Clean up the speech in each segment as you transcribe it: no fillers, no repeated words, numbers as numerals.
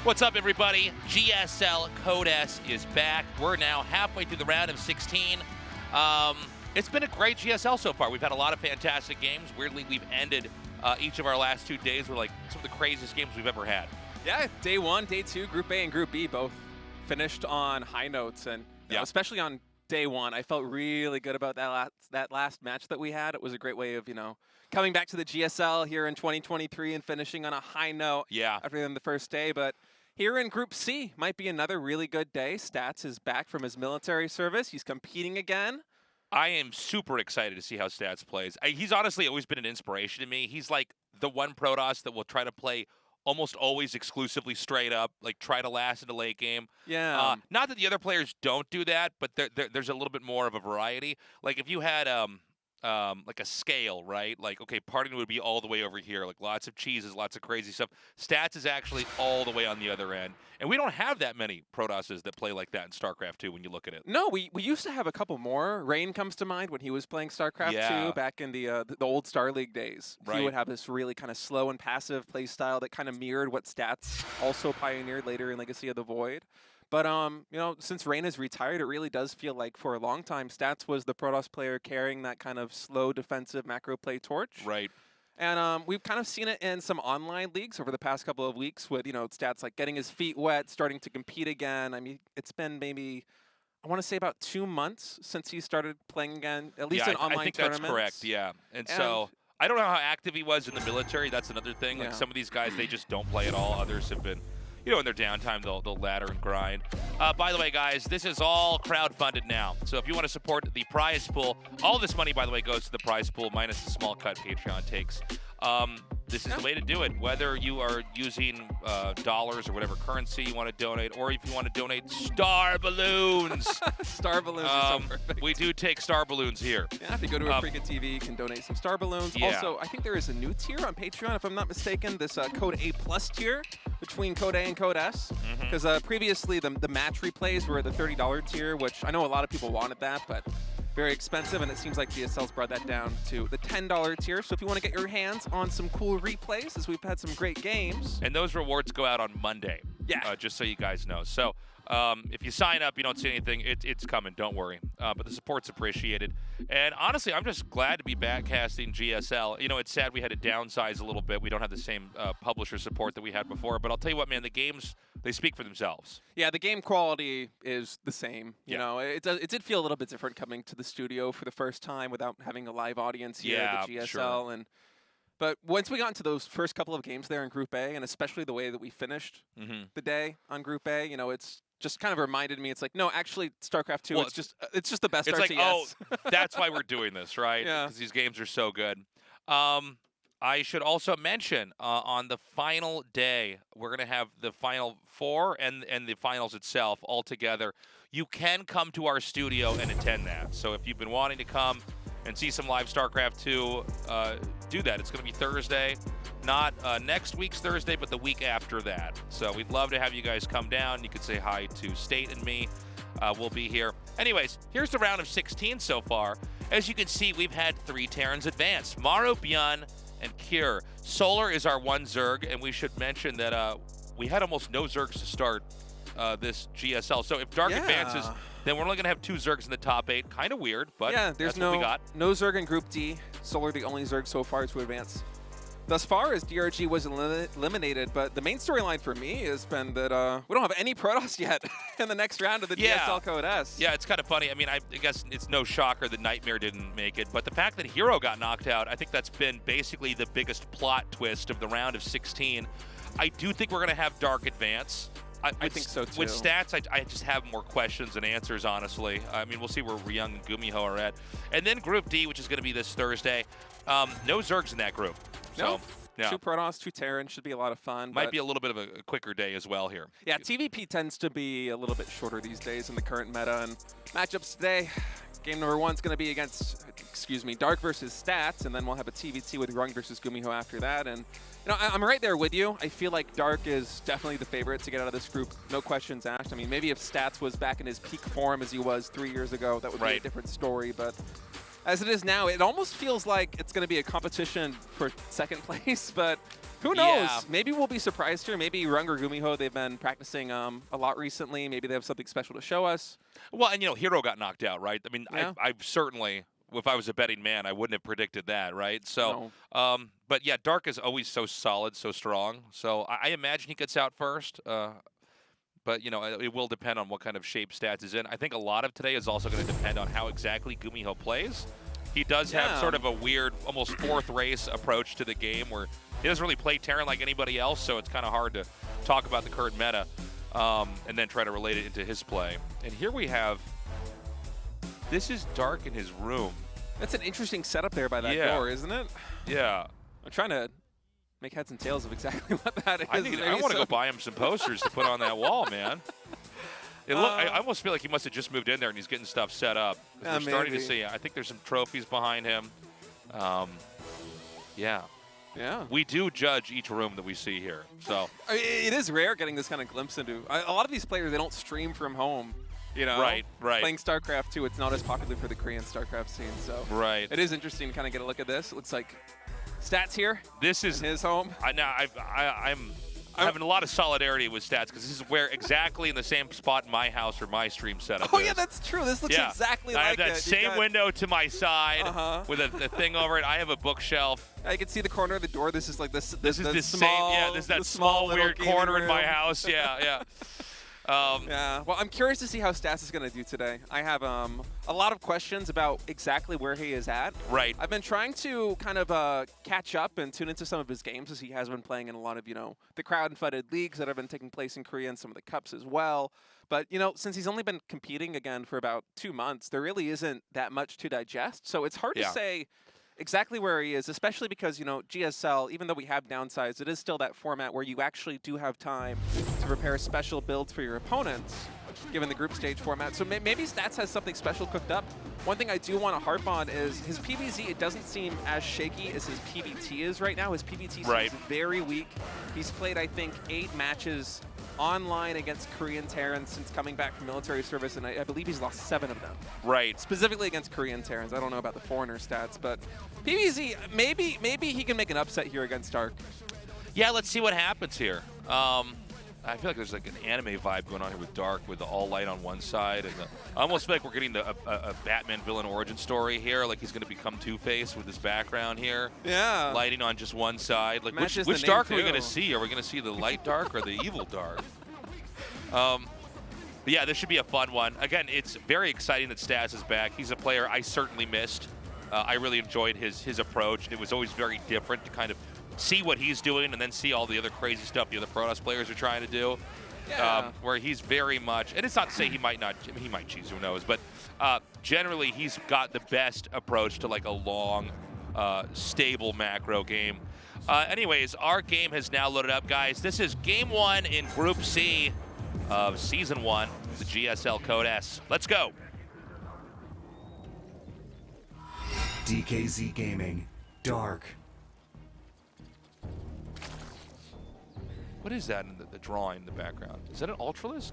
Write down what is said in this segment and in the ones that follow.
What's up, everybody? GSL Code S is back. We're now halfway through the round of 16. It's been a great GSL so far. We've had a lot of fantastic games. Weirdly, we've ended each of our last 2 days with like some of the craziest games we've ever had. Yeah, day 1, day 2, Group A and Group B both finished on high notes, and especially on day 1, I felt really good about that last match that we had. It was a great way of coming back to the GSL here in 2023 and finishing on a high note. Yeah. After the first day, but here in Group C might be another really good day. Stats is back from his military service. He's competing again. I am super excited to see how Stats plays. He's honestly always been an inspiration to me. He's like the one Protoss that will try to play almost always exclusively straight up, like try to last in the late game. Yeah. Not that the other players don't do that, but there's a little bit more of a variety. Like if you had like a scale, right? Like, okay, parting would be all the way over here, like lots of cheeses, lots of crazy stuff. Stats is actually all the way on the other end. And we don't have that many Protosses that play like that in StarCraft 2 when you look at it. No, we used to have a couple more. Rain comes to mind when he was playing StarCraft 2 back in the old Star League days. Right. He would have this really kind of slow and passive play style that kind of mirrored what Stats also pioneered later in Legacy of the Void. But, since Rain has retired, it really does feel like for a long time, Stats was the Protoss player carrying that kind of slow defensive macro play torch. Right. And we've kind of seen it in some online leagues over the past couple of weeks with, Stats like getting his feet wet, starting to compete again. I mean, it's been maybe, I want to say about 2 months since he started playing again, at least in online I think tournaments. that's correct, yeah. And so I don't know how active he was in the military. That's another thing. Yeah. Like some of these guys, they just don't play at all. Others have been, in their downtime, they'll ladder and grind. By the way, guys, this is all crowdfunded now. So if you want to support the prize pool, all this money, by the way, goes to the prize pool minus the small cut Patreon takes. This is the way to do it. Whether you are using dollars or whatever currency you want to donate, or if you want to donate star balloons. Star balloons are so perfect. We do take star balloons here. Yeah, if you go to Africa TV, you can donate some star balloons. Yeah. Also, I think there is a new tier on Patreon, if I'm not mistaken, this Code A Plus tier between Code A and Code S. Because previously, the match replays were the $30 tier, which I know a lot of people wanted that, but very expensive, and it seems like GSL's brought that down to the $10 tier. So if you want to get your hands on some cool replays, as we've had some great games. And those rewards go out on Monday. Yeah. Just so you guys know. So if you sign up, you don't see anything, it's coming, don't worry. But the support's appreciated. And honestly, I'm just glad to be back casting GSL. It's sad we had to downsize a little bit. We don't have the same publisher support that we had before. But I'll tell you what, man, the games, they speak for themselves. Yeah, the game quality is the same. You know, it did feel a little bit different coming to the studio for the first time without having a live audience here at the GSL. Sure. But once we got into those first couple of games there in Group A, and especially the way that we finished the day on Group A, it's just kind of reminded me. It's like, no, actually, StarCraft 2, it's just the best RTS. It's like, oh, that's why we're doing this, right? Yeah. Because these games are so good. I should also mention on the final day, we're going to have the Final Four and the finals itself all together. You can come to our studio and attend that. So if you've been wanting to come and see some live StarCraft 2, do that. It's going to be Thursday. Not next week's Thursday, but the week after that. So we'd love to have you guys come down. You could say hi to State and me. We'll be here. Anyways, here's the round of 16 so far. As you can see, we've had 3 Terrans advance. Maru, Byun, and Cure. Solar is our 1 Zerg, and we should mention that we had almost no Zergs to start this GSL. So if Dark advances, then we're only going to have 2 Zergs in the top 8. Kind of weird, but there's that's what we got. No Zerg in Group D. Solar the only Zerg so far to advance. Thus far as DRG was eliminated, but the main storyline for me has been that we don't have any Protoss yet in the next round of the GSL Code S. Yeah, it's kind of funny. I mean, I guess it's no shocker that Nightmare didn't make it, but the fact that Hero got knocked out, I think that's been basically the biggest plot twist of the round of 16. I do think we're going to have Dark advance. I think so, too. With Stats, I just have more questions than answers, honestly. I mean, we'll see where Ryung and GuMiho are at. And then Group D, which is going to be this Thursday. No Zergs in that group. No. Yeah. 2 Protoss, 2 Terran should be a lot of fun. Might be a little bit of a quicker day as well here. Yeah, TVP tends to be a little bit shorter these days in the current meta. And matchups today, game number 1 is going to be against, Dark versus Stats, and then we'll have a TVT with Ryung versus GuMiho after that. And I'm right there with you. I feel like Dark is definitely the favorite to get out of this group. No questions asked. I mean, maybe if Stats was back in his peak form as he was 3 years ago, that would be a different story. But as it is now, it almost feels like it's going to be a competition for second place. But Who knows? Yeah. Maybe we'll be surprised here. Maybe Ryung or GuMiho, they've been practicing a lot recently. Maybe they have something special to show us. Well, and Hero got knocked out, right? I mean, Yeah. I certainly, if I was a betting man, I wouldn't have predicted that, right? So, No. but yeah, Dark is always so solid, so strong. So I imagine he gets out first. But it will depend on what kind of shape Stats is in. I think a lot of today is also going to depend on how exactly GuMiho plays. He does have sort of a weird, almost fourth race approach to the game where he doesn't really play Terran like anybody else, so it's kind of hard to talk about the current meta and then try to relate it into his play. And here we have, this is Dark in his room. That's an interesting setup there by that door, isn't it? Yeah. I'm trying to make heads and tails of exactly what that is. I want to go buy him some posters to put on that wall, man. I almost feel like he must have just moved in there and he's getting stuff set up. We're starting to see. I think there's some trophies behind him. Yeah. Yeah. We do judge each room that we see here. So I mean, it is rare getting this kind of glimpse into. A lot of these players, they don't stream from home. Right. Playing StarCraft 2, it's not as popular for the Korean StarCraft scene. So it is interesting to kind of get a look at this. It looks like Stats here. This is his home. I'm having a lot of solidarity with Stats because this is where exactly in the same spot in my house or my stream setup. Oh yeah, that's true. This looks exactly like it. I have that same window to my side with a thing over it. I have a bookshelf. I can see the corner of the door. This is like this. This is the small, same. Yeah, this is that small weird corner in my house. Yeah. Yeah, well, I'm curious to see how Stats is going to do today. I have a lot of questions about exactly where he is at. Right. I've been trying to kind of catch up and tune into some of his games as he has been playing in a lot of, the crowd-funded leagues that have been taking place in Korea and some of the cups as well. But, since he's only been competing again for about 2 months, there really isn't that much to digest. So it's hard to say exactly where he is, especially because, GSL, even though we have downsides, it is still that format where you actually do have time to prepare special builds for your opponents, given the group stage format. So maybe Stats has something special cooked up. One thing I do want to harp on is his PvZ, it doesn't seem as shaky as his PvT is right now. His PvT seems very weak. He's played, I think, 8 matches online against Korean Terrans since coming back from military service, and I believe he's lost 7 of them. Right. Specifically against Korean Terrans. I don't know about the foreigner stats, but PvZ, maybe he can make an upset here against Dark. Yeah, let's see what happens here. I feel like there's like an anime vibe going on here with Dark, with the all light on one side, and I almost feel like we're getting a Batman villain origin story here. Like he's going to become Two-Face with his background here. Yeah. Lighting on just one side. Like which Dark are we going to see? Are we going to see the light Dark or the evil Dark? But yeah, this should be a fun one. Again, it's very exciting that Stas is back. He's a player I certainly missed. I really enjoyed his approach. It was always very different to kind of see what he's doing and then see all the other crazy stuff the other Protoss players are trying to do. Yeah. Where he's very much, and it's not to say he might not, I mean, he might choose, who knows, but generally he's got the best approach to like a long, stable macro game. Anyways, our game has now loaded up, guys. This is game 1 in Group C of Season 1, the GSL Code S. Let's go. DKZ Gaming, Dark. What is that in the drawing in the background? Is that an Ultralisk?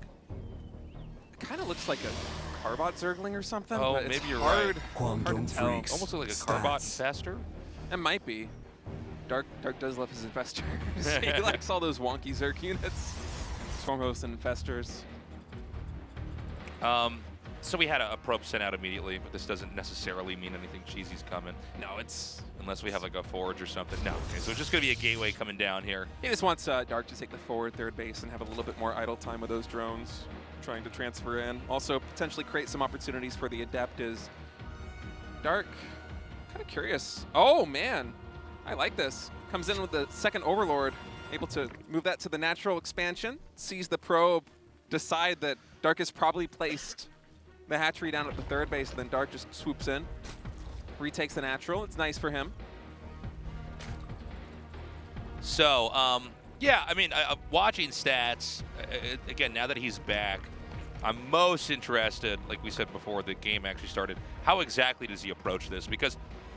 It kind of looks like a Carbot Zergling or something. Oh, but maybe it's you're hard, right. Hard to tell. Almost like a Carbot Infestor. It might be. Dark does love his Infestors. He likes all those wonky Zerg units. Swarm hosts and Infestors. So we had a probe sent out immediately, but this doesn't necessarily mean anything cheesy's coming. No, it's... Unless we have like a forge or something. No, okay, so it's just going to be a gateway coming down here. He just wants Dark to take the forward third base and have a little bit more idle time with those drones trying to transfer in. Also, potentially create some opportunities for the Adept is Dark. Kind of curious. Oh, man. I like this. Comes in with the second Overlord, able to move that to the natural expansion, sees the probe, decide that Dark has probably placed the hatchery down at the third base, and then Dark just swoops in, retakes the natural. It's nice for him. So, yeah, I mean, watching Stats, again, now that he's back, I'm most interested, like we said before the game actually started, how exactly does he approach this? Because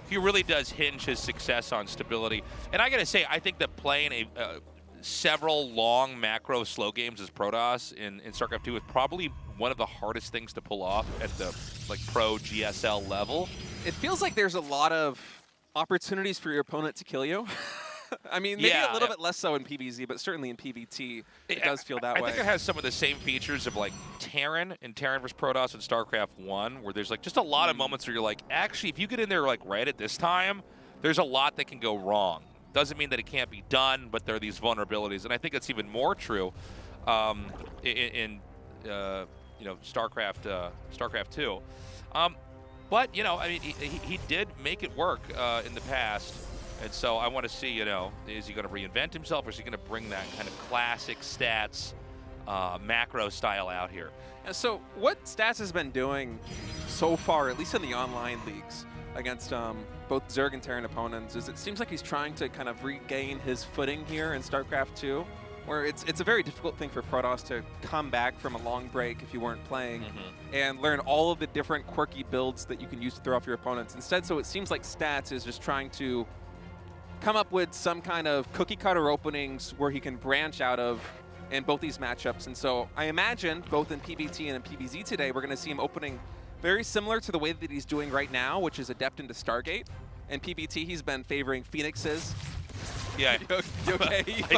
he really does hinge his success on stability. And I got to say, I think that playing several long macro slow games as Protoss in StarCraft 2 is probably one of the hardest things to pull off at the pro GSL level. It feels like there's a lot of opportunities for your opponent to kill you. I mean, maybe Yeah, a little bit less so in PvZ, but certainly in PvT, it does feel that I way. think it has some of the same features of like Terran and Terran vs. Protoss and StarCraft 1, where there's like just a lot of moments where you're like, actually, if you get in there like right at this time, there's a lot that can go wrong. Doesn't mean that it can't be done, but there are these vulnerabilities, and I think it's even more true in StarCraft 2. But I mean, he did make it work in the past. And so I want to see, is he going to reinvent himself, or is he going to bring that kind of classic stats macro style out here? And so what Stats has been doing so far, at least in the online leagues, against both Zerg and Terran opponents, is it seems like he's trying to kind of regain his footing here in StarCraft 2, where it's a very difficult thing for Protoss to come back from a long break if you weren't playing and learn all of the different quirky builds that you can use to throw off your opponents. Instead, so it seems like Stats is just trying to come up with some kind of cookie cutter openings where he can branch out of in both these matchups. And so I imagine both in PvT and in PvZ today, we're going to see him opening very similar to the way that he's doing right now, which is adept into Stargate. In PvT, he's been favoring Phoenixes. Yeah. You okay? I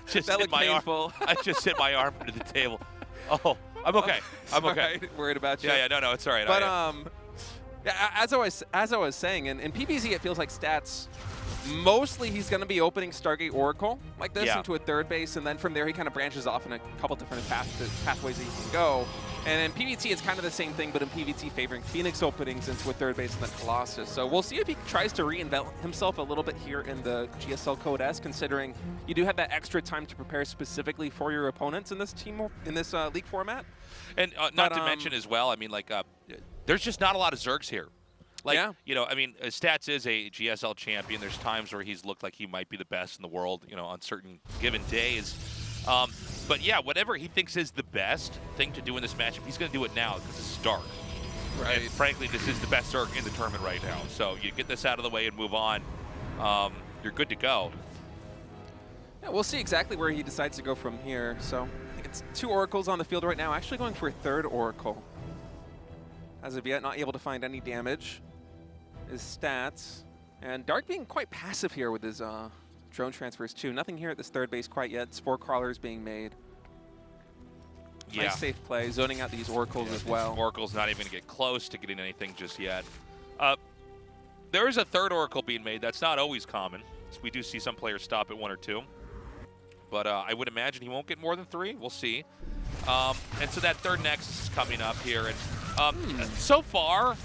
just hit my painful. arm. I just hit my arm into the table. Oh, I'm okay. I'm okay. Right. Worried about you. Yeah, no, it's all right. But yeah, as I was saying, in PvZ, it feels like Stats. Mostly he's going to be opening Stargate Oracle like this into a third base, and then from there he kind of branches off in a couple different pathways that he can go. And in PvT it's kind of the same thing, but in PvT favoring Phoenix openings into a third base and then Colossus. So we'll see if he tries to reinvent himself a little bit here in the GSL Code S, considering you do have that extra time to prepare specifically for your opponents in this league format. And not to mention as well, I mean, like, there's just not a lot of Zergs here. Like, I mean, Stats is a GSL champion. There's times where he's looked like he might be the best in the world, on certain given days. But yeah, whatever he thinks is the best thing to do in this matchup, he's going to do it now because this is dark. Right. And frankly, this is the best Zerg in the tournament right now. So you get this out of the way and move on. You're good to go. Yeah, we'll see exactly where he decides to go from here. So I think it's 2 Oracles on the field right now, actually going for a 3rd Oracle. As of yet, not able to find any damage. His Stats. And Dark being quite passive here with his drone transfers too. Nothing here at this third base quite yet. Spore crawlers being made. Yeah. Nice safe play, zoning out these Oracles as well. Oracle's not even going to get close to getting anything just yet. There is a 3rd Oracle being made. That's not always common. So we do see some players stop at 1 or 2. But I would imagine he won't get more than 3. We'll see. And so that 3rd Nexus is coming up here. And so far,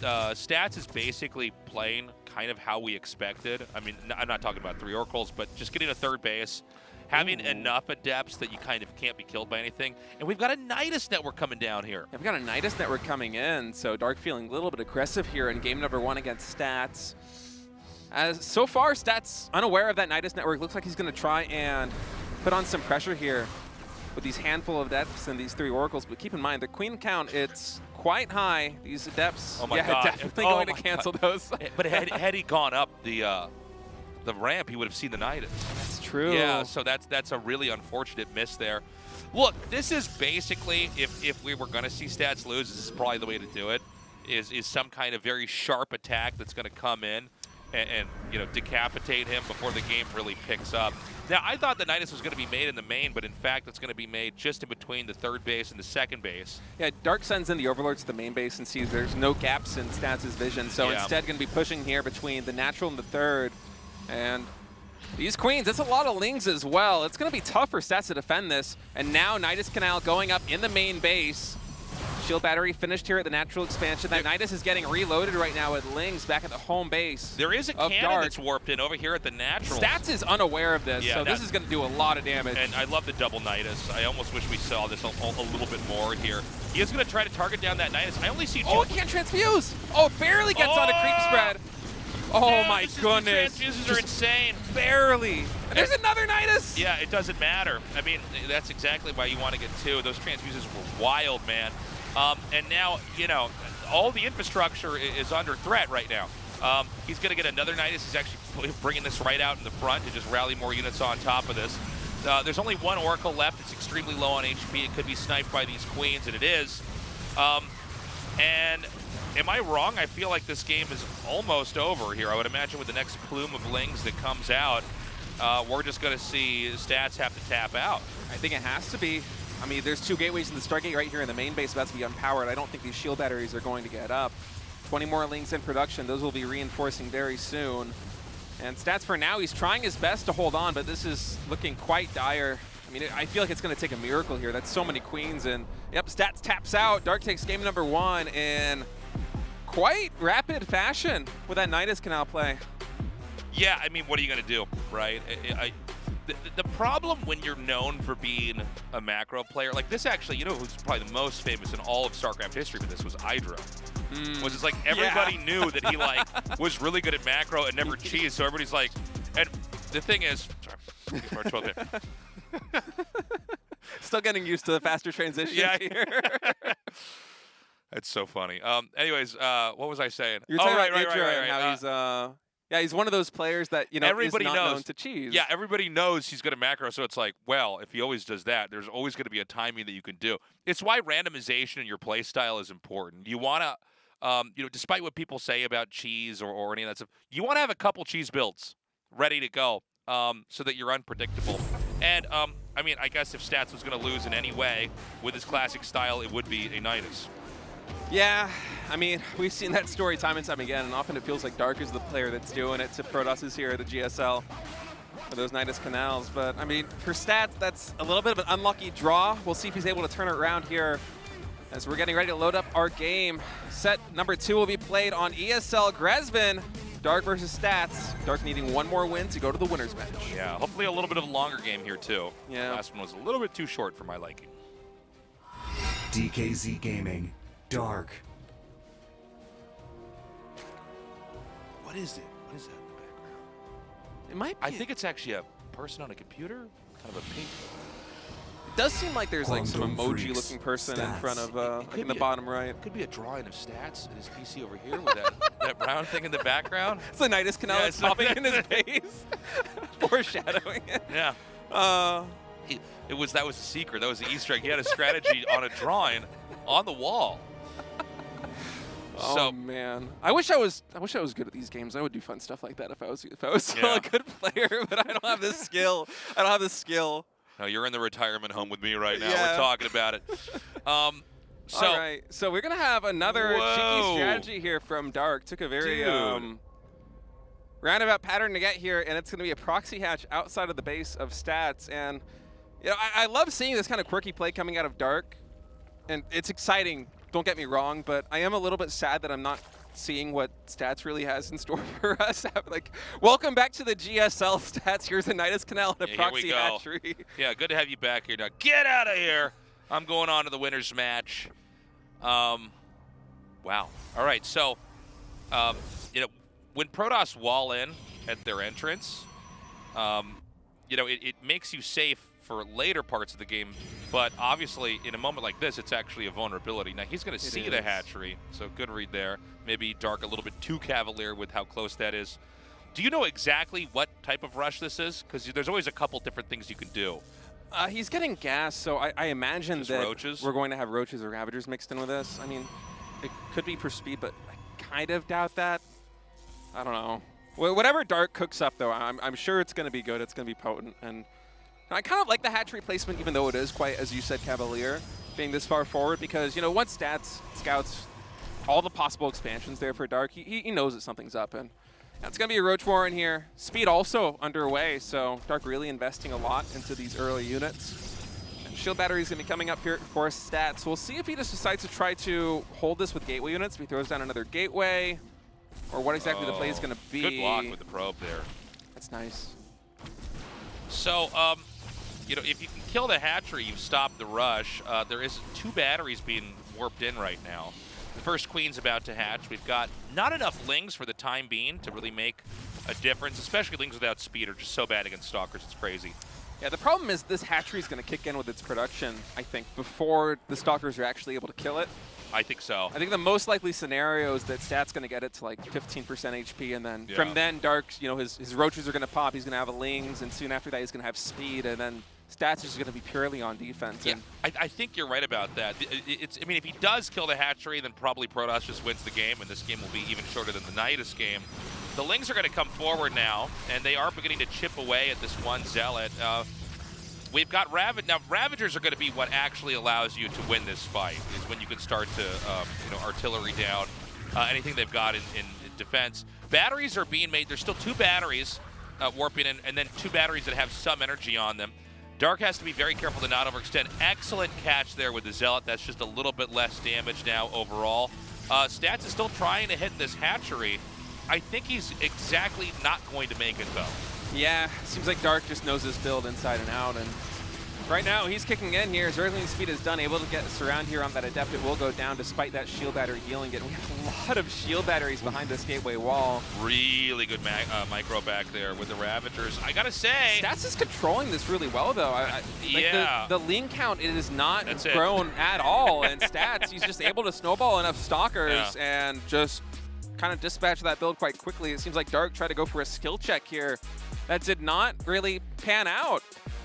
Stats is basically playing kind of how we expected. I mean, I'm not talking about 3 Oracles, but just getting a 3rd base, having enough Adepts that you kind of can't be killed by anything. And we've got a Nidus network coming down here. Yeah, we've got a Nidus network coming in, so Dark feeling a little bit aggressive here in game number 1 against Stats. As so far, Stats unaware of that Nidus network. Looks like he's going to try and put on some pressure here with these handful of Adepts and these 3 Oracles. But keep in mind, the Queen count, it's quite high. These Adepts, Oh my God. definitely going to cancel those. But had he gone up the ramp, he would have seen the Nidus. That's true. Yeah, so that's a really unfortunate miss there. Look, this is basically, if we were going to see Stats lose, this is probably the way to do it, is some kind of very sharp attack that's going to come in and decapitate him before the game really picks up. Now, I thought the Nidus was going to be made in the main, but in fact, it's going to be made just in between the 3rd base and the 2nd base. Yeah, Dark sends in the Overlords to the main base and sees there's no gaps in Stats' vision, so instead going to be pushing here between the natural and the 3rd. And these Queens, that's a lot of Lings as well. It's going to be tough for Stats to defend this. And now Nidus Canal going up in the main base. Shield battery finished here at the natural expansion. That Nidus is getting reloaded right now with Lings back at the home base. There is a cannon Dark that's warped in over here at the natural. Stats is unaware of this, so this is going to do a lot of damage. And I love the double Nidus. I almost wish we saw this a little bit more here. He is going to try to target down that Nidus. I only see two. Oh, it can't transfuse. Oh, it barely gets on a creep spread. Oh my goodness. The transfuses are insane. Barely. And there's another Nidus. Yeah, it doesn't matter. I mean, that's exactly why you want to get 2. Those transfuses were wild, man. And now, all the infrastructure is under threat right now. He's going to get another Nidus. He's actually bringing this right out in the front to just rally more units on top of this. There's only 1 Oracle left. It's extremely low on HP. It could be sniped by these Queens, and it is. And am I wrong? I feel like this game is almost over here. I would imagine with the next plume of Lings that comes out, we're just going to see Stats have to tap out. I think it has to be. I mean, there's 2 gateways in the Stargate right here in the main base about to be unpowered. I don't think these shield batteries are going to get up. 20 more Lings in production. Those will be reinforcing very soon. And Stats for now, he's trying his best to hold on, but this is looking quite dire. I mean, I feel like it's going to take a miracle here. That's so many queens, and yep, Stats taps out. Dark takes game number 1 in quite rapid fashion with that Nidus Canal play. Yeah, I mean, what are you going to do, right? The problem when you're known for being a macro player, like this actually, you know who's probably the most famous in all of StarCraft history for this was Hydra. Was just like everybody knew that he like was really good at macro and never cheesed, so everybody's like, and the thing is, sorry, Still getting used to the faster transitions here. That's so funny. Anyways, what was I saying? You're talking right. How he's yeah, he's one of those players that everybody is not knows. known to cheese. Yeah, everybody knows he's good at macro, so it's like, well, if he always does that, there's always going to be a timing that you can do. It's why randomization in your play style is important. You want to, despite what people say about cheese or any of that stuff, you want to have a couple cheese builds ready to go so that you're unpredictable. And, I mean, I guess if Stats was going to lose in any way with his classic style, it would be a Nidus. Yeah, I mean, we've seen that story time and time again, and often it feels like Dark is the player that's doing it to Protoss here at the GSL for those Nidus Canals. But, I mean, for Stats, that's a little bit of an unlucky draw. We'll see if he's able to turn it around here as we're getting ready to load up our game. Set number 2 will be played on ESL Grezvin. Dark versus Stats. Dark needing 1 more win to go to the winner's match. Yeah, hopefully a little bit of a longer game here, too. Yeah. The last one was a little bit too short for my liking. DKZ Gaming. Dark. What is it? What is that in the background? It might be. I think it's actually a person on a computer, kind of a pink. It does seem like there's like some Quantum emoji-looking person in front of, like in the be bottom right. It could be a drawing of Stats and his PC over here with that brown thing in the background. It's the Nidus Canal that's popping in his face, foreshadowing it. Yeah. That was the secret. That was the Easter egg. He had a strategy on a drawing on the wall. Oh man, I wish I was good at these games. I would do fun stuff like that if I was still a good player, but I don't have this skill. No, you're in the retirement home with me right now. Yeah. We're talking about it. All right, so we're gonna have another cheeky strategy here from Dark. Took a very roundabout pattern to get here, and it's gonna be a proxy hatch outside of the base of Stats. And I love seeing this kind of quirky play coming out of Dark, and it's exciting. Don't get me wrong, but I am a little bit sad that I'm not seeing what Stats really has in store for us. Like, welcome back to the GSL, Stats. Here's a Nidus Canal and a proxy hatchery. Yeah, good to have you back here. Now get out of here. I'm going on to the winner's match. Wow. All right, so when Protoss wall in at their entrance, it makes you safe for later parts of the game, but obviously in a moment like this, it's actually a vulnerability. Now he's going to see the hatchery, so good read there. Maybe Dark a little bit too cavalier with how close that is. Do you know exactly what type of rush this is? Because there's always a couple different things you can do. He's getting gas, so I imagine that roaches? We're going to have roaches or ravagers mixed in with this. I mean, it could be for speed, but I kind of doubt that. I don't know. Whatever Dark cooks up, though, I'm sure it's going to be good. It's going to be potent, and I kind of like the hatchery placement, even though it is quite, as you said, cavalier, being this far forward, because, once Stats scouts all the possible expansions there for Dark, he knows that something's up, and it's going to be a Roach War in here. Speed also underway, so Dark really investing a lot into these early units. And shield battery is going to be coming up here for Stats. We'll see if he just decides to try to hold this with gateway units, if he throws down another gateway, or what exactly the play is going to be. Good block with the probe there. That's nice. So, if you can kill the hatchery, you've stopped the rush. There is 2 batteries being warped in right now. The first queen's about to hatch. We've got not enough Lings for the time being to really make a difference, especially Lings without speed are just so bad against Stalkers, it's crazy. Yeah, the problem is this hatchery is going to kick in with its production, I think, before the Stalkers are actually able to kill it. I think so. I think the most likely scenario is that Stat's going to get it to like 15% HP, and then from then Dark, his roaches are going to pop, he's going to have a Lings, and soon after that he's going to have speed, and then Stats is just going to be purely on defense. Yeah, And I think you're right about that. I mean, if he does kill the hatchery, then probably Protoss just wins the game, and this game will be even shorter than the Nidus game. The Lings are going to come forward now, and they are beginning to chip away at this one Zealot. We've got Now, Ravagers are going to be what actually allows you to win this fight, is when you can start to, artillery down anything they've got in defense. Batteries are being made. There's still 2 batteries warping in, and then 2 batteries that have some energy on them. Dark has to be very careful to not overextend. Excellent catch there with the Zealot. That's just a little bit less damage now overall. Stats is still trying to hit this hatchery. I think he's exactly not going to make it, though. yeah, seems like Dark just knows his build inside and out. And right now, he's kicking in here. His early speed is done. Able to get us around here on that Adept. It will go down despite that shield battery healing it. We have a lot of shield batteries behind this gateway wall. Really good micro back there with the Ravagers. I gotta say, Stats is controlling this really well, though. Yeah. The lean count, it is not That's it. grown at all. And Stats, he's just able to snowball enough Stalkers and just kind of dispatch that build quite quickly. It seems like Dark tried to go for a skill check here. That did not really pan out.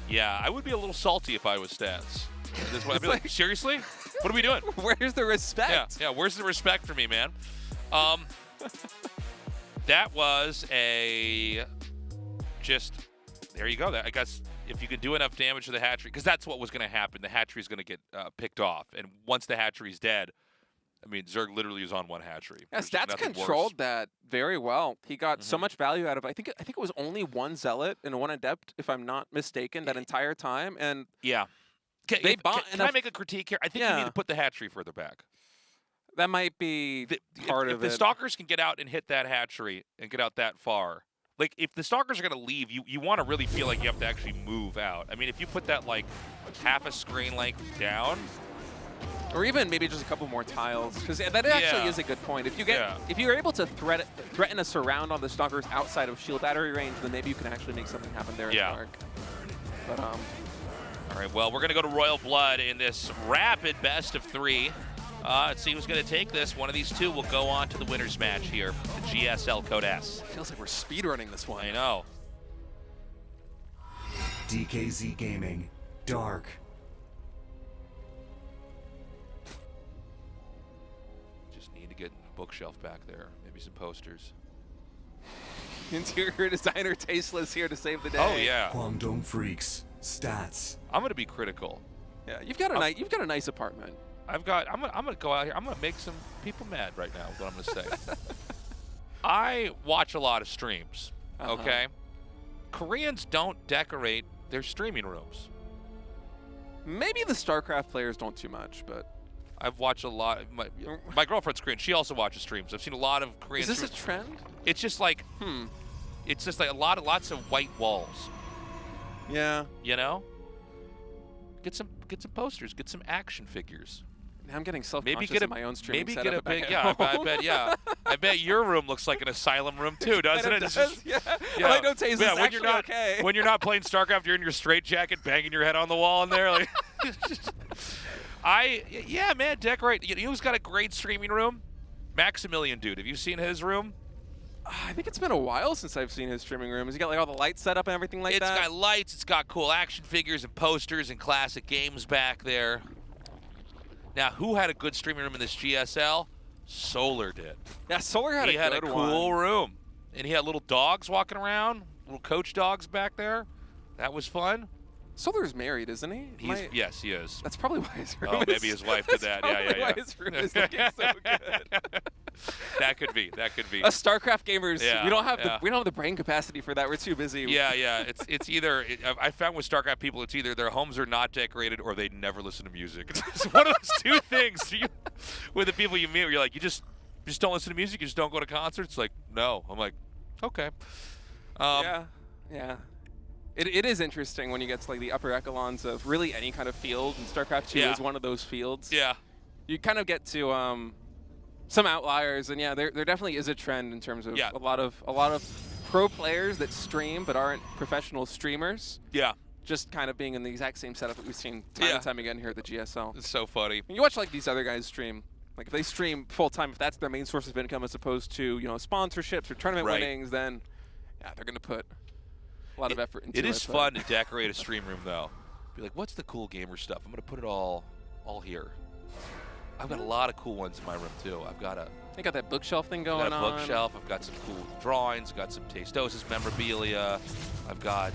yeah, I would be a little salty if I was Stats. I'd be like, seriously? What are we doing? Where's the respect? Yeah, where's the respect for me, man? That was there you go. I guess if you can do enough damage to the hatchery, because that's what was going to happen. The hatchery's going to get picked off, and once the hatchery's dead, I mean, Zerg literally is on one hatchery. Yeah, There's Stats nothing controlled worse. that very well. He got so much value out of it. I think it was only 1 Zealot and 1 Adept, if I'm not mistaken, that entire time. And Yeah. They bought can I enough- make a critique here? I think you Yeah. need to put the hatchery further back. that might be part If of the it. Stalkers can get out and hit that hatchery and get out that far, like if the Stalkers are going to leave, you want to really feel like you have to actually move out. I mean, if you put that like half a screen length down, Or even maybe just a couple more tiles, because that actually Yeah. is a good point. If you're able to threaten a surround on the Stalkers outside of shield battery range, then maybe you can actually make something happen there in Yeah. the Dark. But all right, well, we're going to go to Royal Blood in this rapid best of 3. Let's see who's going to take this. One of these 2 will go on to the winner's match here, the GSL Code S. feels like we're speedrunning this one. I know. DKZ Gaming. Dark. Just need to get a bookshelf back there, maybe some posters. Interior designer Tasteless here to save the day. Oh, yeah. Guangdong Freaks. Stats. I'm going to be critical. Yeah, you've got a nice apartment. I'm gonna go out here. I'm gonna make some people mad right now. Is what I'm gonna say. I watch a lot of streams. Okay, Koreans don't decorate their streaming rooms. Maybe the StarCraft players don't too much, but I've watched a lot. My girlfriend's Korean. She also watches streams. I've seen a lot of Korean. is this a streams. trend? It's just like it's just like lots of white walls. Yeah. You know. Get some posters. Get some action figures. Now I'm getting self-conscious Maybe get in my own streaming maybe setup get a back big at yeah. I home. bet yeah. I bet your room looks like an asylum room too, doesn't it? It's just- Yeah. Yeah. I like no taste. Yeah, It's when you're actually not okay. when you're not playing StarCraft, you're in your straitjacket, banging your head on the wall in there. Like, yeah, man, decorate. You know who's got a great streaming room? Maximilian, dude. Have you seen his room? I think it's been a while since I've seen his streaming room. Has he got like all the lights set up and everything like It's that? got lights. It's got cool action figures and posters and classic games back there. Now, who had a good streaming room in this GSL? Solar did. Yeah, Solar had He had a good cool one. room, and he had little dogs walking around, little coach dogs back there. That was fun. Solar's married, isn't he? Yes, he is. That's probably why his room Oh, is... maybe his wife did that. That's Yeah, probably yeah. why his room is looking so good. That could be. That could be. Us StarCraft gamers, Yeah, we don't have yeah. the brain capacity for that. We're too busy. Yeah. It's either I found with StarCraft people, it's either their homes are not decorated or they never listen to music. It's one of those 2 things. With the people you meet, where you're like, you just don't listen to music. You just don't go to concerts. Like, no. I'm like, okay. Yeah. It is interesting when you get to like the upper echelons of really any kind of field, and StarCraft 2 Yeah. is one of those fields. Yeah. You kind of get to some outliers, and yeah, there definitely is a trend in terms of Yeah. a lot of pro players that stream but aren't professional streamers. Yeah. Just kind of being in the exact same setup that we've seen time Yeah. and time again here at the GSL. It's so funny. And you watch like these other guys stream. Like if they stream full time, if that's their main source of income as opposed to sponsorships or tournament Right. winnings, then yeah, they're gonna put a lot of effort into it. It is but- fun to decorate a stream room, though. be like, what's the cool gamer stuff? I'm gonna put it all here. I've got a lot of cool ones in my room too. I've got I got that bookshelf thing I've going got a on. bookshelf. I've got some cool drawings. I've got some Tastosis memorabilia. I've got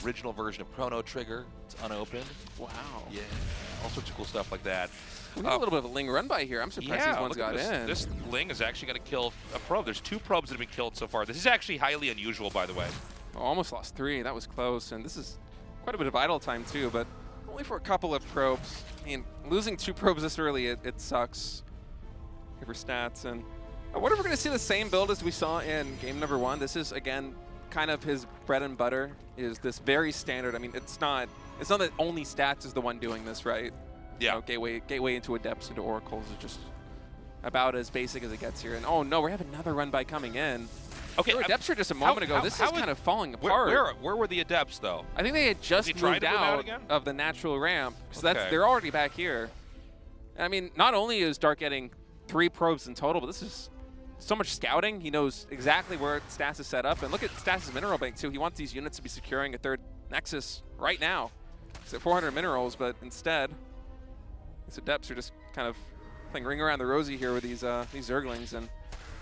original version of Chrono Trigger. It's unopened. Wow. Yeah, all sorts of cool stuff like that. We got a little bit of a Ling run by here. I'm surprised these ones look at got this. in. This Ling is actually going to kill a probe. There's 2 probes that have been killed so far. This is actually highly unusual, by the way. Oh, almost lost 3. That was close. And this is quite a bit of idle time, too, but only for a couple of probes. I mean, losing 2 probes this early, it sucks here for stats. And I wonder if we're going to see the same build as we saw in game number 1. This is, again, kind of his bread and butter, is this very standard. I mean, it's not that only stats is the one doing this, right? Yeah. You know, gateway into Adepts, into Oracles is just about as basic as it gets here. And oh no, we have another run by coming in. Okay, There were Adepts here just a moment ago. This is kind of falling apart. Where were the Adepts, though? I think they had just moved out again? of the natural ramp, so Okay. they're already back here. I mean, not only is Dark getting 3 probes in total, but this is so much scouting. He knows exactly where Stats is set up, and look at Stats' mineral bank too. He wants these units to be securing a 3rd Nexus right now. He's at 400 minerals, but instead, these Adepts are just kind of playing ring around the rosy here with these Zerglings, and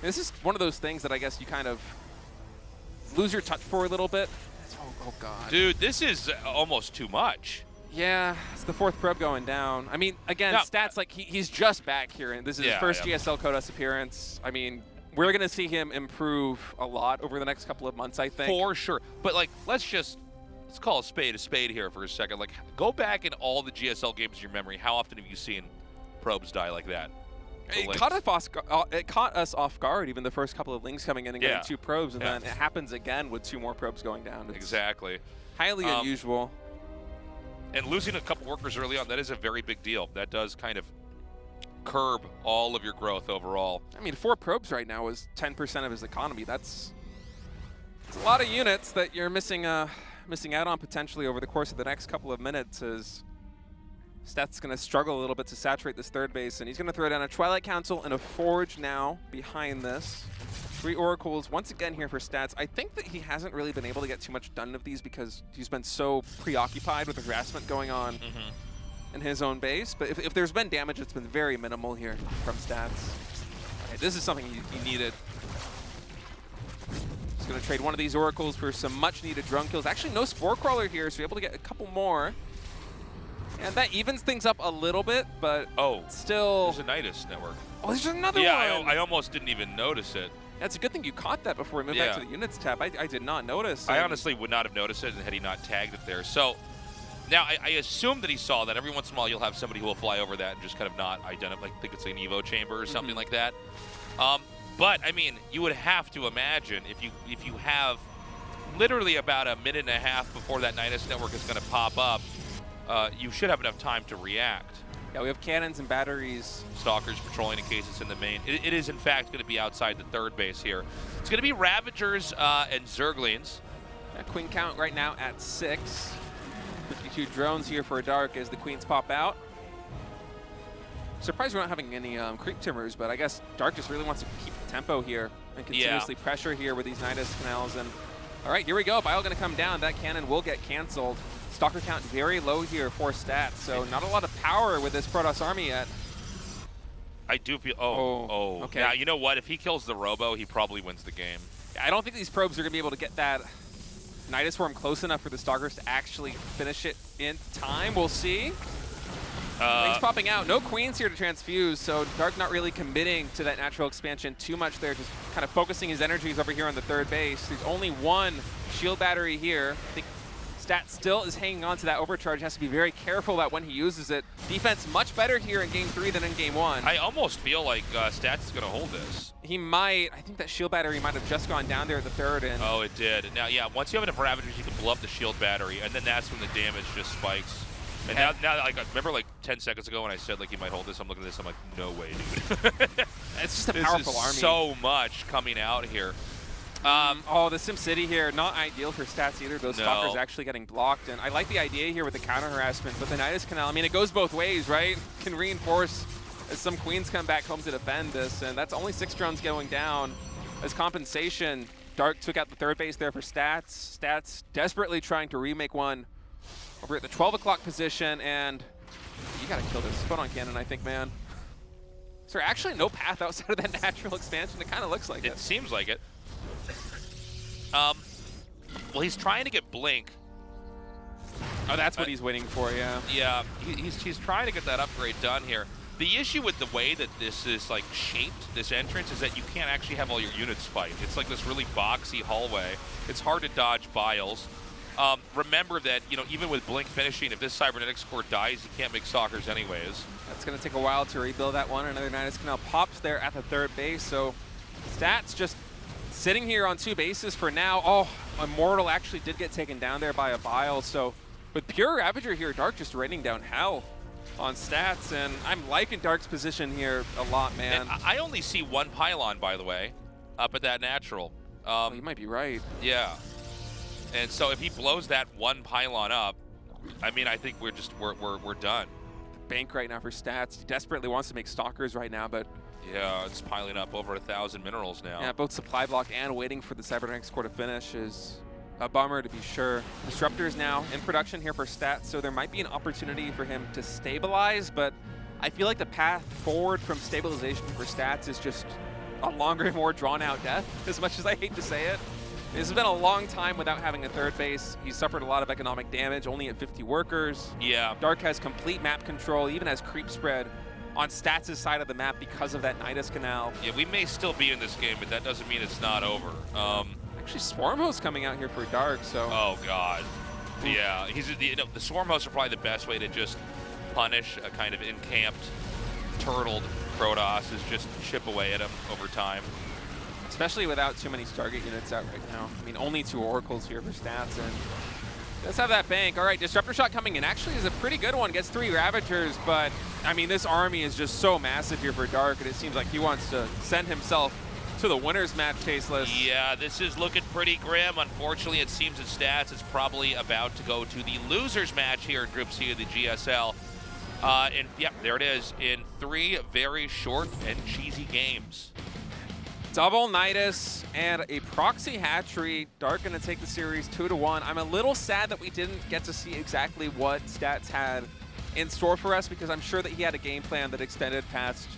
this is one of those things that I guess you kind of lose your touch for a little bit. Oh god. Dude, this is almost too much. Yeah, it's the 4th probe going down. I mean, again, No, Stats, like, he's just back here, and this is his first GSL Kodos appearance. I mean, we're going to see him improve a lot over the next couple of months, I think. For sure. But, like, let's call a spade here for a second. Like, go back in all the GSL games in your memory. How often have you seen probes die like that? It caught us off guard, even the first couple of Lings coming in and getting 2 probes, and then it happens again with 2 more probes going down. It's exactly. highly unusual. And losing a couple workers early on, that is a very big deal. That does kind of curb all of your growth overall. I mean, 4 probes right now is 10% of his economy. That's a lot of units that you're missing out on potentially over the course of the next couple of minutes, as Stats going to struggle a little bit to saturate this 3rd base, and he's going to throw down a Twilight Council and a Forge now behind this. 3 Oracles once again here for Stats. I think that he hasn't really been able to get too much done of these because he's been so preoccupied with the harassment going on in his own base. But if there's been damage, it's been very minimal here from Stats. Okay, this is something he needed. He's going to trade one of these Oracles for some much-needed drone kills. Actually, no Spore Crawler here, so we're able to get a couple more. And that evens things up a little bit, but still... There's a Nidus network. Oh, there's another one! Yeah, I almost didn't even notice it. That's a good thing you caught that before we moved back to the units tab. I did not notice. I honestly would not have noticed it had he not tagged it there. So now I assume that he saw that. Every once in a while you'll have somebody who will fly over that and just kind of not identify, like think it's an Evo chamber or something like that. But I mean, you would have to imagine if you have literally about a minute and a half before that Nidus network is going to pop up, you should have enough time to react. Yeah, we have cannons and batteries. Stalkers patrolling in case it's in the main. It is, in fact, going to be outside the 3rd base here. It's going to be Ravagers and Zerglings. That Queen count right now at 6. 52 drones here for Dark as the Queens pop out. Surprised we're not having any creep timbers, but I guess Dark just really wants to keep the tempo here and continuously pressure here with these Nidus canals. And all right, here we go. Bile going to come down. That cannon will get canceled. Stalker count very low here for Stats, so not a lot of power with this Protoss army yet. I do feel. Okay. Yeah, you know what? If he kills the Robo, he probably wins the game. I don't think these probes are going to be able to get that Nidus Swarm close enough for the Stalkers to actually finish it in time. We'll see. Things popping out. No Queens here to transfuse, so Dark not really committing to that natural expansion too much there, just kind of focusing his energies over here on the 3rd base. There's only 1 shield battery here. I think Stats still is hanging on to that overcharge. Has to be very careful about when he uses it. Defense much better here in Game 3 than in Game 1. I almost feel like Stats is going to hold this. He might. I think that shield battery might have just gone down there at the 3rd. And oh, it did. Now, yeah, once you have enough Ravagers, you can blow up the shield battery, and then that's when the damage just spikes. And now, like, I remember like 10 seconds ago when I said like he might hold this. I'm looking at this. I'm like, no way, dude. It's just a powerful army. So much coming out here. Oh, the SimCity here, not ideal for Stats either. Those Stalkers actually getting blocked. And I like the idea here with the counter harassment, but the Nidus Canal, I mean, it goes both ways, right? Can reinforce as some Queens come back home to defend this. And that's only 6 drones going down. As compensation, Dark took out the 3rd base there for Stats. Stats desperately trying to remake one over at the 12 o'clock position, and you gotta kill this photon cannon, I think, man. Is there actually no path outside of that natural expansion? It kind of looks like it. It seems like it. Well, he's trying to get Blink. Oh, that's what he's waiting for, yeah. Yeah, he's trying to get that upgrade done here. The issue with the way that this is like shaped, this entrance, is that you can't actually have all your units fight. It's like this really boxy hallway. It's hard to dodge biles. Remember that, you know, even with Blink finishing, if this cybernetics core dies, you can't make Stalkers anyways. That's going to take a while to rebuild that one. Another Nidus Canal pops there at the third base, so Stats just sitting here on 2 bases for now. Oh, Immortal actually did get taken down there by a bile, so with pure Ravager here, Dark just raining down hell on Stats, and I'm liking Dark's position here a lot, man. And I only see 1 pylon, by the way, up at that natural. Oh, you might be right. Yeah. And so if he blows that 1 pylon up, I mean, I think we're done. Bank right now for Stats. He desperately wants to make Stalkers right now, but yeah, it's piling up over 1,000 minerals now. yeah, both supply block and waiting for the Cybernetics core to finish is a bummer, to be sure. Disruptor is now in production here for Stats, so there might be an opportunity for him to stabilize, but I feel like the path forward from stabilization for Stats is just a longer and more drawn-out death, as much as I hate to say it. This has been a long time without having a third base. He's suffered a lot of economic damage, only at 50 workers. Yeah. Dark has complete map control, even has creep spread on Stats' side of the map because of that Nidus Canal. Yeah, we may still be in this game, but that doesn't mean it's not over. Actually, Swarm Host coming out here for Dark, so... Oh, God. Yeah, the Swarm Hosts are probably the best way to just punish a kind of encamped, turtled Protoss, is just chip away at him over time. Especially without too many Stargate units out right now. I mean, only 2 Oracles here for Stats, and let's have that bank. All right, Disruptor Shot coming in. Actually is a pretty good one. Gets 3 Ravagers, but, I mean, this army is just so massive here for Dark, and it seems like he wants to send himself to the winner's match, Tasteless. Yeah, this is looking pretty grim. Unfortunately, it seems that Stats is probably about to go to the loser's match here in Group C of the GSL. And, yeah, there it is, in 3 very short and cheesy games. Double Nidus and a proxy hatchery. Dark gonna take the series 2-1. I'm a little sad that we didn't get to see exactly what Stats had in store for us, because I'm sure that he had a game plan that extended past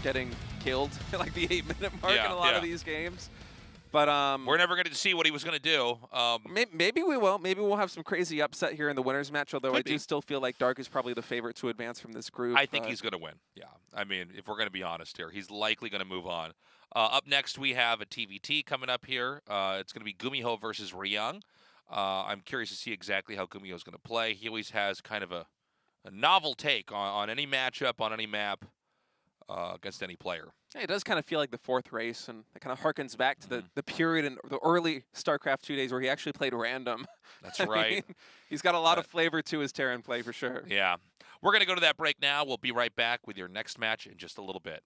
getting killed at like the 8-minute mark in a lot of these games. But we're never going to see what he was going to do. Maybe we will. Maybe we'll have some crazy upset here in the winner's match, although I do still feel like Dark is probably the favorite to advance from this group. I think he's going to win. Yeah. I mean, if we're going to be honest here, he's likely going to move on. Up next, we have a TVT coming up here. It's going to be GuMiho versus Ryung. I'm curious to see exactly how GuMiho is going to play. He always has kind of a novel take on any matchup, on any map, against any player. Yeah, it does kind of feel like the 4th race, and it kind of harkens back to the period in the early StarCraft 2 days where he actually played random. That's right. Mean, he's got a lot of flavor to his Terran play for sure. Yeah. We're going to go to that break now. We'll be right back with your next match in just a little bit.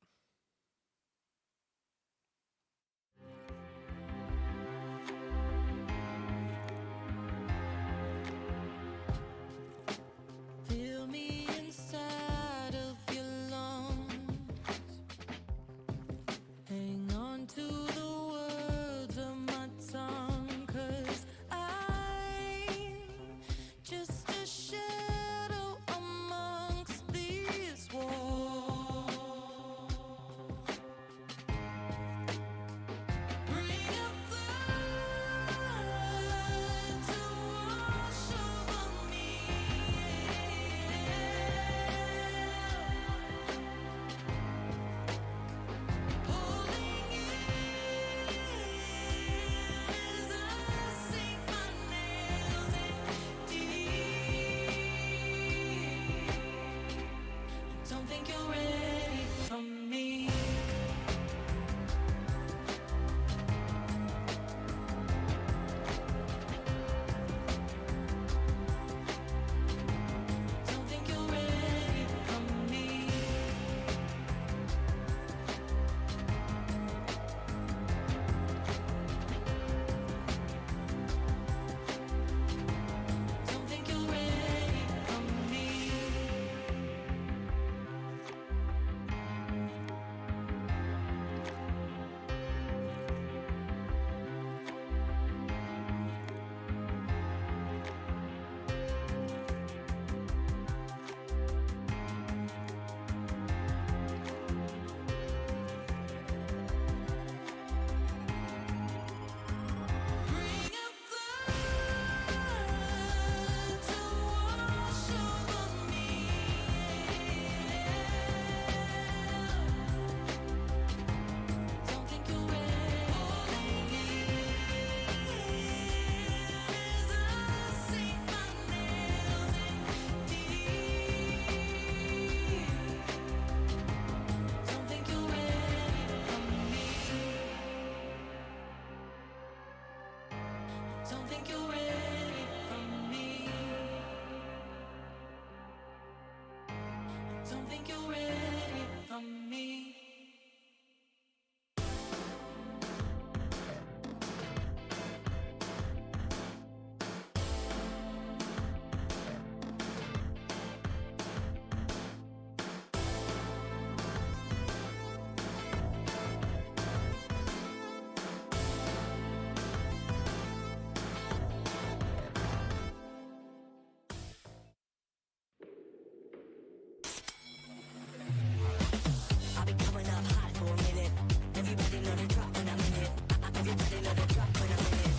Don't think you're ready for me. Don't think you're ready for me. I'll be coming up hot for a minute. Everybody know the drop when I'm in it. Everybody know the drop when I'm in it.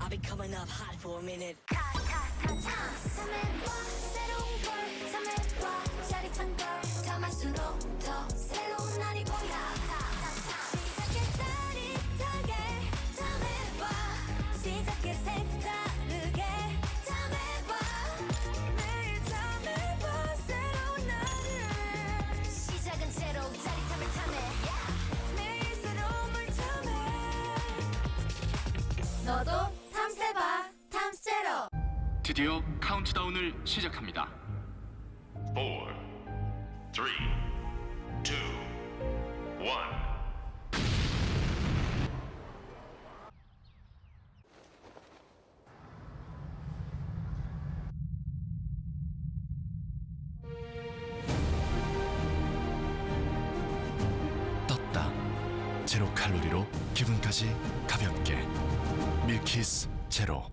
I'll be coming up hot for a minute. 참해봐 새로운 걸 참해봐 짜릿한 걸 참할수록 더 새로운 날이 보여 시작해 짜릿하게 참해봐 시작해 색다르게 참해봐 매일 참해봐 새로운 날을 시작은 새로 짜릿함을 참해 매일 새로움을 참해 너도 탐세봐 탐세로 드디어 카운트다운을 시작합니다. 4, 3, 2, 1. 떴다. 제로 칼로리로 기분까지 가볍게. 밀키스 제로.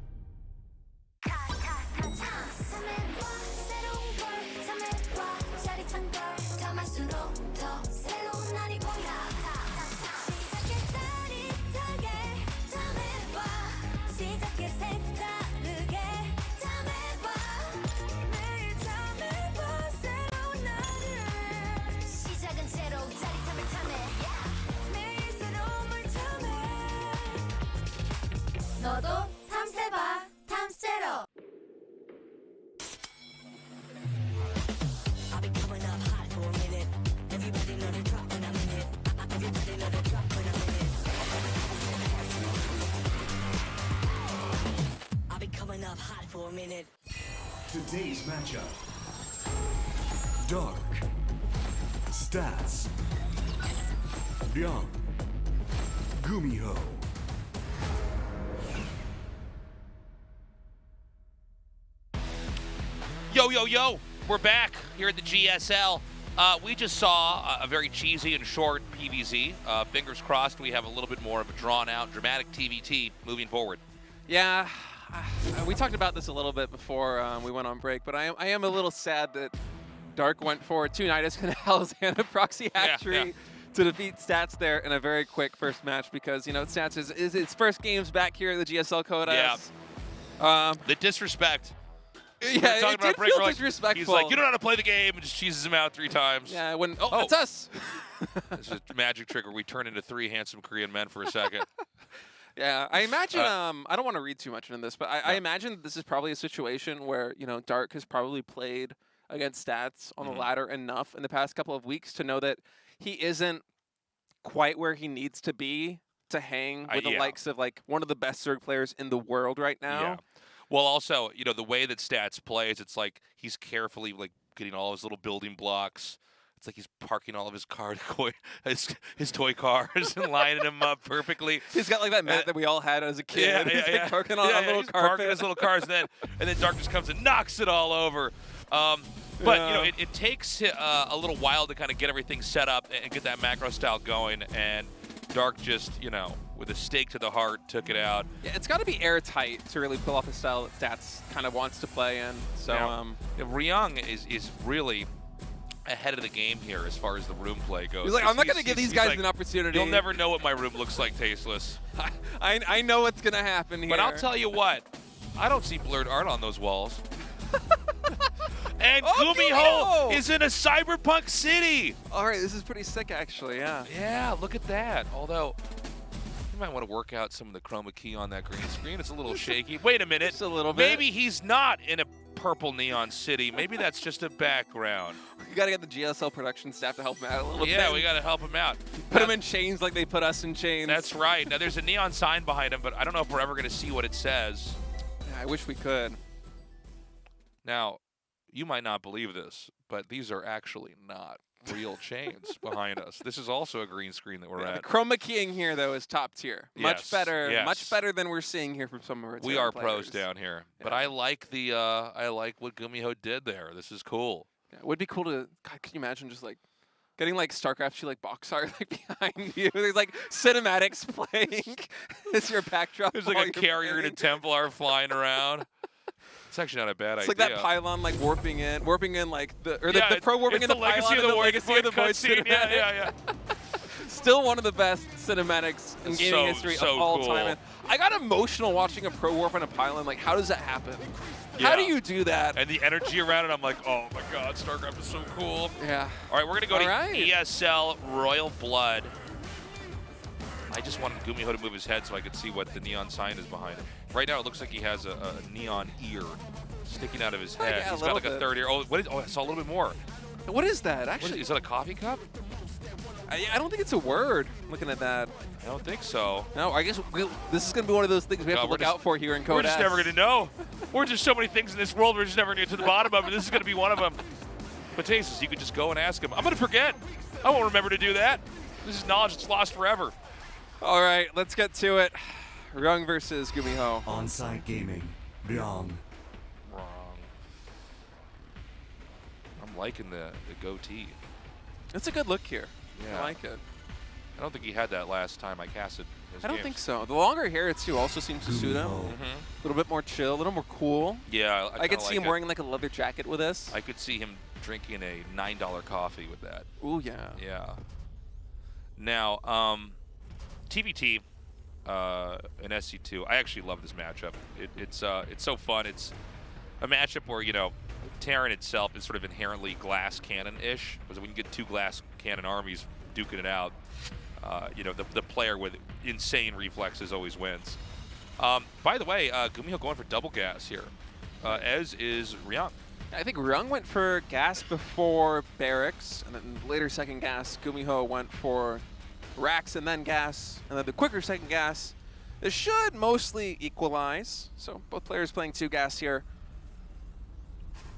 참해봐 새로운 걸 참해봐 짜릿한 걸 참할수록 더 새로운 날이 보여 시작해 짜릿하게 참해봐 시작해 색다르게 참해봐 매일 참해봐 새로운 날을 시작은 새로 짜릿함을 참해 매일 새로움을 참해 너도 탐세봐 탐세로 I'll be coming up hot for a minute. Everybody know the drop when I'm in it. Everybody know the drop when I'm in it. I'll be coming up hot for a minute. Today's matchup. Dark. Stats. Ryung. GuMiho. Yo, yo, yo! We're back here at the GSL. We just saw a very cheesy and short PVZ. Fingers crossed we have a little bit more of a drawn-out, dramatic TVT moving forward. Yeah, we talked about this a little bit before we went on break, but I am a little sad that Dark went for 2 Nidus Canals and a proxy hatchery to defeat Stats there in a very quick first match because, you know, Stats is his first games back here at the GSL Codas. The disrespect. Yeah, talking it about did break, feel we're like- disrespectful. He's like, you don't know how to play the game, and just cheeses him out 3 times. Yeah, when Oh. that's us. It's a magic trick where we turn into 3 handsome Korean men for a second. Yeah, I imagine. I don't want to read too much into this, but I imagine that this is probably a situation where, you know, Dark has probably played against Stats on the ladder enough in the past couple of weeks to know that he isn't quite where he needs to be to hang with the yeah. likes of like one of the best Zerg players in the world right now. Yeah. Well, also, you know, the way that Stats plays, it's like he's carefully like getting all his little building blocks. It's like he's parking all of his his toy cars and lining them up perfectly. He's got like that mat that we all had as a kid. He's like parking on a little he's carpet. parking his little cars, and then Darkness comes and knocks it all over. But you know, it takes a little while to kind of get everything set up and get that macro style going. And Dark just, you know, with a stake to the heart, took it out. Yeah, it's got to be airtight to really pull off a style that Stats kind of wants to play in. So, Ryung is really ahead of the game here as far as the room play goes. he's like, I'm not going to give these guys like, an opportunity. You'll never know what my room looks like, Tasteless. I know what's going to happen here. But I'll tell you what, I don't see blurred art on those walls. And GuMiho is in a cyberpunk city. All right, this is pretty sick, actually, yeah. Yeah, look at that. Although, you might want to work out some of the chroma key on that green screen. It's a little shaky. Wait a minute. Just a little bit. Maybe he's not in a purple neon city. Maybe that's just a background. You gotta get the GSL production staff to help him out a little bit. Yeah, we got to help him out. Put him in chains like they put us in chains. That's right. Now, there's a neon sign behind him, but I don't know if we're ever going to see what it says. Yeah, I wish we could. Now, you might not believe this, but these are actually not real chains behind us. This is also a green screen that we're The at. chroma keying here, though, is top tier. Much Yes, better. yes. Much better than we're seeing here from some of our We Terran are pros players. down here, but Yeah. I like the I like what GuMiho did there. This is cool. Yeah, it would be cool to. God, can you imagine just like getting like StarCraft 2 like box art like behind you? There's like cinematics playing as your backdrop. There's while like a you're carrier and a playing. Templar flying around. It's actually not a bad It's idea. like that pylon like warping in like the Yeah, pro warping it's in the Legacy pylon of and the the Void legacy of the Void cutscene. cinematic. Yeah. Still one of the best cinematics in gaming So- history so of all cool. time. And I got emotional watching a pro warp on a pylon. Like, how does that happen? How do Yeah. you do that? And the energy around it, I'm like, oh my god, StarCraft is so cool. Yeah. All right, we're gonna go All to right. ESL Royal Blood. I just wanted GuMiho to move his head so I could see what the neon sign is behind him. Right now, it looks like he has a neon ear sticking out of his head. yeah, a He's got like little a bit. third ear. Oh, what is? Oh, I saw a little bit more. What is that? What Actually, is that? A coffee cup? I don't think it's a word. Looking at that. I don't think so. No, I guess this is going to be one of those things we have God, to we're look just- out for here in Code We're just S. never gonna know. We're just so many things in this world. We're just never gonna get to the bottom of it. This is gonna be one of them. But Tasis, you could just go and ask him. I'm gonna forget. I won't remember to do that. This is knowledge that's lost forever. All right, let's get to it. Ryung versus GuMiho. On-site gaming, Ryung. Wrong. I'm liking the goatee. It's a good look here. Yeah. I like it. I don't think he had that last time I casted his I don't games. think so. The longer hair too also seems to suit him. GuMiho. A little bit more chill, a little more cool. Yeah, I could see him wearing like a leather jacket with this. I could see him drinking a $9 coffee with that. Ooh, yeah. Yeah. Now, TVT and SC2. I actually love this matchup. It's so fun. It's a matchup where Terran itself is sort of inherently glass cannon-ish, because when you get two glass cannon armies duking it out, the player with insane reflexes always wins. By the way, GuMiho going for double gas here, as is Ryung. I think Ryung went for gas before barracks, and then later second gas. GuMiho went for racks and then gas, and then the quicker second gas. This should mostly equalize. So both players playing two gas here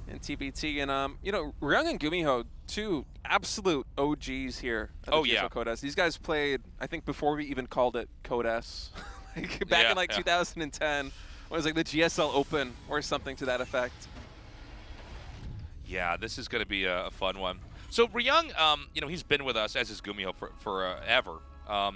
in TBT, and Ryung and GuMiho, two absolute OGs here at the Oh, yeah. GSL Code S. These guys played, I think, before we even called it Code S. Back Yeah, in like yeah. 2010, when it was like the GSL Open or something to that effect. Yeah, this is going to be a fun one. So Ryung, he's been with us, as is GuMiho, forever.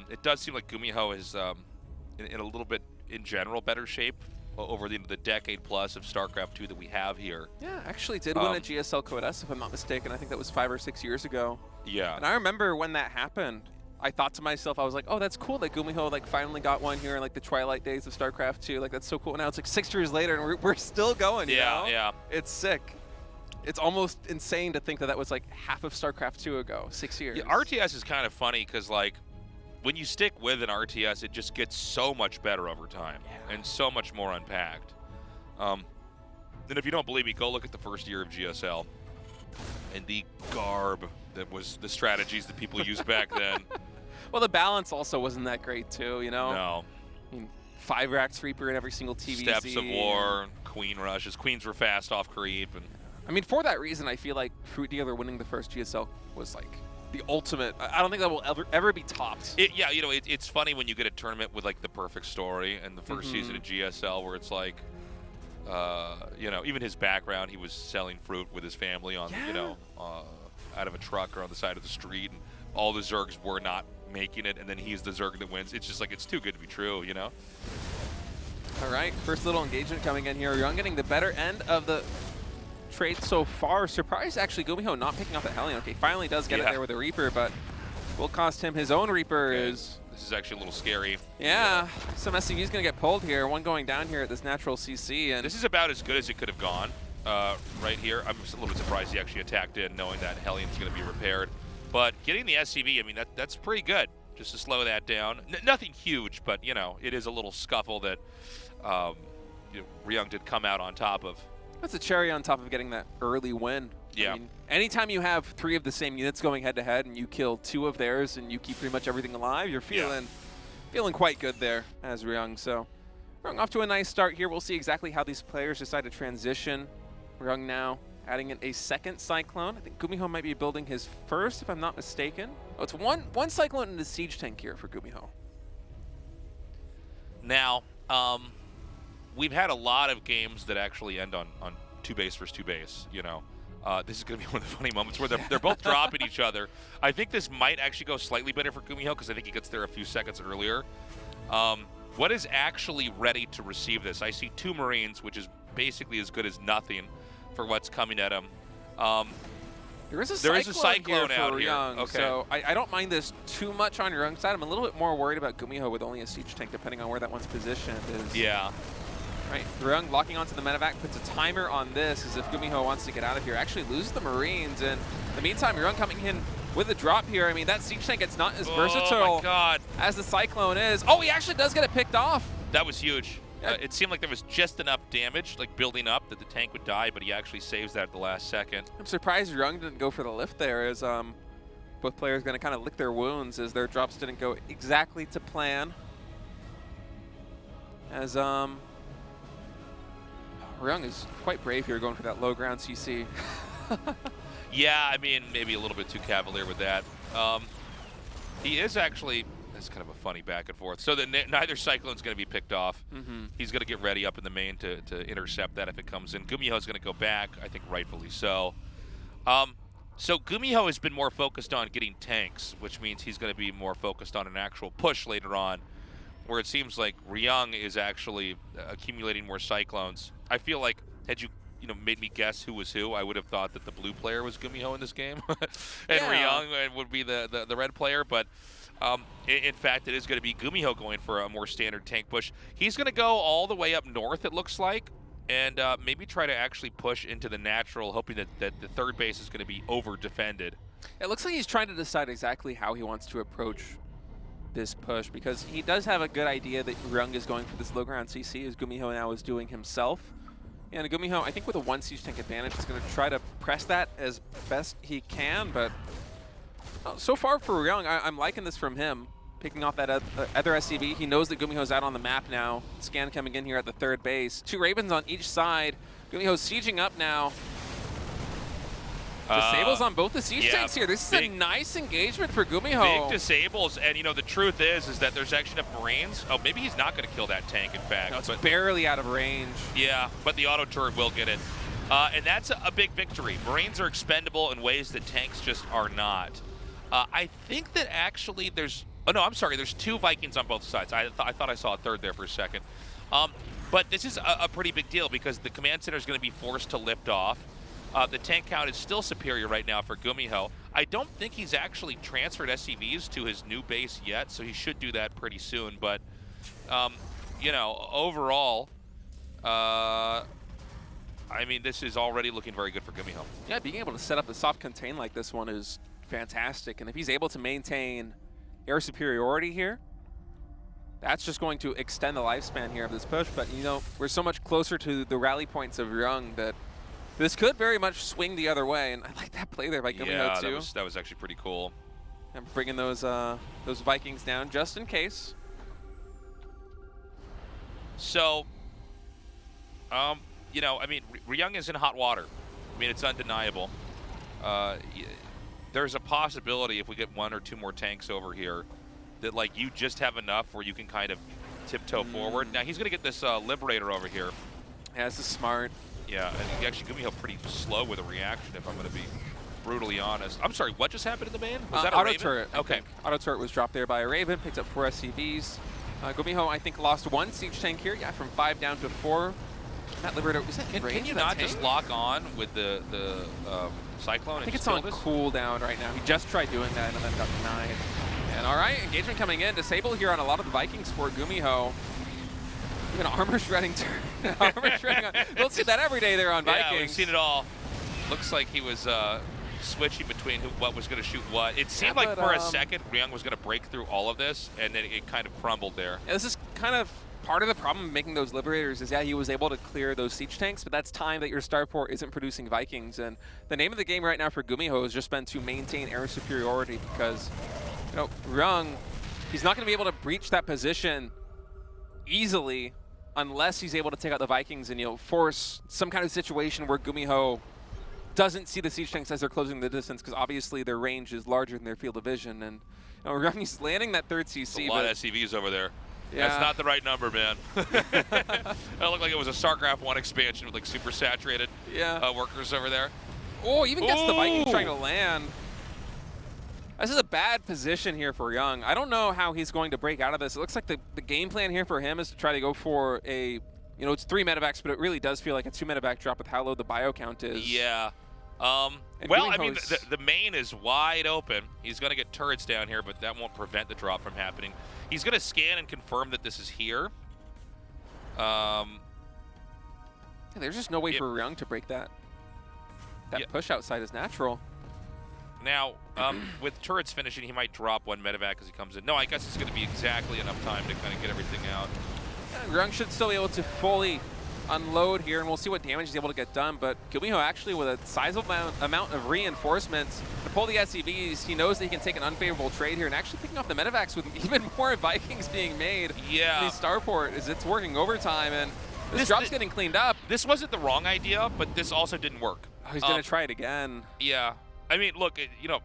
It does seem like GuMiho is in a little bit, in general, better shape over the decade plus of StarCraft 2 that we have here. Yeah, actually did win a GSL Code S, if I'm not mistaken. I think that was 5 or 6 years ago. Yeah. And I remember when that happened, I thought to myself, I was like, oh, that's cool that GuMiho like finally got one here in like the twilight days of StarCraft 2. Like, that's so cool. Now it's like 6 years later and we're still going, you know? Yeah. It's sick. It's almost insane to think that that was like half of StarCraft 2 ago, 6 years. Yeah, RTS is kind of funny because, like, when you stick with an RTS, it just gets so much better over time and so much more unpacked. And if you don't believe me, go look at the first year of GSL and the garb that was the strategies that people used back then. Well, the balance also wasn't that great too, you know? No. I mean, 5 racks Reaper in every single TVZ. Steps of War, Queen rushes. Queens were fast off creep. And I mean, for that reason, I feel like Fruit Dealer winning the first GSL was like the ultimate. I don't think that will ever be topped. it's funny when you get a tournament with like the perfect story and the 1st season of GSL where it's like, even his background, he was selling fruit with his family on, out of a truck or on the side of the street, and all the Zergs were not making it, and then he's the Zerg that wins. It's just like, it's too good to be true, you know? All right, first little engagement coming in here. Ryung getting the better end of the trade so far. Surprised, actually, GuMiho not picking up the Hellion. Okay, finally does get it there with the Reaper, but will cost him his own Reaper. Okay. Is This is actually a little scary. yeah, some SCV's gonna get pulled here. One going down here at this natural CC, and This is about as good as it could have gone right here. I'm just a little bit surprised he actually attacked in, knowing that Hellion's going to be repaired. But getting the SCV, I mean, that's pretty good, just to slow that down. Nothing huge, but, it is a little scuffle that Ryung did come out on top of. That's a cherry on top of getting that early win. Yeah. I mean, anytime you have 3 of the same units going head-to-head and you kill 2 of theirs and you keep pretty much everything alive, you're feeling quite good there as Ryung. So Ryung off to a nice start here. We'll see exactly how these players decide to transition. Ryung now adding in a second Cyclone. I think GuMiho might be building his first, if I'm not mistaken. Oh, it's one Cyclone and a Siege Tank here for GuMiho. Now, we've had a lot of games that actually end on 2 base versus 2 base, you know. This is going to be one of the funny moments where they're both dropping each other. I think this might actually go slightly better for GuMiho because I think he gets there a few seconds earlier. What is actually ready to receive this? I see 2 Marines, which is basically as good as nothing for what's coming at him. There is a Cyclone here out for here. Ryung, Okay. so I don't mind this too much on Ryung's side. I'm a little bit more worried about GuMiho with only a Siege Tank, depending on where that one's positioned. Yeah. Right, Ryung locking onto the medevac, puts a timer on this as if GuMiho wants to get out of here. Actually loses the Marines, and in the meantime, Ryung coming in with a drop here. I mean, that Siege Tank, it's not as Oh versatile my God. as the Cyclone is. Oh, he actually does get it picked off. That was huge. Yeah. It seemed like there was just enough damage, like building up, that the tank would die, but he actually saves that at the last second. I'm surprised Ryung didn't go for the lift there, as both players going to kind of lick their wounds as their drops didn't go exactly to plan. As Ryung is quite brave here going for that low ground CC. Yeah, I mean, maybe a little bit too cavalier with that. He is actually, that's kind of a funny back and forth. So neither Cyclone's going to be picked off. He's going to get ready up in the main to intercept that if it comes in. GuMiho's going to go back, I think rightfully so. So GuMiho has been more focused on getting tanks, which means he's going to be more focused on an actual push later on, where it seems like Ryung is actually accumulating more Cyclones. I feel like had you made me guess who was who, I would have thought that the blue player was GuMiho in this game, and Ryung would be the red player. But in fact, it is going to be GuMiho going for a more standard tank push. He's going to go all the way up north, it looks like, and maybe try to actually push into the natural, hoping that the third base is going to be over-defended. It looks like he's trying to decide exactly how he wants to approach this push, because he does have a good idea that Ryung is going for this low ground CC, as GuMiho now is doing himself. And GuMiho, I think with a 1 Siege Tank advantage, is going to try to press that as best he can, but so far for Ryung, I'm liking this from him. Picking off that other SCV. He knows that GuMiho's out on the map now. Scan coming in here at the third base. 2 Ravens on each side. GuMiho's sieging up now. Disables on both the siege tanks here. This is a nice engagement for GuMiho. Big disables, and the truth is that there's actually enough Marines. Oh, maybe he's not going to kill that tank, in fact. No, it's barely out of range. Yeah, but the auto turret will get it. And that's a big victory. Marines are expendable in ways that tanks just are not. I think that actually there's... Oh, no, I'm sorry. There's 2 Vikings on both sides. I thought I saw a third there for a second. But this is a pretty big deal because the command center is going to be forced to lift off. The tank count is still superior right now for GuMiho. I don't think he's actually transferred SCVs to his new base yet, so he should do that pretty soon. But, overall, I mean, this is already looking very good for GuMiho. Yeah, being able to set up a soft contain like this one is fantastic. And if he's able to maintain air superiority here, that's just going to extend the lifespan here of this push. But, we're so much closer to the rally points of Ryung that this could very much swing the other way. And I like that play there by GuMiho too. Yeah, that was actually pretty cool. And bringing those Vikings down just in case. So, I mean, Ryung is in hot water. I mean, it's undeniable. There's a possibility if we get 1 or 2 more tanks over here that, like, you just have enough where you can kind of tiptoe forward. Now, he's going to get this Liberator over here. Yeah, this is smart. Yeah, I think actually GuMiho pretty slow with a reaction, if I'm going to be brutally honest. I'm sorry, what just happened in the main? Was that a auto Raven? turret? Okay. Auto turret was dropped there by a Raven, picked up 4 SCVs. GuMiho, I think, lost 1 siege tank here. Yeah, from 5 down to 4. That Liberator, was that in range? Can you not just lock on with the Cyclone? I think it's on cooldown right now. He just tried doing that and then got denied. And all right, engagement coming in. Disable here on a lot of the Vikings for GuMiho. Even armor shredding turn. Armor shredding. We'll see that every day there on Vikings. Yeah, we've seen it all. Looks like he was switching between what was going to shoot what. It seemed Yeah, like but, for a second Ryung was going to break through all of this, and then it kind of crumbled there. Yeah, this is kind of part of the problem of making those Liberators is, yeah, he was able to clear those siege tanks, but that's time that your starport isn't producing Vikings. And the name of the game right now for GuMiho has just been to maintain air superiority because, you know, Ryung, he's not going to be able to breach that position easily unless he's able to take out the Vikings and, you know, force some kind of situation where GuMiho doesn't see the siege tanks as they're closing the distance, because obviously their range is larger than their field of vision. And you know, Ryung, he's landing that third CC. A lot of SCVs over there. Yeah. That's not the right number, man. That looked like it was a StarCraft 1 expansion with like super saturated workers over there. Oh, even gets the Vikings trying to land. This is a bad position here for Ryung. I don't know how he's going to break out of this. It looks like the game plan here for him is to try to go for a, you know, it's 3 medevacs, but it really does feel like a 2 medevac drop with how low the bio count is. Yeah. Well, I mean, the main is wide open. He's going to get turrets down here, but that won't prevent the drop from happening. He's going to scan and confirm that this is here. Yeah, there's just no way for Ryung to break that. That push outside is natural. Now, with turrets finishing, he might drop 1 medevac as he comes in. No, I guess it's going to be exactly enough time to kind of get everything out. Yeah, Ryung should still be able to fully unload here, and we'll see what damage he's able to get done. But GuMiho actually with a sizable amount of reinforcements to pull the SCVs, he knows that he can take an unfavorable trade here, and actually picking off the medevacs with even more Vikings being made. Yeah. The starport is it's working overtime, and this drop's getting cleaned up. This wasn't the wrong idea, but this also didn't work. Oh, he's going to try it again. Yeah. I mean, look, you know,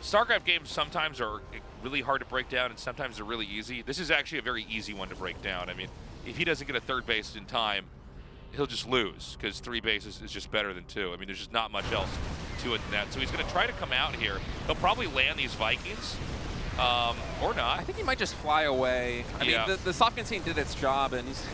StarCraft games sometimes are really hard to break down, and sometimes they're really easy. This is actually a very easy one to break down. I mean, if he doesn't get a 3rd base in time, he'll just lose, because 3 bases is just better than 2. I mean, there's just not much else to it than that. So he's going to try to come out here. He'll probably land these Vikings, or not. I think he might just fly away. I mean, the soft contain did its job, and he's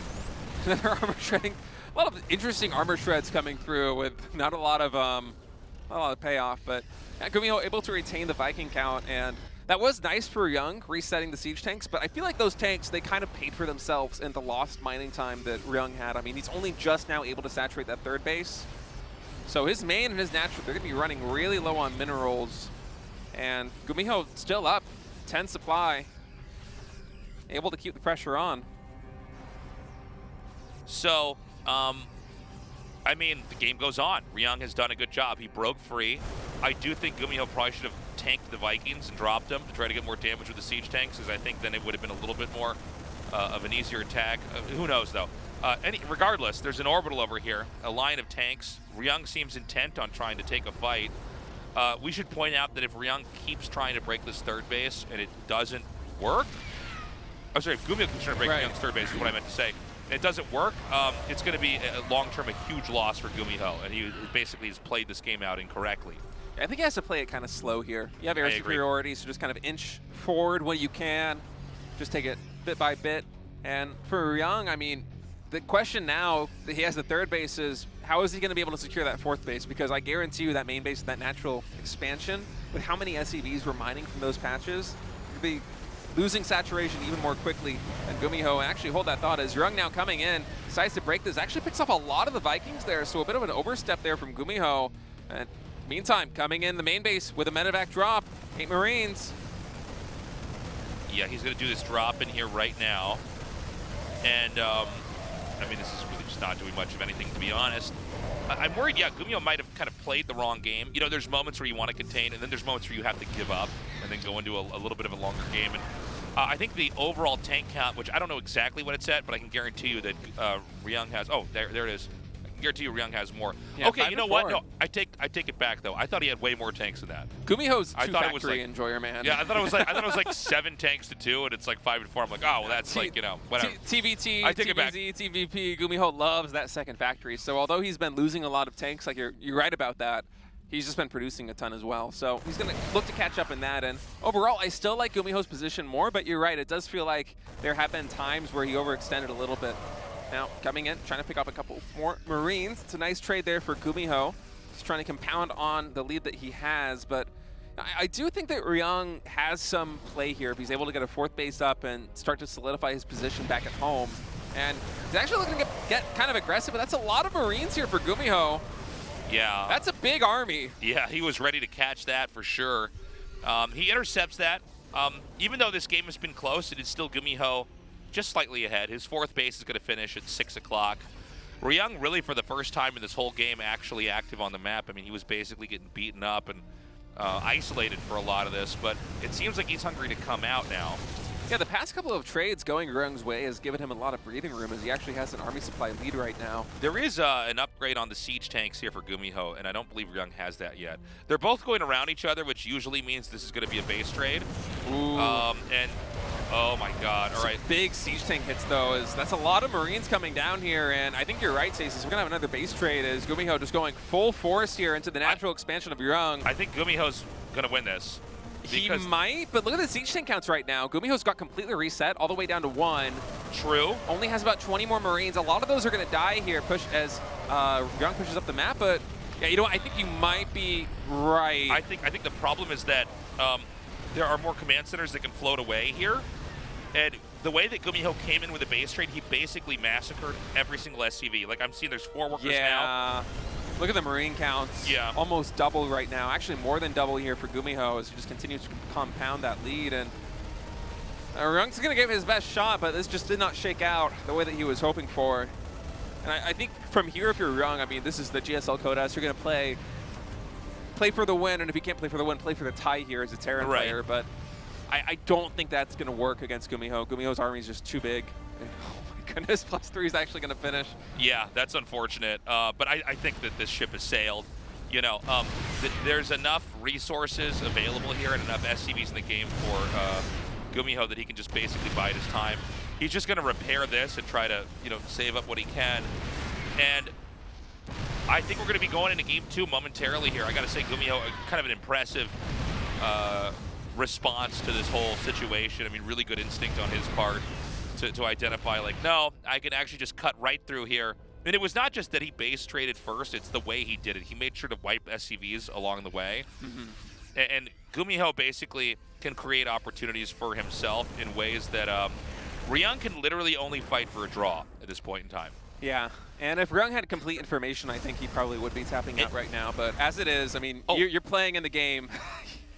another armor shredding. A lot of interesting armor shreds coming through with not a lot of payoff, but yeah, GuMiho able to retain the Viking count, and that was nice for Ryung, resetting the siege tanks, but I feel like those tanks, they kind of paid for themselves in the lost mining time that Ryung had. I mean, he's only just now able to saturate that 3rd base. So his main and his natural, they're going to be running really low on minerals, and GuMiho still up, 10 supply, able to keep the pressure on. So, I mean, the game goes on. Ryung has done a good job. He broke free. I do think GuMiho probably should have tanked the Vikings and dropped them to try to get more damage with the siege tanks, because I think then it would have been a little bit more of an easier attack. Who knows, though? Regardless, there's an orbital over here, a line of tanks. Ryung seems intent on trying to take a fight. We should point out that if Ryung keeps trying to break this 3rd base and it doesn't work, I'm sorry, if GuMiho keeps trying to break Ryung's 3rd base is what I meant to say, and it doesn't work, it's going to be long-term a huge loss for GuMiho, and he basically has played this game out incorrectly. I think he has to play it kind of slow here. You have air superiority, so just kind of inch forward when you can. Just take it bit by bit. And for Ryung, I mean, the question now that he has the 3rd base is, how is he going to be able to secure that 4th base? Because I guarantee you that main base, that natural expansion, with how many SCVs we're mining from those patches, could be losing saturation even more quickly than GuMiho. Actually, hold that thought, as Ryung now coming in, decides to break this. Actually picks up a lot of the Vikings there, so a bit of an overstep there from GuMiho. And meantime, coming in the main base with a medevac drop, 8 Marines. Yeah, he's going to do this drop in here right now. And, I mean, this is really just not doing much of anything, to be honest. I'm worried, yeah, GuMiho might have kind of played the wrong game. You know, there's moments where you want to contain, and then there's moments where you have to give up and then go into a little bit of a longer game. And I think the overall tank count, which I don't know exactly what it's at, but I can guarantee you that Ryung has, oh, there it is. I can guarantee you Ryung has more. Yeah, okay, you know what? No, I take it back though. I thought he had way more tanks than that. GuMiho's I thought it was factory like, enjoyer, man. Yeah, I thought it was like 7 tanks to 2, and it's like 5 to 4. I'm like, oh, well, that's like, you know, whatever. TVT, I take it back. TVZ, TVP, GuMiho loves that 2nd factory. So although he's been losing a lot of tanks, like you're right about that, he's just been producing a ton as well. So he's going to look to catch up in that. And overall, I still like GuMiho's position more, but you're right. It does feel like there have been times where he overextended a little bit. Now, coming in, trying to pick up a couple more Marines. It's a nice trade there for GuMiho. He's trying to compound on the lead that he has, but I do think that Ryung has some play here if he's able to get a 4th base up and start to solidify his position back at home. And he's actually looking to get kind of aggressive, but that's a lot of Marines here for GuMiho. Yeah. That's a big army. Yeah, he was ready to catch that for sure. He intercepts that. Even though this game has been close, it is still GuMiho just slightly ahead. His fourth base is going to finish at 6 o'clock. Ryung really, for the first time in this whole game, actually active on the map. I mean, he was basically getting beaten up and isolated for a lot of this, but it seems like he's hungry to come out now. Yeah, the past couple of trades going Ryung's way has given him a lot of breathing room as he actually has an army supply lead right now. There is an upgrade on the siege tanks here for GuMiho, and I don't believe Ryung has that yet. They're both going around each other, which usually means this is going to be a base trade. Ooh. And oh my god, all right. Big siege tank hits though, that's a lot of Marines coming down here, and I think you're right, Stacey. We're gonna have another base trade as GuMiho just going full force here into the natural expansion of Ryung. I think GuMiho's gonna win this. He might, but look at the siege tank counts right now. GuMiho's got completely reset all the way down to 1. True. Only has about 20 more Marines. A lot of those are gonna die here, push as Ryung pushes up the map, but yeah, you know what? I think you might be right. I think the problem is that there are more command centers that can float away here. And the way that GuMiho came in with a base trade, he basically massacred every single SCV. Like, I'm seeing there's 4 workers now. Look at the Marine counts. Yeah. Almost double right now. Actually, more than double here for GuMiho as he just continues to compound that lead. And Ryung's going to give his best shot, but this just did not shake out the way that he was hoping for. And I think from here, if you're Ryung, I mean, this is the GSL Codas. You're going to play for the win, and if you can't play for the win, play for the tie here as a Terran player. But I don't think that's going to work against GuMiho. GuMiho's army is just too big. And, oh my goodness, +3 is actually going to finish. Yeah, that's unfortunate. But I think that this ship has sailed. You know, there's enough resources available here and enough SCVs in the game for GuMiho that he can just basically bide his time. He's just going to repair this and try to, you know, save up what he can. And I think we're going to be going into Game 2 momentarily here. I got to say, GuMiho, kind of an impressive response to this whole situation. I mean, really good instinct on his part to identify, like, no, I can actually just cut right through here. And it was not just that he base traded first, it's the way he did it. He made sure to wipe SCVs along the way. And GuMiho basically can create opportunities for himself in ways that Ryung can literally only fight for a draw at this point in time. Yeah, and if Ryung had complete information, I think he probably would be tapping out right now. But as it is, I mean, you're playing in the game.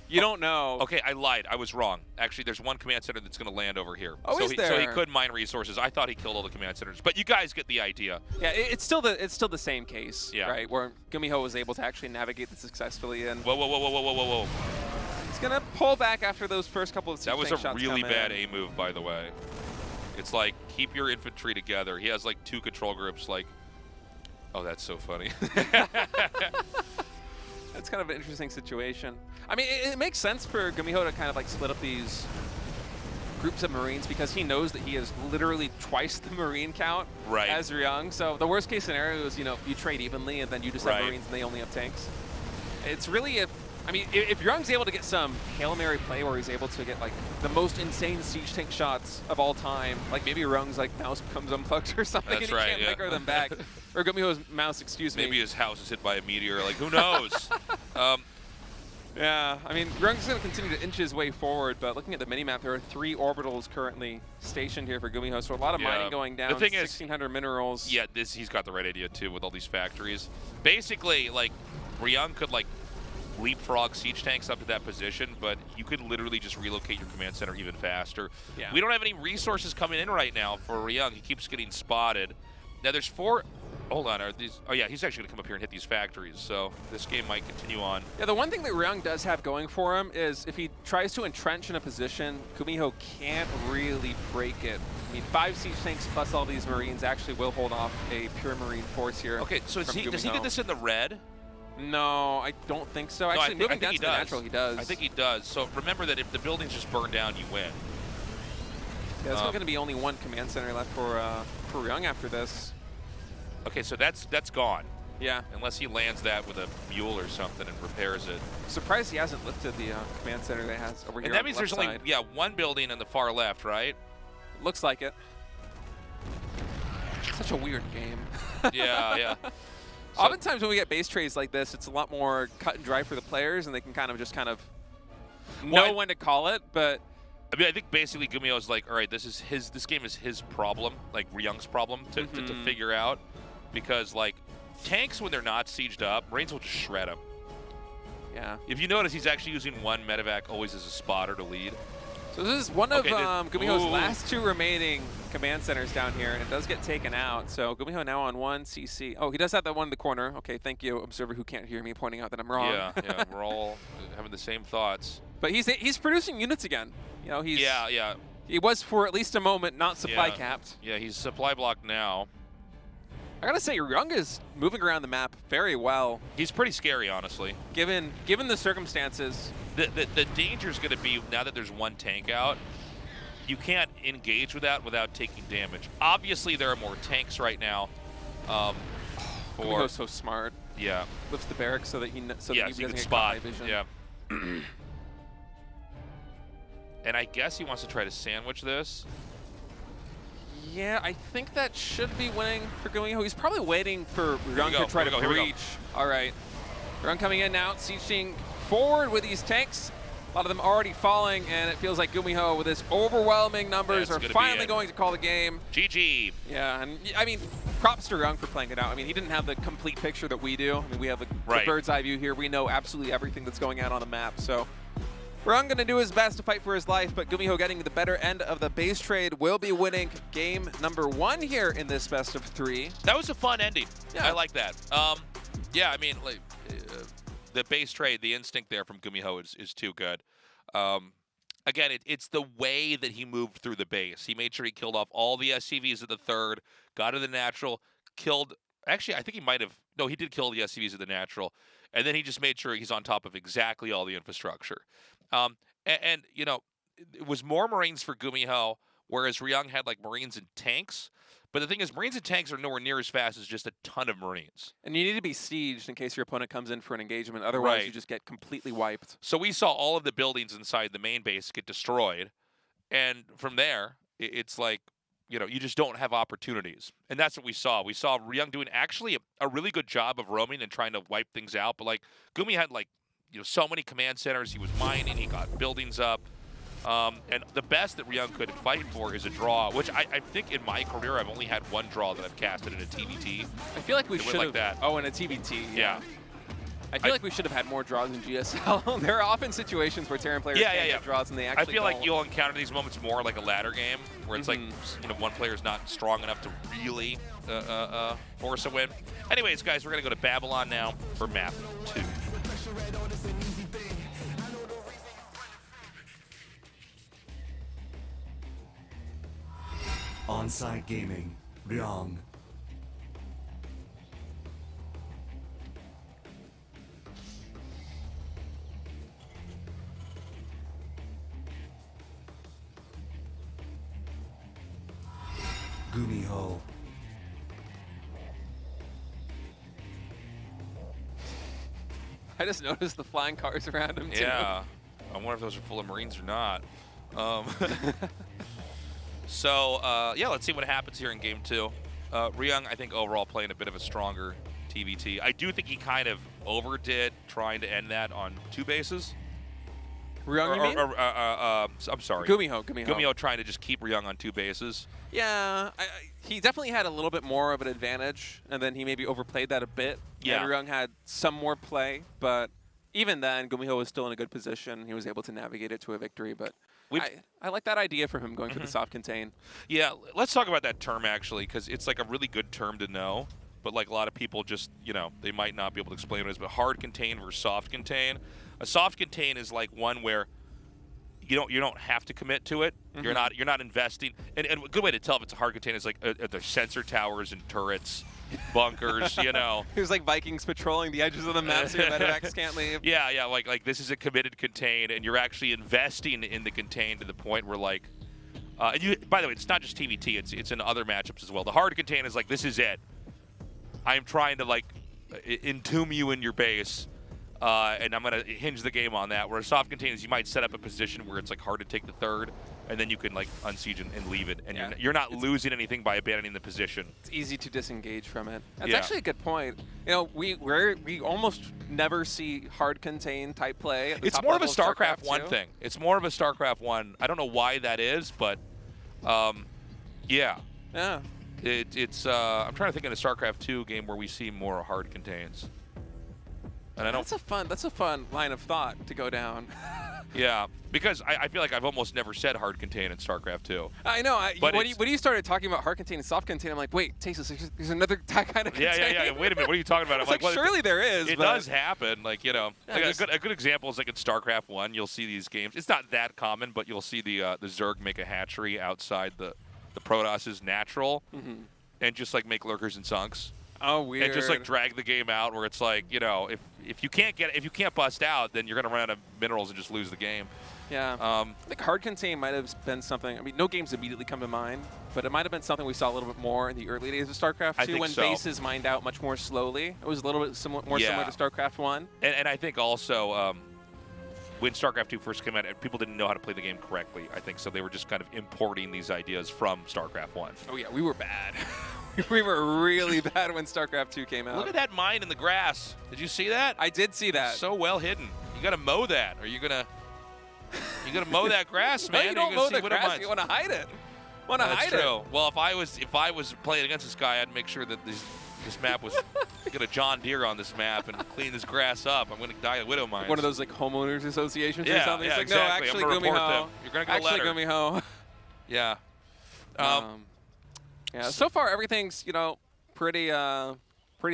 You don't know. Okay, I lied. I was wrong. Actually, there's one command center that's going to land over here. Oh, is there? So he could mine resources. I thought he killed all the command centers, but you guys get the idea. Yeah, it's still the same case, right? Where GuMiho was able to actually navigate this successfully. And whoa. He's gonna pull back after those first couple of That was a shots really come bad in. A move, by the way. It's like, keep your infantry together. He has like 2 control groups. Like, oh, that's so funny. It's kind of an interesting situation. I mean, it makes sense for GuMiho to kind of like split up these groups of Marines because he knows that he is literally twice the Marine count as Ryung. So the worst case scenario is, you know, you trade evenly and then you just have Marines and they only have tanks. It's really if Ryung's able to get some Hail Mary play where he's able to get like the most insane siege tank shots of all time, like maybe Ryung's like mouse becomes unplugged or something and he can't micro them back. Or GuMiho's mouse, excuse me. Maybe his house is hit by a meteor, like who knows? Yeah, I mean, Ryung's going to continue to inch his way forward, but looking at the minimap, there are 3 orbitals currently stationed here for GuMiho, so a lot of mining going down, the thing 1,600 minerals. Yeah, he's got the right idea too with all these factories. Basically, like, Ryung could like leapfrog siege tanks up to that position, but you could literally just relocate your command center even faster. Yeah. We don't have any resources coming in right now for Ryung. He keeps getting spotted. Now there's 4. Hold on, are these? Oh yeah, he's actually gonna come up here and hit these factories. So this game might continue on. Yeah, the one thing that Ryung does have going for him is if he tries to entrench in a position, GuMiho can't really break it. I mean, 5 siege tanks plus all these Marines actually will hold off a pure Marine force here. Okay, so does he get this in the red? No, I don't think so. Actually, moving down to the natural, he does. I think he does. So remember that if the buildings just burn down, you win. Yeah, there's going to be only 1 command center left for Ryung after this. Okay, so that's gone. Yeah. Unless he lands that with a mule or something and repairs it. I'm surprised he hasn't lifted the command center that he has over here. And that on means the left there's only side. 1 building on the far left, right? Looks like it. Such a weird game. Yeah. So, oftentimes when we get base trades like this, it's a lot more cut and dry for the players, and they can kind of know when to call it. But I mean, I think basically GuMiho's like, all right, this game is his problem, like Ryung's problem to figure out, because like tanks, when they're not sieged up, Marines will just shred them. Yeah. If you notice, he's actually using one medevac always as a spotter to lead. So this is one of Okay, GuMiho's ooh. last 2 remaining command centers down here, and it does get taken out. So GuMiho now on 1 CC. Oh, he does have that one in the corner. Okay, thank you, observer who can't hear me pointing out that I'm wrong. Yeah, we're all having the same thoughts. But he's producing units again. You know, he's Yeah. he was for at least a moment not supply Yeah. capped. Yeah, he's supply blocked now. I gotta say, Ryung is moving around the map very well, He's pretty scary, honestly. given the circumstances. The danger is going to be, now that there's one tank out, you can't engage with that without taking damage. Obviously, there are more tanks right now. GuMiho's so smart. Yeah. Lifts the barracks so that he Yeah, doesn't so you get can caught spot. by vision. Yeah. And I guess he wants to try to sandwich this. Yeah, I think that should be winning for GuMiho. He's probably waiting for Ryung go, to try here we to go, here we go. breach. All right. Ryung coming in now, sieging forward with these tanks. A lot of them already falling, and it feels like GuMiho, with his overwhelming numbers, That's are gonna be finally it. going to call the game. GG. Yeah, and I mean, props to Ryung for playing it out. I mean, he didn't have the complete picture that we do. I mean, we have the Right. bird's eye view here. We know absolutely everything that's going on the map. So Ryung going to do his best to fight for his life, but GuMiho getting the better end of the base trade will be winning game number 1 here in this best of 3. That was a fun ending. Yeah. I like that. Yeah, I mean, like, the base trade, the instinct there from GuMiho is too good. Again, it's the way that he moved through the base. He made sure he killed off all the SCVs at the 3rd, got to the natural, killed... Actually, I think he might have... No, he did kill the SCVs at the natural, and then he just made sure he's on top of exactly all the infrastructure. And you know, it was more Marines for GuMiho, whereas Ryung had, like, Marines and tanks. But the thing is, Marines and tanks are nowhere near as fast as just a ton of Marines. And you need to be sieged in case your opponent comes in for an engagement. Otherwise, Right. you just get completely wiped. So we saw all of the buildings inside the main base get destroyed. And from there, it's like, you know, you just don't have opportunities. And that's what we saw. We saw Ryung doing actually a really good job of roaming and trying to wipe things out. But, like, Gumi had, like, you know, so many command centers. He was mining. He got buildings up. And the best that Ryung could fight for is a draw, which I think in my career I've only had one draw that I've casted in a TVT. I feel like we It went should like have... that. Oh, in a TBT. Yeah. I feel like we should have had more draws in GSL. There are often situations where Terran players can't get draws and they actually I feel like don't. you'll encounter these moments more like a ladder game, where it's like, you know, one player's not strong enough to really force a win. Anyways, guys, we're going to go to Babylon now for map 2. On-site gaming, Ryung. GuMiho. I just noticed the flying cars around him, too. Yeah. I wonder if those are full of Marines or not. So, yeah, let's see what happens here in game 2. Ryung, I think, overall playing a bit of a stronger TVT. I do think he kind of overdid trying to end that on 2 bases. Ryung, you mean? I'm sorry. GuMiho. GuMiho trying to just keep Ryung on 2 bases. Yeah, he definitely had a little bit more of an advantage, and then he maybe overplayed that a bit. Yeah. And Ryung had some more play, but even then, GuMiho was still in a good position. He was able to navigate it to a victory, but I like that idea for him going for the soft contain. Yeah, let's talk about that term, actually, because it's like a really good term to know, but like a lot of people just, you know, they might not be able to explain what it is, but hard contain versus soft contain. A soft contain is like one where you don't have to commit to it. You're not investing. And a good way to tell if it's a hard contain is like there's sensor towers and turrets, bunkers, you know. It was like Vikings patrolling the edges of the map so your medevacs can't leave. Yeah, like this is a committed contain, and you're actually investing in the contain to the point where, like, and you, by the way, it's not just TVT, it's in other matchups as well. The hard contain is like, this is it. I'm trying to, like, entomb you in your base, and I'm going to hinge the game on that. Where a soft contain is you might set up a position where it's, like, hard to take the 3rd, and then you can, like, unsiege and leave it, and you're not losing anything by abandoning the position. It's easy to disengage from it. That's Yeah. actually a good point. You know, we almost never see hard contain type play. At the It's top more of a level StarCraft 1 2. thing. It's more of a StarCraft 1. I don't know why that is, but yeah. Yeah. It's I'm trying to think of a StarCraft 2 game where we see more hard contains. And I don't. That's a fun line of thought to go down. Yeah, because I feel like I've almost never said hard contain in StarCraft 2. I know. But when you started talking about hard contain and soft contain, I'm like, wait, Tasteless, there's another kind of contain. Yeah. Wait a minute. What are you talking about? I'm It's like, surely there is. It but does happen. Like, you know, Yeah, like just- a good example is like in StarCraft 1, you'll see these games. It's not that common, but you'll see the Zerg make a hatchery outside the Protoss's natural and just like make lurkers and sunks. Oh, weird. And just like drag the game out where it's like, you know, if you can't bust out, then you're gonna run out of minerals and just lose the game. Yeah. I think hard contain might have been something. I mean, no games immediately come to mind, but it might have been something we saw a little bit more in the early days of StarCraft 2 I think when so. bases mined out much more slowly. It was a little bit more similar to StarCraft 1. And I think also when StarCraft 2 first came out, people didn't know how to play the game correctly. I think so. They were just kind of importing these ideas from StarCraft 1. Oh yeah, we were bad. We were really bad when StarCraft 2 came out. Look at that mine in the grass. Did you see that? I did see that. So well hidden. You got to mow that, or you gonna mow that grass, man. No, you or don't gonna mow see the widow grass. mines? You want to hide it. That's true. Well, if I was playing against this guy, I'd make sure that this map was get a John Deere on this map and clean this grass up. I'm gonna die of widow mines. One of those like homeowners associations or Yeah, something. yeah, It's like, exactly. no, actually, I'm gonna report GuMiho. them. You're gonna get a Actually, letter. GuMiho. Yeah. Yeah. So far, everything's pretty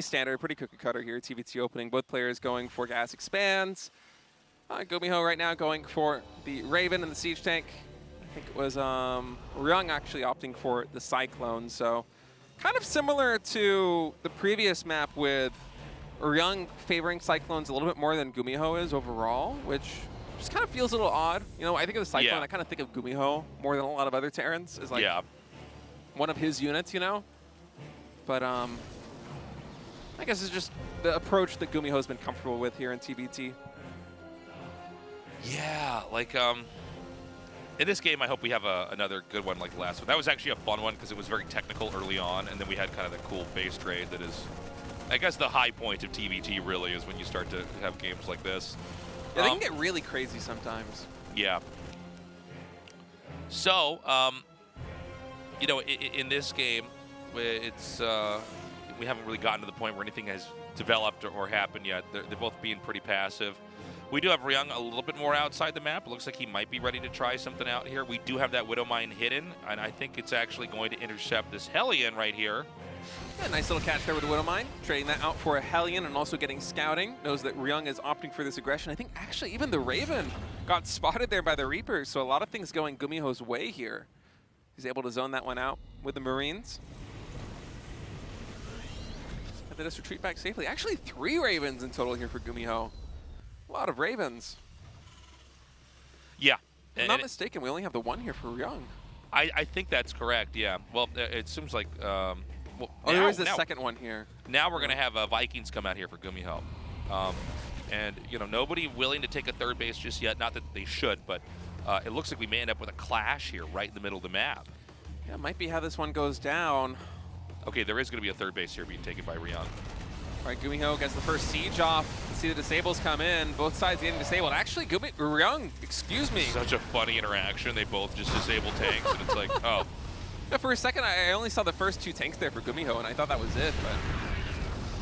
standard, pretty cookie cutter here. TVT opening, both players going for gas expands. GuMiho right now going for the Raven and the Siege Tank. I think it was Ryung actually opting for the Cyclone. So kind of similar to the previous map with Ryung favoring Cyclones a little bit more than GuMiho is overall, which just kind of feels a little odd. I think of the Cyclone, Yeah. I kind of think of GuMiho more than a lot of other Terrans as like one of his units, But I guess it's just the approach that GuMiho has been comfortable with here in TBT. Yeah, like in this game, I hope we have another good one like the last one. That was actually a fun one because it was very technical early on, and then we had kind of the cool base trade that is, I guess, the high point of TBT really is when you start to have games like this. Yeah, they can get really crazy sometimes. Yeah. So, in this game, it's we haven't really gotten to the point where anything has developed or happened yet. They're both being pretty passive. We do have Ryung a little bit more outside the map. It looks like he might be ready to try something out here. We do have that Widow Mine hidden, and I think it's actually going to intercept this Hellion right here. Yeah, nice little catch there with the Widow Mine. Trading that out for a Hellion and also getting scouting. Knows that Ryung is opting for this aggression. I think actually even the Raven got spotted there by the Reapers, so a lot of things going GuMiho's way here. He's able to zone that one out with the Marines. And then just retreat back safely. Actually 3 Ravens in total here for GuMiho. A lot of Ravens. Yeah. If I'm not mistaken, we only have the 1 here for Ryung. I think that's correct, yeah. Well, it seems like... there is the second one here. Now we're going to have Vikings come out here for GuMiho. And, nobody willing to take a third base just yet. Not that they should, but it looks like we may end up with a clash here right in the middle of the map. Yeah, might be how this one goes down. Okay, there is going to be a third base here being taken by Ryung. All right, GuMiho gets the first siege off. See the disables come in. Both sides getting disabled. Actually, Ryung, excuse me. Such a funny interaction. They both just disable tanks, and it's like, oh. Yeah, for a second, I only saw the first 2 tanks there for GuMiho, and I thought that was it, but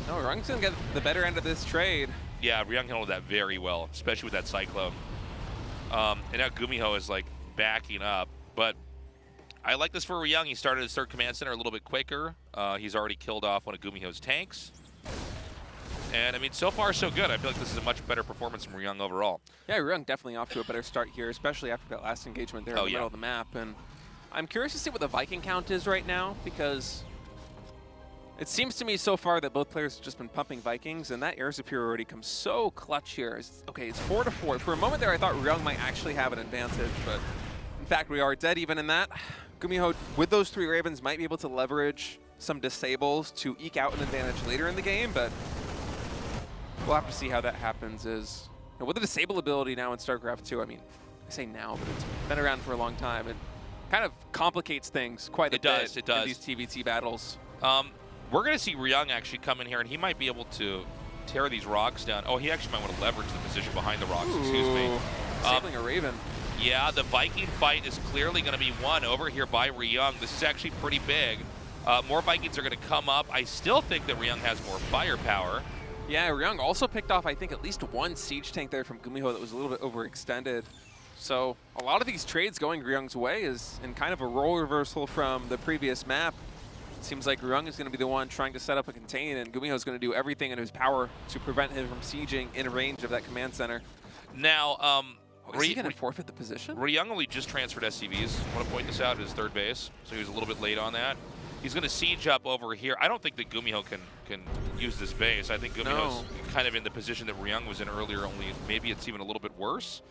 no, Ryung's going to get the better end of this trade. Yeah, Ryung handled that very well, especially with that Cyclone. And now GuMiho is, like, backing up, but I like this for Ryung. He started his 3rd command center a little bit quicker. He's already killed off one of GuMiho's tanks. And, I mean, so far, so good. I feel like this is a much better performance from Ryung overall. Yeah, Ryung definitely off to a better start here, especially after that last engagement there in the middle of the map. And I'm curious to see what the Viking count is right now, because it seems to me so far that both players have just been pumping Vikings, and that air superiority comes so clutch here. Okay, it's 4-4. For a moment there, I thought Ryung might actually have an advantage, but in fact, we are dead even in that. GuMiho, with those 3 Ravens, might be able to leverage some disables to eke out an advantage later in the game, but we'll have to see how that happens. With the disable ability now in StarCraft 2, I mean, I say now, but it's been around for a long time. It kind of complicates things quite a bit in these TVT battles. We're going to see Ryung actually come in here, and he might be able to tear these rocks down. Oh, he actually might want to leverage the position behind the rocks, excuse me. Disabling a Raven. Yeah, the Viking fight is clearly going to be won over here by Ryung. This is actually pretty big. More Vikings are going to come up. I still think that Ryung has more firepower. Yeah, Ryung also picked off, I think, at least one siege tank there from GuMiho that was a little bit overextended. So a lot of these trades going Ryung's way is in kind of a role reversal from the previous map. It seems like Ryung is going to be the one trying to set up a contain, and GuMiho is going to do everything in his power to prevent him from sieging in range of that command center. Now, Is he going to forfeit the position? Ryung only just transferred SCVs. I want to point this out at his third base, so he was a little bit late on that. He's going to siege up over here. I don't think that GuMiho can use this base. I think GuMiho's kind of in the position that Ryung was in earlier, only maybe it's even a little bit worse.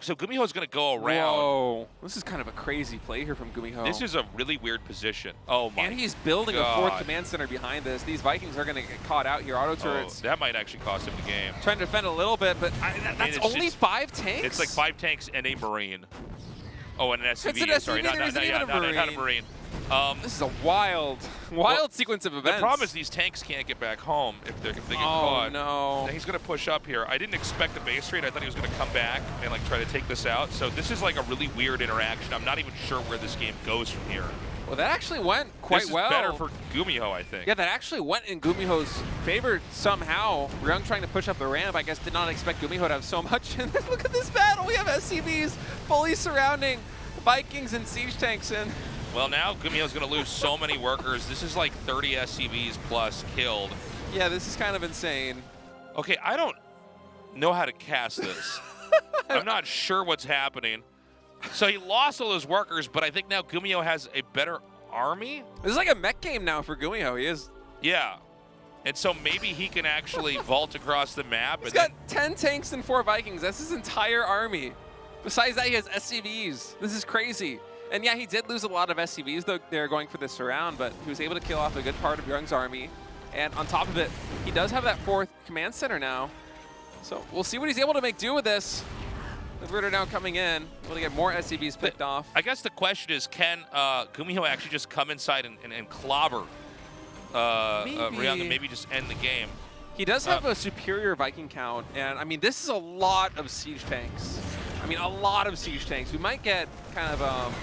So GuMiho's going to go around. Whoa, this is kind of a crazy play here from GuMiho. This is a really weird position. Oh my And he's building God. a fourth command center behind this. These Vikings are going to get caught out here. Auto turrets. That might actually cost him the game. Trying to defend a little bit, but that's only 5 tanks? It's like 5 tanks and a Marine. Oh, and an SCV. It's an SCV, Sorry, there isn't even a not a Marine. This is a wild sequence of events. The problem is these tanks can't get back home if they get caught. Oh, no. And he's going to push up here. I didn't expect the base trade. I thought he was going to come back and like try to take this out. So this is like a really weird interaction. I'm not even sure where this game goes from here. Well, that actually went quite this well. This is better for GuMiho, I think. Yeah, that actually went in GuMiho's favor somehow. Ryung trying to push up the ramp. I guess did not expect GuMiho to have so much. And look at this battle. We have SCVs fully surrounding Vikings and siege tanks in. Well, now GuMiho's going to lose so many workers. This is like 30 SCVs plus killed. Yeah, this is kind of insane. Okay, I don't know how to cast this. I'm not sure what's happening. So he lost all those workers, but I think now GuMiho has a better army. This is like a mech game now for GuMiho. He is. Yeah. And so maybe he can actually vault across the map. He's got 10 tanks and 4 Vikings. That's his entire army. Besides that, he has SCVs. This is crazy. And yeah, he did lose a lot of SCVs, though they're going for the surround, but he was able to kill off a good part of Ryung's army. And on top of it, he does have that 4th command center now. So we'll see what he's able to make do with this. The Ritter now coming in, able to get more SCVs picked off. I guess the question is, can GuMiho actually just come inside and clobber Ryung and maybe just end the game? He does have a superior Viking count, and I mean, this is a lot of siege tanks. I mean, a lot of siege tanks. We might get kind of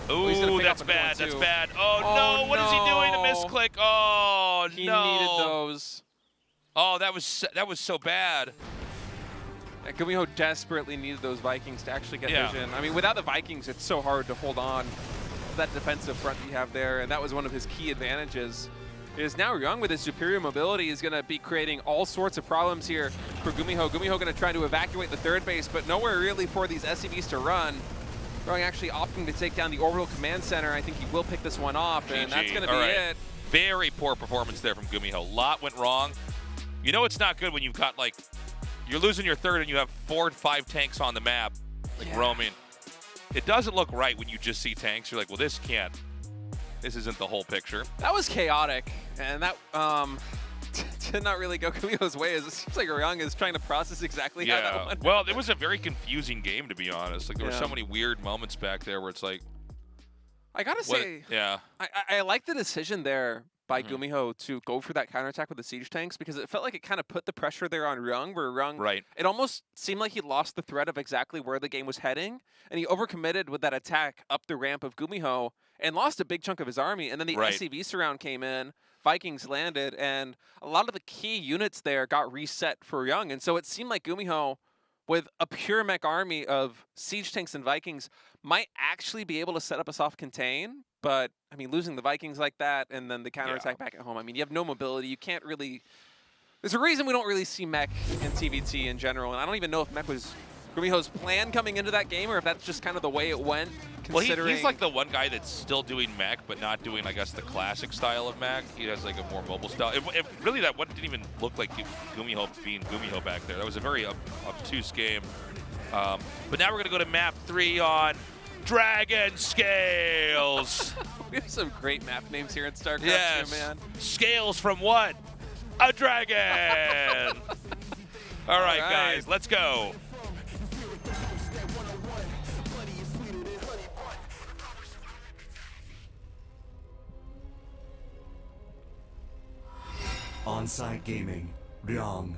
Ooh, that's bad. That's bad. Oh no! What is he doing? A misclick. Oh no! He needed those. Oh, that was so bad. GuMiho desperately needed those Vikings to actually get vision. I mean, without the Vikings, it's so hard to hold on to that defensive front you have there, and that was one of his key advantages. It is now Ryung with his superior mobility is going to be creating all sorts of problems here for GuMiho. GuMiho going to try to evacuate the 3rd base, but nowhere really for these SCVs to run. Ryung actually opting to take down the orbital command center. I think he will pick this one off, and that's going to be it. Very poor performance there from GuMiho. A lot went wrong. You know it's not good when you've got like, you're losing your 3rd and you have 4 or 5 tanks on the map, like roaming. It doesn't look right when you just see tanks. You're like, well, this isn't the whole picture. That was chaotic, and that did not really go GuMiho's way. It seems like Ryung is trying to process exactly how that went. Well, it was a very confusing game, to be honest. Like there were so many weird moments back there where it's like, I gotta say, I like the decision there by GuMiho to go for that counterattack with the siege tanks, because it felt like it kind of put the pressure there on Ryung, where Ryung, it almost seemed like he lost the thread of exactly where the game was heading, and he overcommitted with that attack up the ramp of GuMiho and lost a big chunk of his army, and then the SCV surround came in, Vikings landed, and a lot of the key units there got reset for Ryung, and so it seemed like GuMiho, with a pure mech army of siege tanks and Vikings, might actually be able to set up a soft contain. But, I mean, losing the Vikings like that and then the counterattack back at home, I mean, you have no mobility. You can't really... There's a reason we don't really see mech in TVT in general, and I don't even know if mech was GuMiho's plan coming into that game or if that's just kind of the way it went, considering... Well, he's like the one guy that's still doing mech, but not doing, I guess, the classic style of mech. He has like a more mobile style. Really, that one didn't even look like GuMiho being GuMiho back there. That was a very obtuse game. But now we're going to go to map 3 on Dragon Scales. We have some great map names here in StarCraft too, man. Scales from what? A dragon! All right, guys, let's go. On-site gaming, Ryung.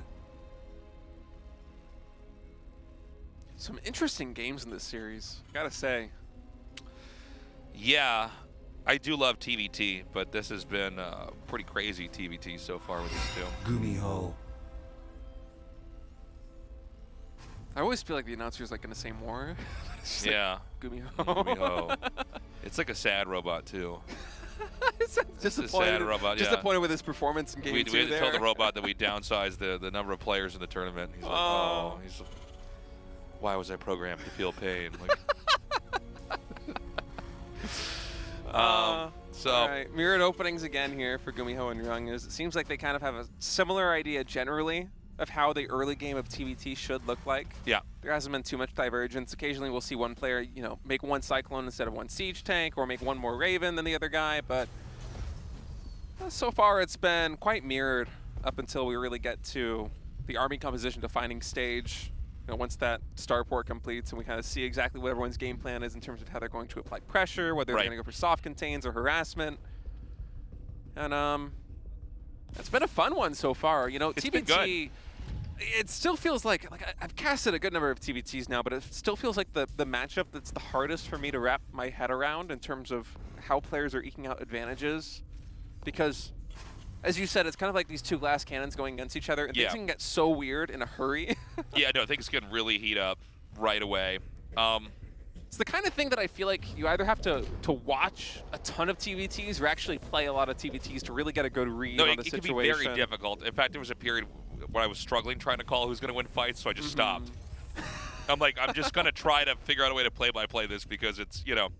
Some interesting games in this series, gotta say. Yeah. I do love TVT, but this has been pretty crazy TVT so far with these two. GuMiho. I always feel like the announcer's like going to say more. Yeah. GuMiho. GuMiho. It's like a sad robot too. Just a sad robot. Yeah. Disappointed with his performance in game We 2 had to there. tell the robot that we downsized the number of players in the tournament. He's like, oh, why was I programmed to feel pain? Like, so all right, mirrored openings again here for GuMiho and Ryung. It seems like they kind of have a similar idea generally of how the early game of TVT should look like. yeah, There hasn't been too much divergence. Occasionally we'll see one player, you know, make one Cyclone instead of one Siege Tank, or make one more Raven than the other guy, but so far it's been quite mirrored up until we really get to the army composition defining stage. You know, once that starport completes and we kind of see exactly what everyone's game plan is in terms of how they're going to apply pressure, whether they're going to go for soft contains or harassment. And it's been a fun one so far. You know, It's TVT, been good. it still feels like I've casted a good number of TVTs now, but it still feels like the matchup that's the hardest for me to wrap my head around in terms of how players are eking out advantages. Because, as you said, it's kind of like these two glass cannons going against each other, and things can get so weird in a hurry. yeah, no, things can really heat up right away. It's the kind of thing that I feel like you either have to watch a ton of TVTs or actually play a lot of TVTs to really get a good read No, on it the can be situation. very difficult. In fact, there was a period where I was struggling trying to call who's going to win fights, so I just stopped. I'm like, I'm just going to try to figure out a way to play-by-play this because it's, you know.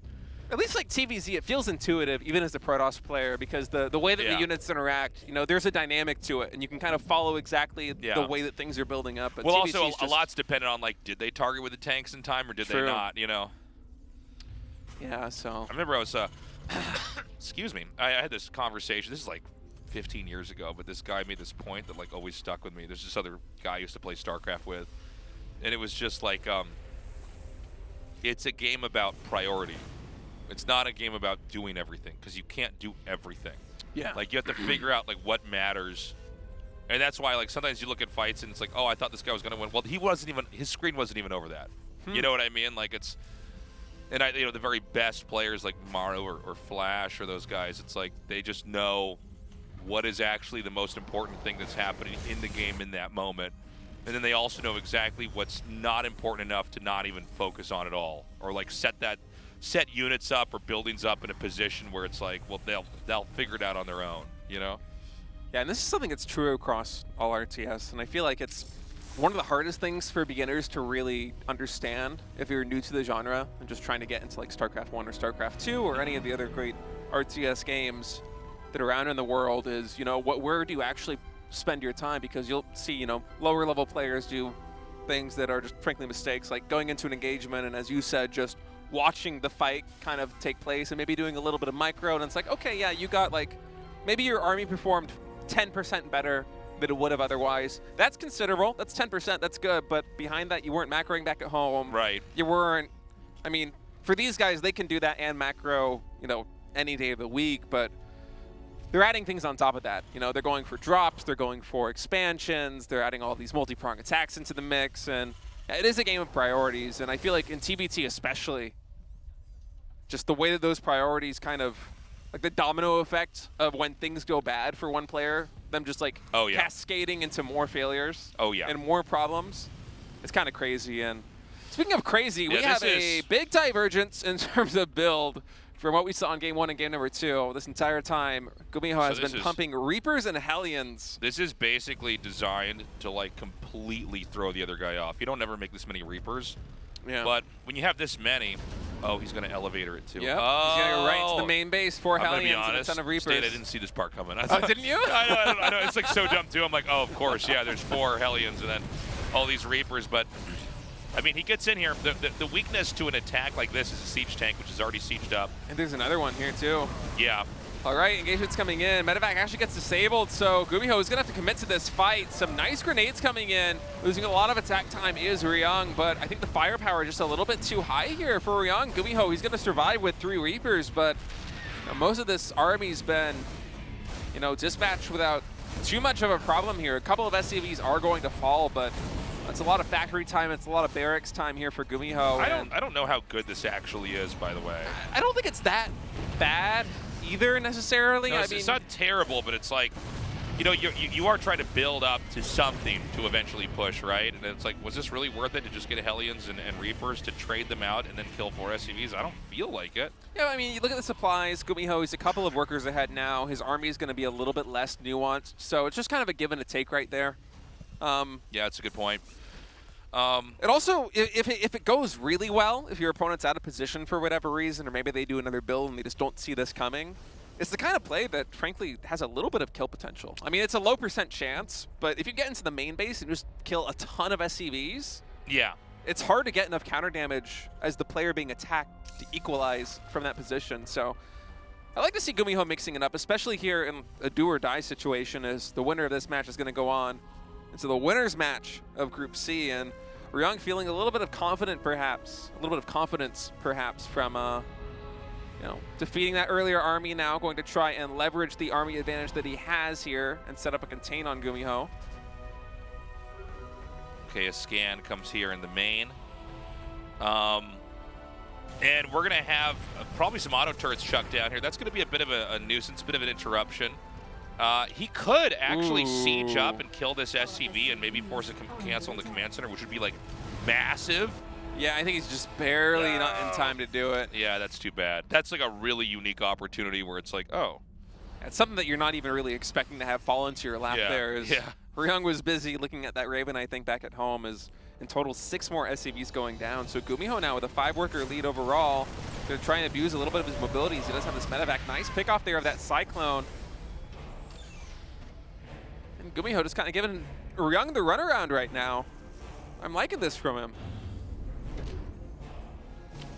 At least like TVZ, it feels intuitive, even as a Protoss player, because the way that the units interact, you know, there's a dynamic to it, and you can kind of follow exactly the way that things are building up. But Well, TVZ also, is a just, lot's dependent on, like, did they target with the tanks in time or did they not, you know? Yeah, so. I remember I was, excuse me, I had this conversation, this is like 15 years ago, but this guy made this point that, like, always stuck with me. There's this other guy I used to play StarCraft with, and it was just like, it's a game about priority. It's not a game about doing everything, because you can't do everything. Yeah. Like, you have to figure out, like, what matters. And that's why, like, sometimes you look at fights and it's like, oh, I thought this guy was going to win. Well, he wasn't even, his screen wasn't even over that. You know what I mean? Like, it's, and you know, the very best players like Maru or Flash or those guys, it's like they just know what is actually the most important thing that's happening in the game in that moment. And then they also know exactly what's not important enough to not even focus on at all. Or, like, set units up or buildings up in a position where it's like, well, they'll figure it out on their own, you know? Yeah, and this is something that's true across all RTS, and I feel like it's one of the hardest things for beginners to really understand if you're new to the genre and just trying to get into like StarCraft 1 or StarCraft 2 or any of the other great RTS games that are around in the world is, you know, where do you actually spend your time? Because you'll see, you know, lower level players do things that are just frankly mistakes, like going into an engagement and, as you said, just watching the fight kind of take place and maybe doing a little bit of micro, and it's like, okay, yeah, you got like, maybe your army performed 10% better than it would have otherwise. That's considerable. That's 10%. That's good. But behind that, you weren't macroing back at home. Right. You weren't. I mean, for these guys, they can do that and macro, you know, any day of the week. But they're adding things on top of that. You know, they're going for drops. They're going for expansions. They're adding all these multi-prong attacks into the mix. And it is a game of priorities. And I feel like in TBT especially, just the way that those priorities kind of, like the domino effect of when things go bad for one player, them just like cascading into more failures and more problems. It's kind of crazy. And speaking of crazy, we have a big divergence in terms of build from what we saw in Game 1 and Game number 2. This entire time, GuMiho has been pumping Reapers and Hellions. This is basically designed to, like, completely throw the other guy off. You don't ever make this many Reapers. Yeah. But when you have this many, he's going to elevator it too. Yep. He's going to go right to the main base, 4 Hellions and a ton of Reapers. I didn't see this part coming. Didn't you? I know. It's like so dumb too. I'm like, oh, of course, yeah. There's 4 Hellions and then all these Reapers. But I mean, he gets in here. The weakness to an attack like this is a siege tank, which is already sieged up. And there's another one here too. Yeah. All right, engagement's coming in. Medevac actually gets disabled, so GuMiho is going to have to commit to this fight. Some nice grenades coming in. Losing a lot of attack time is Ryung, but I think the firepower is just a little bit too high here for Ryung. GuMiho, he's going to survive with 3 Reapers, but you know, most of this army's been, you know, dispatched without too much of a problem here. A couple of SCVs are going to fall, but it's a lot of factory time. It's a lot of barracks time here for GuMiho. I don't know how good this actually is, by the way. I don't think it's that bad either necessarily. No, I it's mean, not terrible, but it's like, you know, you are trying to build up to something to eventually push, right? And it's like, was this really worth it to just get Hellions and Reapers to trade them out and then kill 4 SCVs? I don't feel like it. yeah, I mean, you look at the supplies. GuMiho, he's a couple of workers ahead now. His army is going to be a little bit less nuanced, so it's just kind of a give and a take right there. Yeah, it's a good point. And also, if it goes really well, if your opponent's out of position for whatever reason, or maybe they do another build and they just don't see this coming, it's the kind of play that, frankly, has a little bit of kill potential. I mean, it's a low % chance, but if you get into the main base and just kill a ton of SCVs, Yeah. it's hard to get enough counter damage as the player being attacked to equalize from that position. So I like to see GuMiho mixing it up, especially here in a do or die situation, as the winner of this match is going to go on into the winner's match of Group C. And Ryung feeling a little bit of confidence, perhaps from you know, defeating that earlier army. Now going to try and leverage the army advantage that he has here and set up a contain on GuMiho. Okay, a scan comes here in the main. And we're going to have probably some auto turrets chucked down here. That's going to be a bit of a nuisance, bit of an interruption. He could actually siege up and kill this SCV and maybe force a cancel in the command center, which would be like massive. Yeah, I think he's just barely not in time to do it. Yeah, that's too bad. That's like a really unique opportunity where it's like, oh. It's something that you're not even really expecting to have fall into your lap there. Yeah. Ryung was busy looking at that Raven, I think, back at home. Is in total 6 more SCVs going down. So GuMiho now with a 5-worker lead overall. Going to try and abuse a little bit of his mobilities. He does have this medevac. Nice pick off there of that Cyclone. And GuMiho just kind of giving Ryung the runaround right now. I'm liking this from him.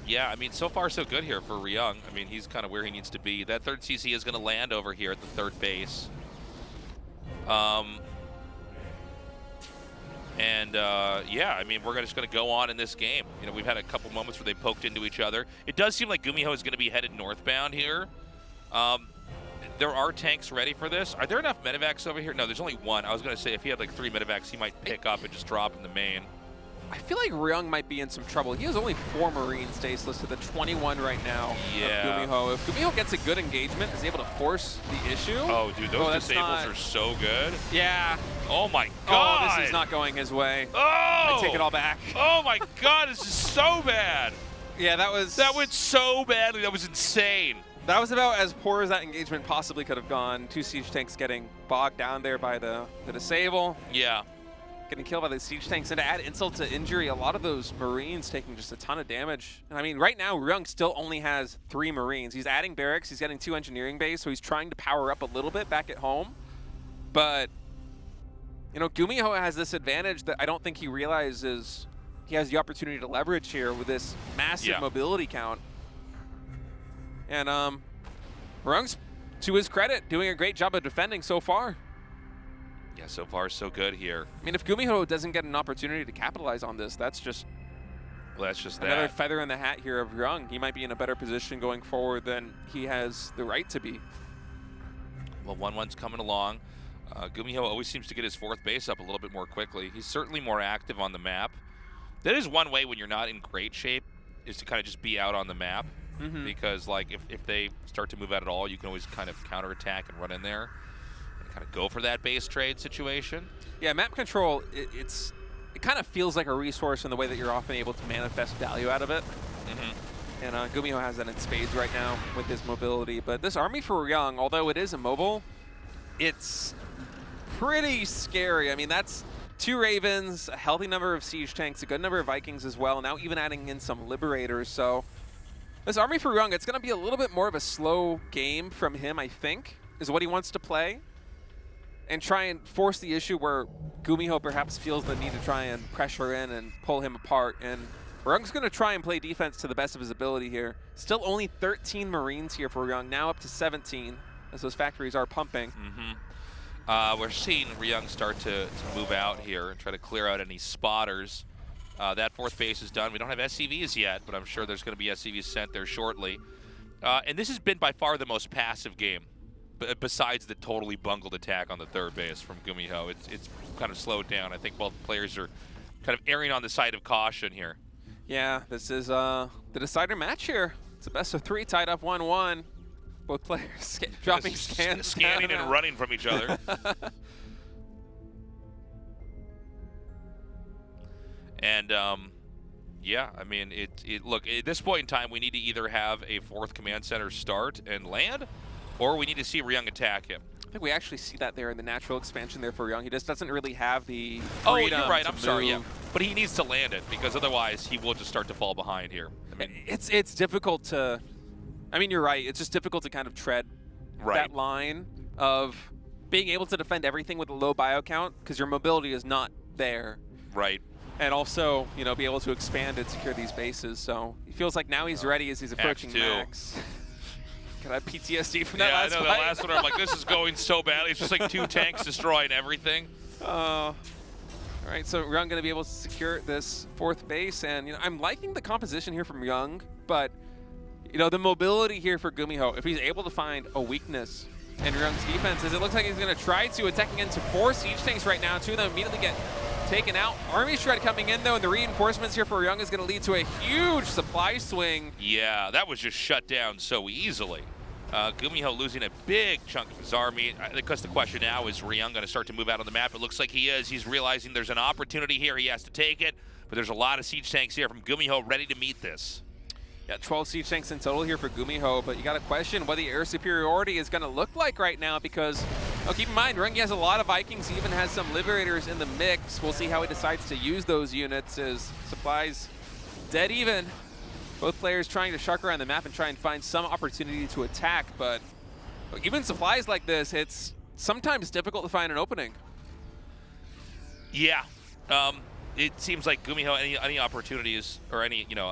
Yeah, I mean, so far so good here for Ryung. I mean, he's kind of where he needs to be. That 3rd CC is going to land over here at the 3rd base. Yeah, I mean, we're just going to go on in this game. You know, we've had a couple moments where they poked into each other. It does seem like GuMiho is going to be headed northbound here. There are tanks ready for this. Are there enough medevacs over here? No, there's only 1. I was going to say if he had like 3 medevacs, he might pick up and just drop in the main. I feel like Ryung might be in some trouble. He has only 4 Marines staceless to the 21 right now Yeah. of GuMiho. If GuMiho gets a good engagement, is able to force the issue. Oh, dude, those that's disables not- are so good. Yeah. Oh, my God. Oh, this is not going his way. Oh! I take it all back. Oh, my God, this is so bad. Yeah, that went so badly. That was insane. That was about as poor as that engagement possibly could have gone. 2 siege tanks getting bogged down there by the disable. Yeah. Getting killed by the siege tanks, and to add insult to injury, a lot of those Marines taking just a ton of damage. And I mean, right now, Ryung still only has 3 Marines. He's adding barracks, he's getting 2 engineering bays, so he's trying to power up a little bit back at home. But, you know, GuMiho has this advantage that I don't think he realizes he has the opportunity to leverage here with this massive mobility count. And Ryung's, to his credit, doing a great job of defending so far. Yeah, so far so good here. I mean, if GuMiho doesn't get an opportunity to capitalize on this, that's just another that. feather in the hat here of Ryung. He might be in a better position going forward than he has the right to be. Well, 1-1's coming along. GuMiho always seems to get his 4th base up a little bit more quickly. He's certainly more active on the map. That is one way when you're not in great shape, is to kind of just be out on the map. Because, like, if they start to move out at all, you can always kind of counterattack and run in there. Kind of go for that base trade situation. Yeah, map control, it kind of feels like a resource in the way that you're often able to manifest value out of it. And GuMiho has that in spades right now with his mobility. But this army for Ryung, although it is immobile, it's pretty scary. I mean, that's 2 Ravens, a healthy number of siege tanks, a good number of Vikings as well, now even adding in some Liberators. So this army for Ryung, it's going to be a little bit more of a slow game from him, I think, is what he wants to play. And try and force the issue where GuMiho perhaps feels the need to try and pressure in and pull him apart. And Ryung's going to try and play defense to the best of his ability here. Still only 13 Marines here for Ryung, now up to 17, as those factories are pumping. We're seeing Ryung start to move out here and try to clear out any spotters. That 4th base is done. We don't have SCVs yet, but I'm sure there's going to be SCVs sent there shortly. And this has been by far the most passive game. Besides the totally bungled attack on the 3rd base from GuMiho, it's kind of slowed down. I think both players are kind of erring on the side of caution here. Yeah, this is the decider match here. It's a best of 3 tied up 1-1. Both players dropping scans. Scanning and running from each other. And yeah, I mean, look, at this point in time, we need to either have a 4th command center start and land, or we need to see Ryung attack him. I think we actually see that there in the natural expansion there for Ryung. He just doesn't really have the Oh, freedom you're right. to I'm sorry. Yeah, move. but he needs to land it because otherwise he will just start to fall behind here. I mean, It's difficult to. I mean, you're right. It's just difficult to kind of tread that line of being able to defend everything with a low bio count because your mobility is not there. Right. And also, you know, be able to expand and secure these bases. So he feels like now he's ready as he's approaching max. Got that PTSD from that last I know fight. the last one. I'm like, this is going so badly. It's just like 2 tanks destroying everything. All right, so Ryung going to be able to secure this 4th base, and you know, I'm liking the composition here from Ryung, but you know, the mobility here for GuMiho, if he's able to find a weakness in Ryung's defense, is it looks like he's going to try to attacking into 4 siege tanks right now. 2 of them immediately get taken out. Army Shred coming in though, and the reinforcements here for Ryung is going to lead to a huge supply swing. Yeah, that was just shut down so easily. GuMiho losing a big chunk of his army. Because the question now is Ryung going to start to move out on the map? It looks like he is. He's realizing there's an opportunity here. He has to take it. But there's a lot of siege tanks here from GuMiho ready to meet this. Yeah, 12 siege tanks in total here for GuMiho, but you got to question what the air superiority is going to look like right now because, keep in mind, Ryung has a lot of Vikings. He even has some Liberators in the mix. We'll see how he decides to use those units as supplies dead even. Both players trying to shark around the map and try and find some opportunity to attack, but even supplies like this, it's sometimes difficult to find an opening. Yeah. It seems like GuMiho, any opportunities, or any, you know,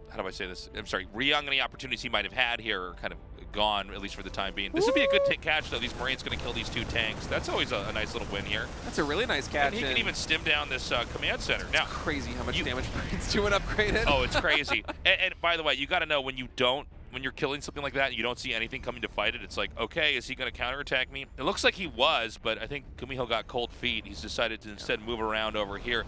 how do I say this? I'm sorry, Ryung, any opportunities he might have had here are kind of gone, at least for the time being. This would be a good catch, though. These Marines going to kill these 2 tanks. That's always a nice little win here. That's a really nice catch. And he can even stim down this command center. Now, crazy how much damage Marines do when upgraded. Oh, it's crazy. and by the way, you got to know when you're killing something like that and you don't see anything coming to fight it, it's like, okay, is he going to counterattack me? It looks like he was, but I think GuMiho got cold feet. He's decided to instead move around over here.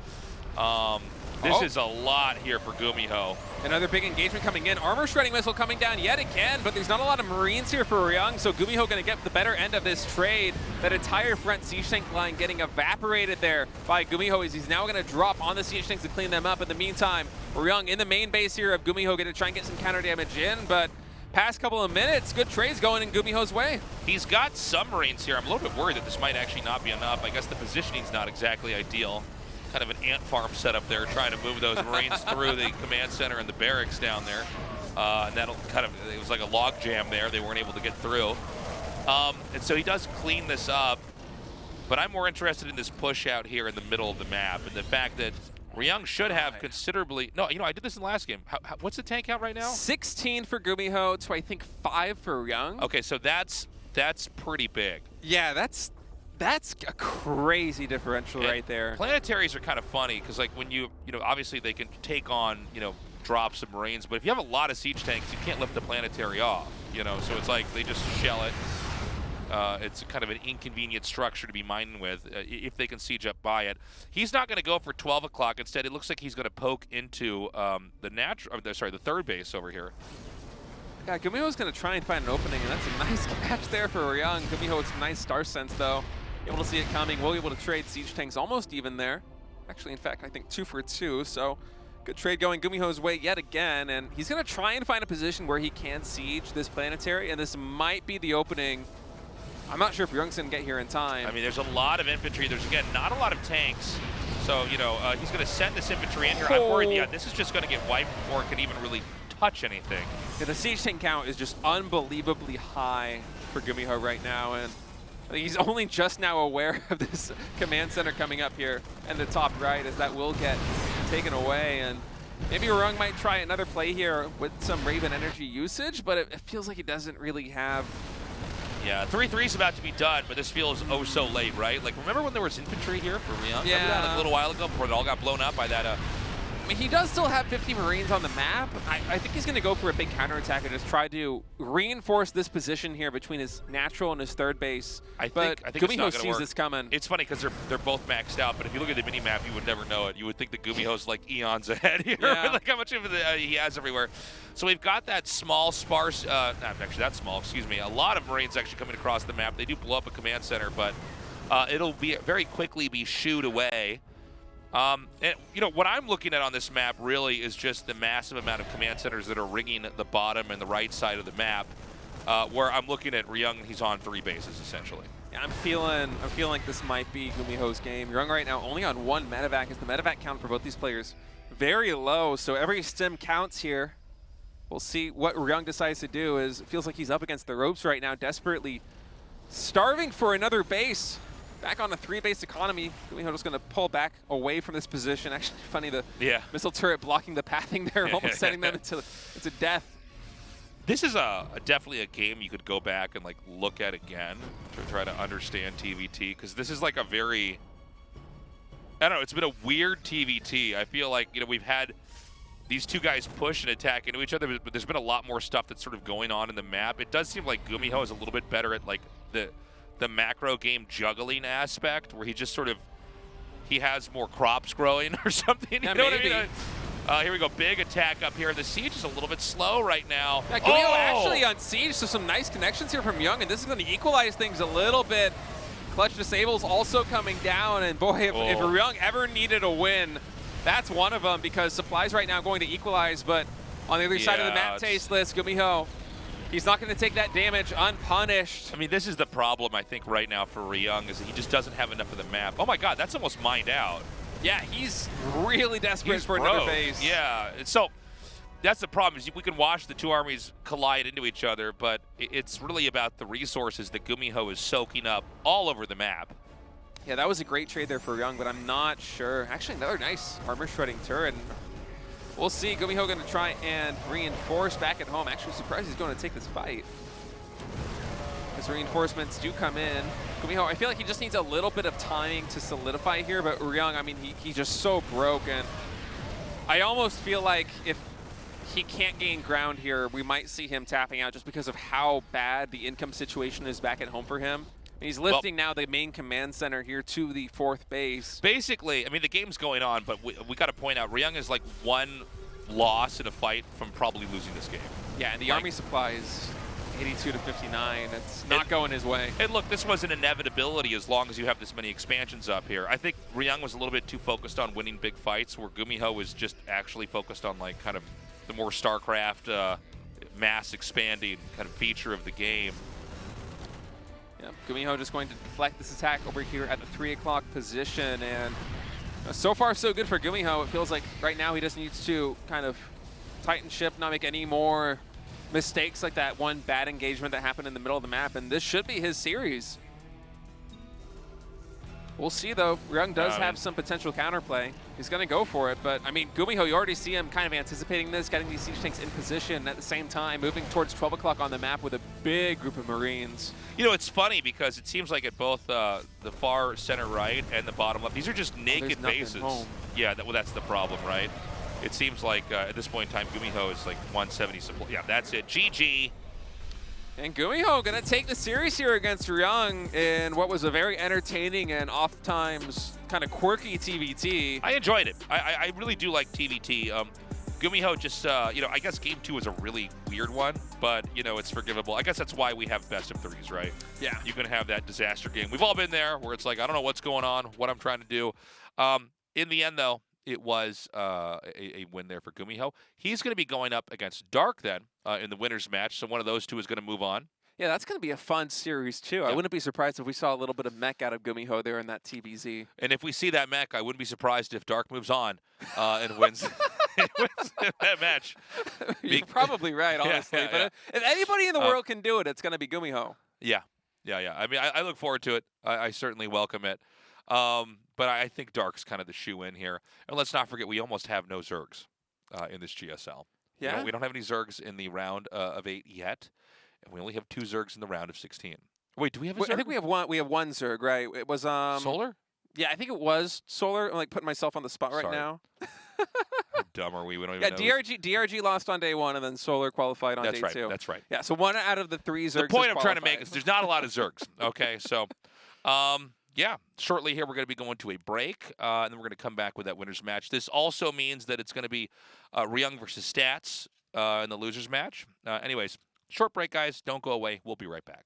This is a lot here for GuMiho. Another big engagement coming in. Armor shredding missile coming down yet again, but there's not a lot of Marines here for Ryung, so GuMiho going to get the better end of this trade. That entire front siege tank line getting evaporated there by GuMiho as he's now going to drop on the siege tanks to clean them up. In the meantime, Ryung in the main base here of GuMiho going to try and get some counter damage in, but past couple of minutes, good trades going in GuMiho's way. He's got some Marines here. I'm a little bit worried that this might actually not be enough. I guess the positioning's not exactly ideal. Kind of an ant farm setup there, trying to move those Marines through the command center and the barracks down there. And that'll it was like a log jam there. They weren't able to get through. And so he does clean this up. But I'm more interested in this push out here in the middle of the map and the fact that Ryung should have considerably. No, you know, I did this in the last game. What's the tank count right now? 16 for GuMiho to I think 5 for Ryung. Okay, so that's pretty big. Yeah, that's a crazy differential right there. Planetaries are kind of funny because, like, when you know, obviously they can take on, you know, drops of Marines, but if you have a lot of siege tanks, you can't lift the planetary off, you know, so it's like they just shell it. It's kind of an inconvenient structure to be mining with if they can siege up by it. He's not going to go for 12 o'clock. Instead, it looks like he's going to poke into the third base over here. Yeah, GuMiho's going to try and find an opening, and that's a nice catch there for Ryung. GuMiho with some nice star sense, though. Able to see it coming. We'll be able to trade siege tanks almost even there. Actually, in fact, I think 2 for 2, so good trade going GuMiho's way yet again, and he's going to try and find a position where he can siege this planetary, and this might be the opening. I'm not sure if Ryung's going to get here in time. I mean, there's a lot of infantry. There's, again, not a lot of tanks. So, you know, he's going to send this infantry in here. I'm worried, yeah, this is just going to get wiped before it can even really touch anything. Yeah, the siege tank count is just unbelievably high for GuMiho right now, and I think he's only just now aware of this command center coming up here in the top right as that will get taken away. And maybe Ryung might try another play here with some Raven energy usage, but it feels like he doesn't really have. Yeah, 3-3's about to be done, but this feels oh so late, right? Like, remember when there was infantry here for Ryung? Yeah. Remember that a little while ago before it all got blown up by that He does still have 50 Marines on the map. I think he's going to go for a big counterattack and just try to reinforce this position here between his natural and his third base. I but think it's not GuMiho gonna sees work. this coming. It's funny because they're both maxed out, but if you look at the mini map, you would never know it. You would think the GuMiho's like eons ahead here, Yeah. like how much of it he has everywhere. So we've got that small, sparse, not actually that small, excuse me, a lot of Marines actually coming across the map. They do blow up a command center, but it'll be very quickly be shooed away. And you know what I'm looking at on this map really is just the massive amount of command centers that are ringing the bottom and the right side of the map. Where I'm looking at Ryung, he's on 3 bases essentially. Yeah, I'm feeling like this might be GuMiho's game. Ryung right now only on 1 medevac. Is the medevac count for both these players very low? So every stim counts here. We'll see what Ryung decides to do. It feels like he's up against the ropes right now, desperately starving for another base. Back on the 3-base economy. GuMiho just going to pull back away from this position. Actually, funny, the missile turret blocking the pathing there, almost sending them into death. This is definitely a game you could go back and like look at again to try to understand TVT, because this is like a very, I don't know, it's been a weird TVT. I feel like, you know, we've had these two guys push and attack into each other, but there's been a lot more stuff that's sort of going on in the map. It does seem like GuMiho is a little bit better at like the macro game juggling aspect, where he just sort of, he has more crops growing or something. Yeah, you know maybe. what I mean? Here we go, big attack up here. The siege is a little bit slow right now. Yeah, GuMiho actually on siege, so some nice connections here from Ryung, and this is going to equalize things a little bit. Clutch disables also coming down, and boy, if Ryung ever needed a win, that's one of them, because supplies right now going to equalize, but on the other side of the map tasteless, GuMiho, he's not going to take that damage unpunished. I mean, this is the problem, I think, right now for Ryung, is that he just doesn't have enough of the map. Oh my god, that's almost mined out. Yeah, he's really desperate for another base. Yeah, so that's the problem, is we can watch the two armies collide into each other, but it's really about the resources that GuMiho is soaking up all over the map. Yeah, that was a great trade there for Ryung, but I'm not sure. Actually, another nice armor shredding turret. We'll see. GuMiho going to try and reinforce back at home. Actually, surprised he's going to take this fight. As reinforcements do come in. GuMiho, I feel like he just needs a little bit of timing to solidify here, but Ryung, I mean, he's just so broken. I almost feel like if he can't gain ground here, we might see him tapping out just because of how bad the income situation is back at home for him. He's lifting now the main command center here to the 4th base. Basically, I mean, the game's going on, but we got to point out, Ryung is like 1 loss in a fight from probably losing this game. Yeah, and the army supply is 82 to 59. It's not going his way. And look, this was an inevitability as long as you have this many expansions up here. I think Ryung was a little bit too focused on winning big fights, where GuMiho was just actually focused on like kind of the more StarCraft mass expanding kind of feature of the game. Yeah, GuMiho just going to deflect this attack over here at the 3 o'clock position, and so far so good for GuMiho. It feels like right now he just needs to kind of tighten ship, not make any more mistakes like that one bad engagement that happened in the middle of the map, and this should be his series. We'll see, though. Ryung does have some potential counterplay. He's going to go for it, but, I mean, GuMiho, you already see him kind of anticipating this, getting these siege tanks in position at the same time, moving towards 12 o'clock on the map with a big group of Marines. You know, it's funny because it seems like at both the far center right and the bottom left, these are just naked bases. Home. Yeah, well, that's the problem, right? It seems like at this point in time, GuMiho is like 170 supply. Yeah, that's it. GG. And GuMiho going to take the series here against Ryung in what was a very entertaining and oft-times kind of quirky TVT. I enjoyed it. I really do like TVT. GuMiho just, you know, I guess game 2 is a really weird one, but, you know, it's forgivable. I guess that's why we have best of 3s, right? Yeah. You can have that disaster game. We've all been there where it's like, I don't know what's going on, what I'm trying to do. In the end, though, it was a win there for GuMiho. He's going to be going up against Dark then in the winners match, so one of those two is going to move on. Yeah, that's going to be a fun series, too. Yep. I wouldn't be surprised if we saw a little bit of mech out of GuMiho there in that TBZ. And if we see that mech, I wouldn't be surprised if Dark moves on and wins, that match. You're probably right, honestly. Yeah. But if anybody in the world can do it, it's going to be GuMiho. Yeah. I mean, I look forward to it. I certainly welcome it. But I think Dark's kind of the shoe-in here. And let's not forget, we almost have no Zergs in this GSL. Yeah. We don't have any Zergs in the round of 8 yet. And we only have 2 Zergs in the round of 16. Wait, do we have a Zerg? I think we have one. We have one Zerg, right? It was Solar? Yeah, I think it was Solar. I'm like putting myself on the spot right Sorry. now. How dumb are we? We don't even Yeah, know. DRG lost on day 1, and then Solar qualified on That's day right. 2. That's right. Yeah, so 1 out of the 3 Zergs The point has I'm trying to make qualified. is there's not a lot of Zergs. Okay, so yeah, shortly here we're going to be going to a break, and then we're going to come back with that winners match. This also means that it's going to be Ryung versus Stats in the losers match. Anyways, short break, guys. Don't go away. We'll be right back.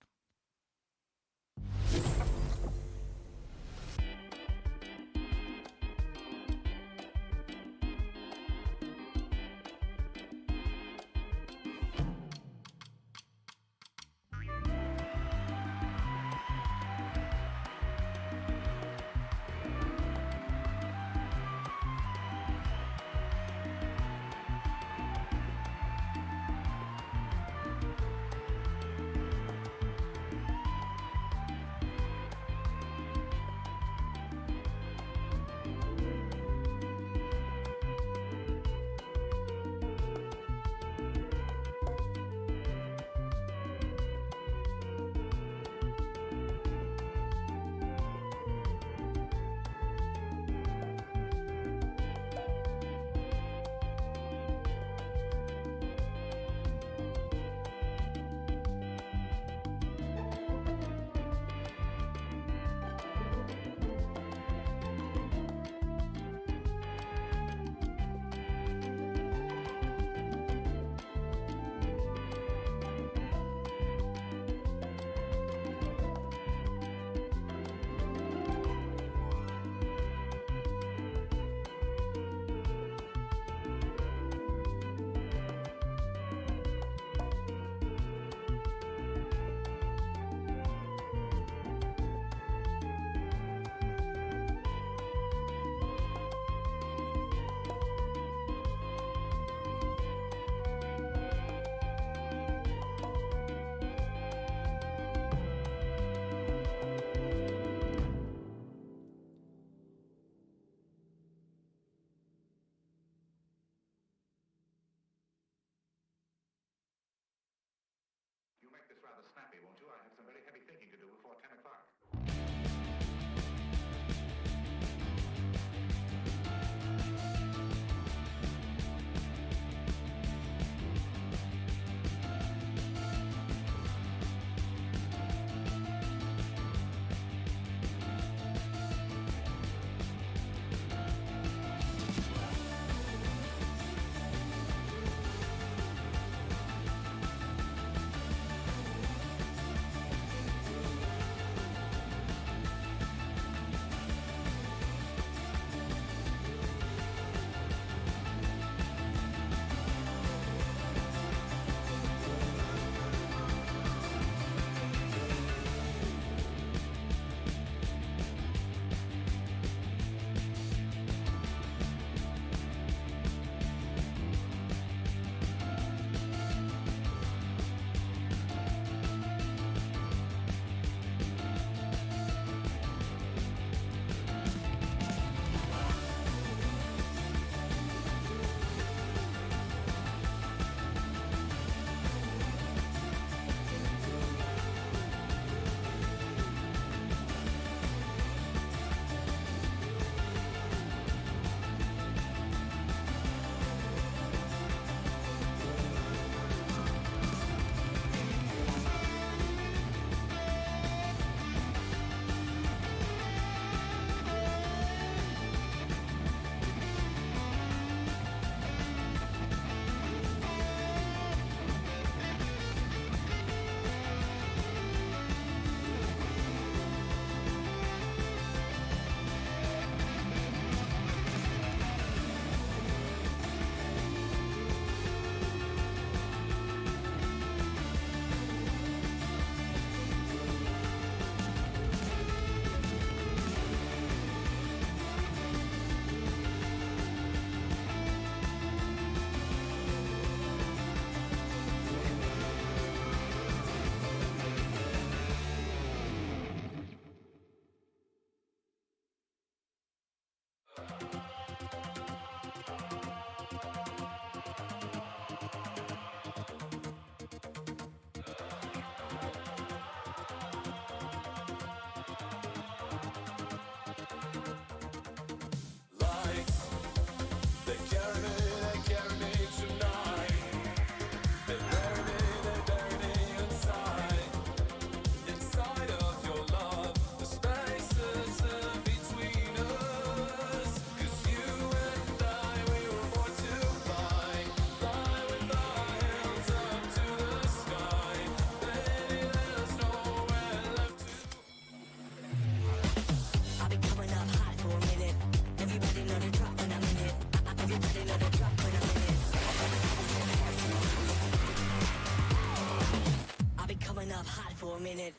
hot for a minute.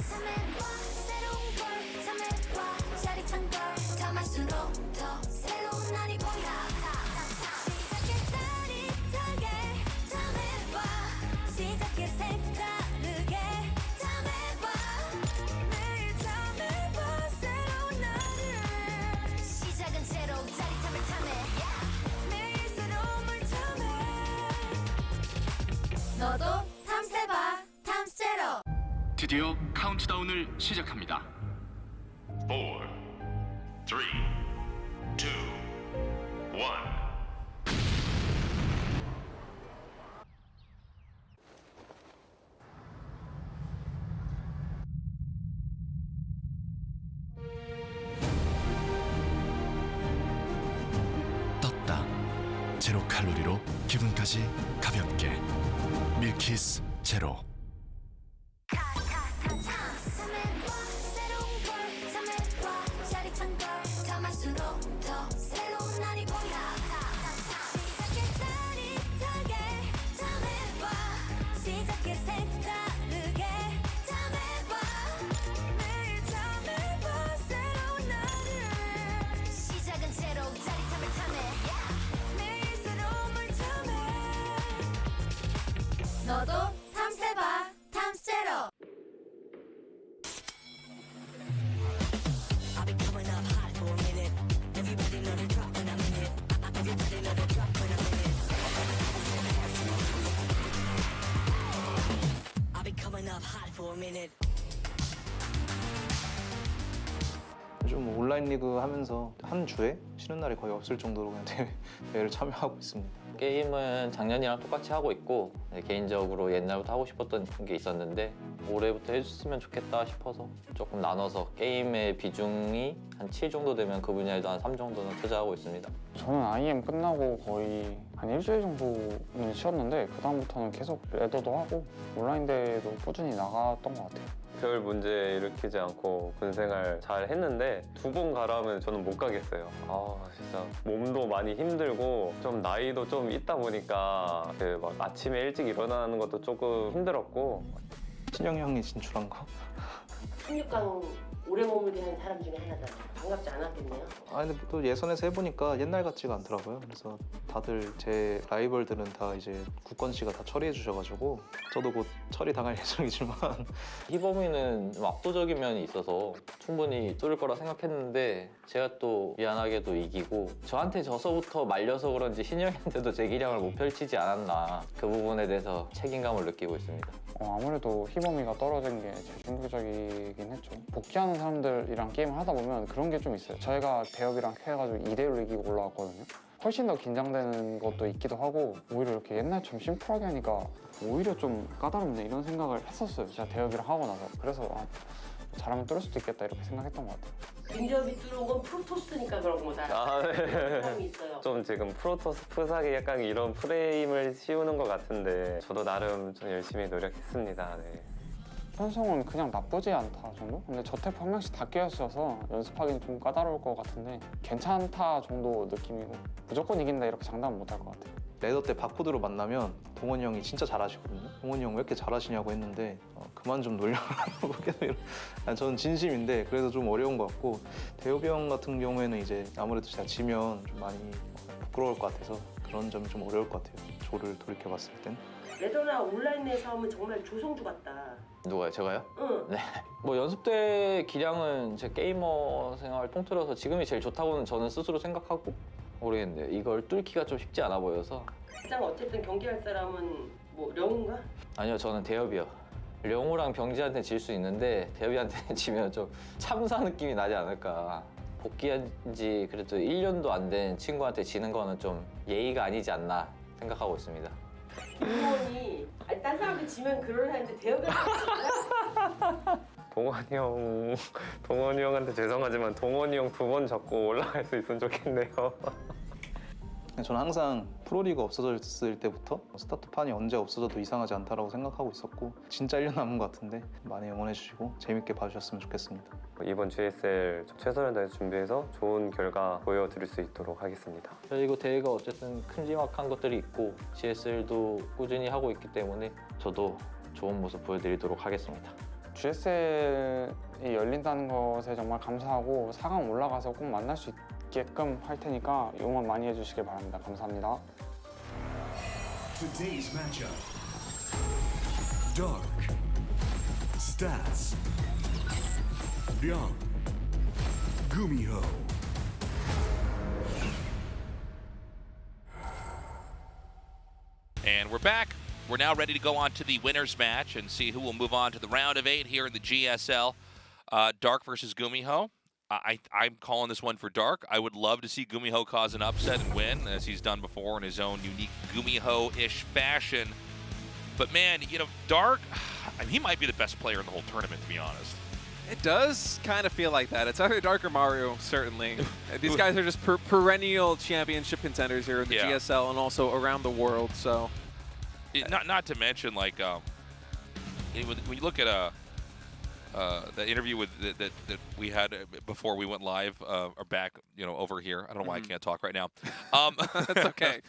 참해봐 새로운 걸 참해봐 짜릿한 걸 참할수록 더 새로운 날이 보여 시작해 짜릿하게 참해봐 시작해 색다르게 참해봐 매일 참해봐 새로운 날을 시작은 새로 짜릿함을 탐해 매일 새로움을 탐해 너도 탐세봐 탐세로 드디어 카운트다운을 시작합니다. 4, 3, 2, 1. 떴다. 제로 칼로리로 기분까지 가볍게. 밀키스 제로. 참해봐 새로운 걸 참해봐 짜릿한 걸 참할수록 더 새로운 날이 보여 시작해 짜릿하게 참해봐 시작해 색다르게 참해봐 매일 참해봐 새로운 날을 시작은 새로 짜릿함을 탐해 매일 새로움을 탐해 너도 탐세봐 탐세로 I've been coming up hot for a minute. Everybody know the drop when I'm in it. Everybody know the drop when I'm in it. I've been coming up hot for a minute. 요즘 온라인 리그 하면서 한 주에 쉬는 날이 거의 없을 정도로 그냥 대회를 참여하고 있습니다. 게임은 작년이랑 똑같이 하고 있고 개인적으로 옛날부터 하고 싶었던 게 있었는데 올해부터 해줬으면 좋겠다 싶어서 조금 나눠서 게임의 비중이 한 7 정도 되면 그 분야에도 한 3 정도는 투자하고 있습니다. 저는 IM 끝나고 거의 한 일주일 정도는 쉬었는데 그 다음부터는 계속 레더도 하고 온라인 대회도 꾸준히 나갔던 것 같아요. 별 문제 일으키지 않고 군생활 잘 했는데 2번 가라면 저는 못 가겠어요. 아 진짜 몸도 많이 힘들고 좀 나이도 좀 있다 보니까 그 막 아침에 일찍 일어나는 것도 조금 힘들었고. 신영이 형이 진출한 거? 16강 오래 머무르는 사람 중에 하나다. 반갑지 않았겠네요. 아니 근데 또 예선에서 해보니까 옛날 같지가 않더라고요. 그래서 다들 제 라이벌들은 다 이제 국건 씨가 다 처리해 주셔가지고 저도 곧 처리 당할 예정이지만 희범이는 좀 압도적인 면이 있어서 충분히 뚫을 거라 생각했는데 제가 또 미안하게도 이기고 저한테 져서부터 말려서 그런지 신영이한테도 제 기량을 못 펼치지 않았나 그 부분에 대해서 책임감을 느끼고 있습니다. 아무래도 희범이가 떨어진 게 제일 충격적이긴 했죠. 복귀하는 사람들이랑 게임을 하다 보면 그런 게 좀 있어요. 저희가 대업이랑 해가지고 2대1로 이기고 올라왔거든요. 훨씬 더 긴장되는 것도 있기도 하고 오히려 이렇게 옛날처럼 심플하게 하니까 오히려 좀 까다롭네 이런 생각을 했었어요. 제가 대업이랑 하고 나서. 그래서 잘하면 뚫을 수도 있겠다 이렇게 생각했던 것 같아요. 근접이 뚫은 건 프로토스니까 그런 거다. 아, 네. 사람이 있어요. 좀 지금 프로토스 푸사기 약간 이런 프레임을 씌우는 것 같은데 저도 나름 좀 열심히 노력했습니다. 네. 편성은 그냥 나쁘지 않다 정도? 근데 저택 한 명씩 다 끼어있어서 연습하기는 좀 까다로울 것 같은데 괜찮다 정도 느낌이고 무조건 이긴다 이렇게 장담은 못 할 것 같아요. 레더 때 바코드로 만나면 동원이 형이 진짜 잘하시거든요. 동원이 형 왜 이렇게 잘하시냐고 했는데 그만 좀 놀려라고 계속 저는 진심인데 그래서 좀 어려운 것 같고 대호비 형 같은 경우에는 이제 아무래도 제가 지면 좀 많이 부끄러울 것 같아서 그런 점이 좀 어려울 것 같아요. 조를 돌이켜봤을 땐. 레더나 온라인 내 싸움은 정말 조성주 같다. 누가요? 제가요? 응. 네. 뭐 연습 때 기량은 제 게이머 생활 통틀어서 지금이 제일 좋다고는 저는 스스로 생각하고 모르겠는데 이걸 뚫기가 좀 쉽지 않아 보여서. 가장 어쨌든 경기할 사람은 뭐 령인가? 아니요, 저는 대엽이요. 령우랑 병지한테 질 수 있는데 대엽이한테 지면 좀 참사 느낌이 나지 않을까. 복귀한 지 그래도 1년도 안 된 친구한테 지는 거는 좀 예의가 아니지 않나 생각하고 있습니다. 동원이 딴 사람들 지면 그럴라는데 대역을 동원이 형한테 죄송하지만 동원이 형 2번 잡고 올라갈 수 있으면 좋겠네요. 저는 항상 프로리그 없어졌을 때부터 스타트판이 언제 없어져도 이상하지 않다라고 생각하고 있었고 진짜 1년 남은 것 같은데 많이 응원해 주시고 재밌게 봐주셨으면 좋겠습니다. 이번 GSL 최선을 다해서 준비해서 좋은 결과 보여드릴 수 있도록 하겠습니다. 그리고 대회가 어쨌든 큼지막한 것들이 있고 GSL도 꾸준히 하고 있기 때문에 저도 좋은 모습 보여드리도록 하겠습니다. GSL이 열린다는 것에 정말 감사하고 4강 올라가서 꼭 만날 수 있게끔 할 테니까 응원 많이 해주시길 바랍니다. 감사합니다. Today's matchup. Dark. Stats. Ryung. GuMiho. And we're back. We're now ready to go on to the winners match and see who will move on to the round of 8 here in the GSL. Dark versus GuMiho. I'm calling this one for Dark. I would love to see GuMiho cause an upset and win, as he's done before in his own unique GuMiho-ish fashion. But man, you know, Dark, I mean, he might be the best player in the whole tournament, to be honest. It does kind of feel like that. It's either Dark or Mario, certainly. These guys are just perennial championship contenders here in the GSL and also around the world. So, not to mention, like, when you look at the interview with that we had before we went live, or back, you know, over here. I don't know why I can't talk right now. That's okay.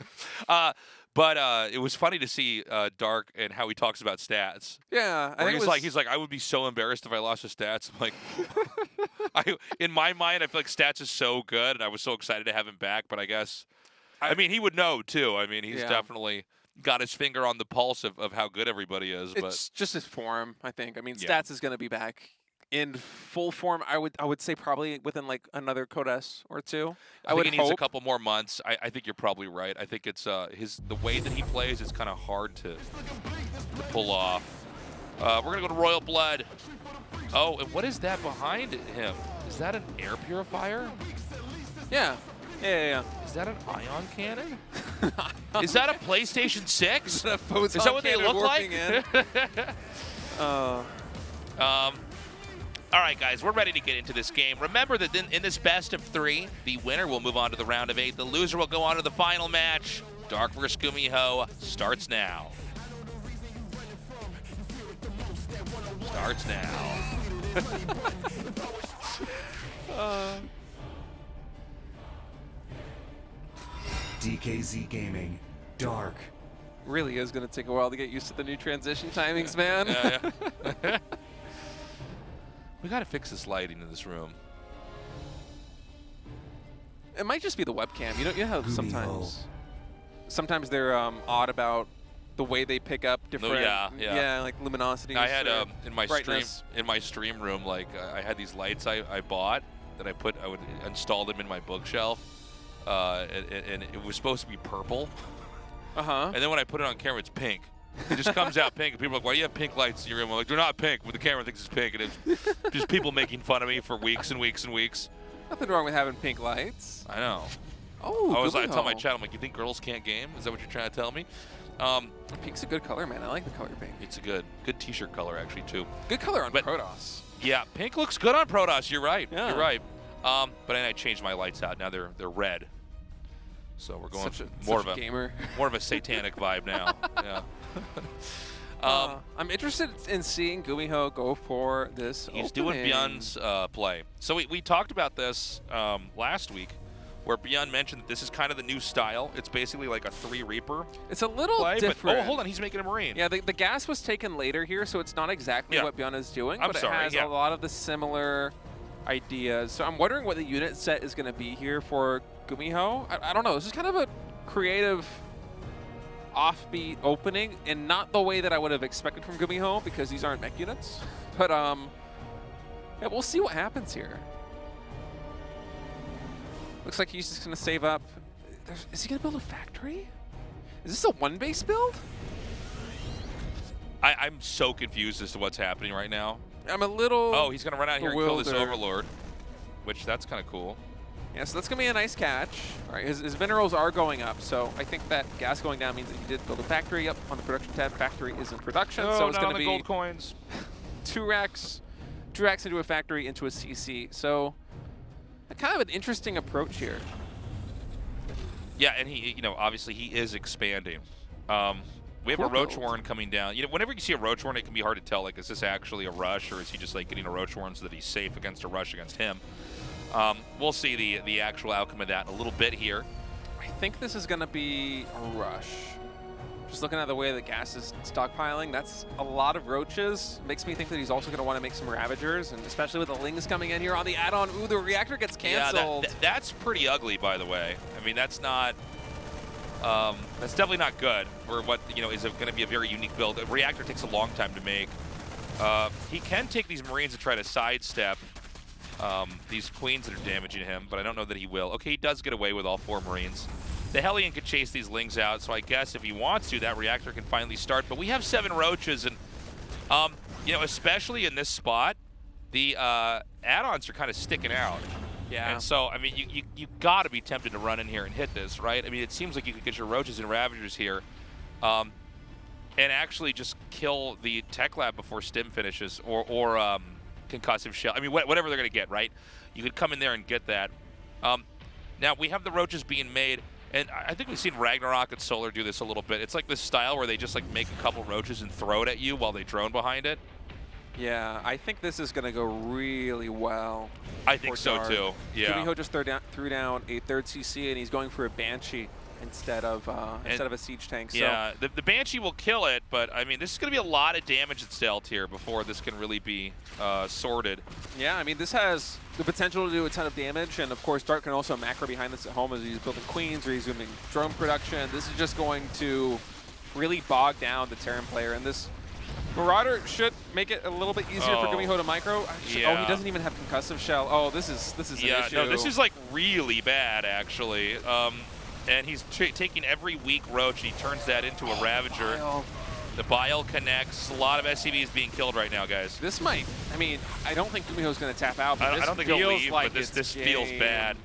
But it was funny to see Dark and how he talks about stats. Yeah, I think he's like, I would be so embarrassed if I lost to stats. I'm like, in my mind, I feel like stats is so good, and I was so excited to have him back. But I guess, I mean, he would know too. I mean, he's definitely got his finger on the pulse of how good everybody is. It's just his form, I think. I mean, Stats is going to be back in full form. I would say probably within like another Codes or two. I think he needs a couple more months. I think you're probably right. I think it's the way that he plays is kind of hard to pull off. We're gonna go to Royal Blood. Oh, and what is that behind him? Is that an air purifier? Yeah. Yeah. Is that an ion cannon? Is that a PlayStation 6? Is that what they look like? All right, guys, we're ready to get into this game. Remember that in this best of 3, the winner will move on to the round of 8. The loser will go on to the final match. Dark vs. GuMiho starts now. Starts now. DKZ Gaming. Dark. Really is going to take a while to get used to the new transition timings, man. Yeah. We got to fix this lighting in this room. It might just be the webcam. You know how sometimes they're odd about the way they pick up different like luminosity. I had in my stream room, like I had these lights I bought that I would install them in my bookshelf, and it was supposed to be purple. And then when I put it on camera, it's pink. It just comes out pink, and people are like, why do you have pink lights in your room? I'm like, they're not pink, but the camera thinks it's pink, and it's just people making fun of me for weeks and weeks and weeks. Nothing wrong with having pink lights. I know. Oh, I tell my chat, I'm like, you think girls can't game? Is that what you're trying to tell me? Pink's a good color, man. I like the color pink. It's a good t-shirt color, actually, too. Good color on Protoss. Yeah, pink looks good on Protoss. You're right. Yeah. You're right. But then I changed my lights out. Now they're red. So we're going more of a satanic vibe now. Yeah. I'm interested in seeing GuMiho go for this. He's doing Byun's play. So we talked about this last week, where Byun mentioned that this is kind of the new style. It's basically like a 3 Reaper. It's a little different. Oh, hold on, he's making a Marine. Yeah, the gas was taken later here, so it's not exactly what Byun is doing, but it has a lot of the similar ideas. So I'm wondering what the unit set is going to be here for GuMiho. I don't know. This is kind of a creative, offbeat opening, and not the way that I would have expected from GuMiho, because these aren't mech units. But yeah, we'll see what happens here. Looks like he's just going to save up. Is he going to build a factory? Is this a 1-base build? I'm so confused as to what's happening right now. I'm a little Oh, he's going to run out here and kill this Overlord, which that's kind of cool. Yeah, so that's going to be a nice catch. All right, his minerals are going up, so I think that gas going down means that he did build a factory up on the production tab. Factory is in production, so it's going to be gold coins. 2 racks into a factory into a CC. So kind of an interesting approach here. Yeah, and he, obviously he is expanding. We have a Roach Warren coming down. Whenever you see a Roach Warren, it can be hard to tell, like, is this actually a rush, or is he just like getting a Roach Warren so that he's safe against a rush against him? We'll see the actual outcome of that in a little bit here. I think this is going to be a rush. Just looking at the way the gas is stockpiling, that's a lot of roaches. Makes me think that he's also going to want to make some Ravagers, and especially with the Lings coming in here on the add-on. Ooh, the reactor gets canceled. Yeah, that's pretty ugly, by the way. I mean, that's not... that's definitely not good for what, you know, is going to be a very unique build. A reactor takes a long time to make. He can take these Marines and try to sidestep these Queens that are damaging him, but I don't know that he will. Okay, he does get away with all 4 Marines. The Hellion could chase these Lings out, so I guess if he wants to, that reactor can finally start. But we have 7 Roaches, and, you know, especially in this spot, the add-ons are kind of sticking out. Yeah. And so, I mean, you got to be tempted to run in here and hit this, right? I mean, it seems like you could get your Roaches and Ravagers here and actually just kill the Tech Lab before Stim finishes, or Concussive Shell. I mean, whatever they're going to get, right? You could come in there and get that. Now, we have the Roaches being made. And I think we've seen Ragnarok and Solar do this a little bit. It's like this style where they just like make a couple Roaches and throw it at you while they drone behind it. Yeah, I think this is going to go really well. I think so Dark. too. Yeah. GuMiho just threw down a 3rd CC, and he's going for a Banshee instead of a Siege Tank. So. Yeah, the Banshee will kill it, but I mean, this is going to be a lot of damage that's dealt here before this can really be sorted. Yeah, I mean, this has the potential to do a ton of damage, and of course, Dark can also macro behind this at home as he's building Queens, resuming drone production. This is just going to really bog down the Terran player, and this Marauder should make it a little bit easier for GuMiho to micro. Yeah. Oh, he doesn't even have Concussive Shell. Oh, this is an issue. No, this is like really bad, actually. And he's taking every weak Roach, he turns that into a Ravager. The Bile connects. A lot of SCVs being killed right now, guys. This might, I mean, I don't think GuMiho's going to tap out, but I don't think he'll leave, like but this feels bad.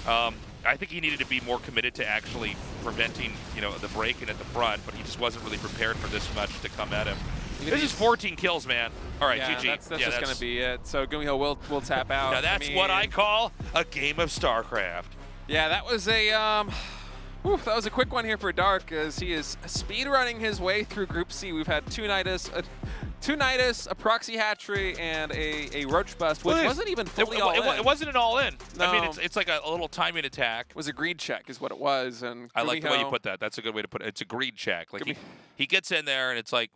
I think he needed to be more committed to actually preventing, you know, the break-in at the front, but he just wasn't really prepared for this much to come at him. This is 14 kills, man. All right, GG. That's just going to be it. So GuMiho will tap out. Now that's what I call a game of StarCraft. Yeah, that was a that was a quick one here for Dark, as he is speed running his way through Group C. We've had 2 Nidus, a Proxy Hatchery, and a Roach Bust, which wasn't even fully all in. It wasn't an all in. No. I mean, it's like a little timing attack. It was a greed check is what it was. And I like the way you put that. That's a good way to put it. It's a greed check. Like he gets in there and it's like,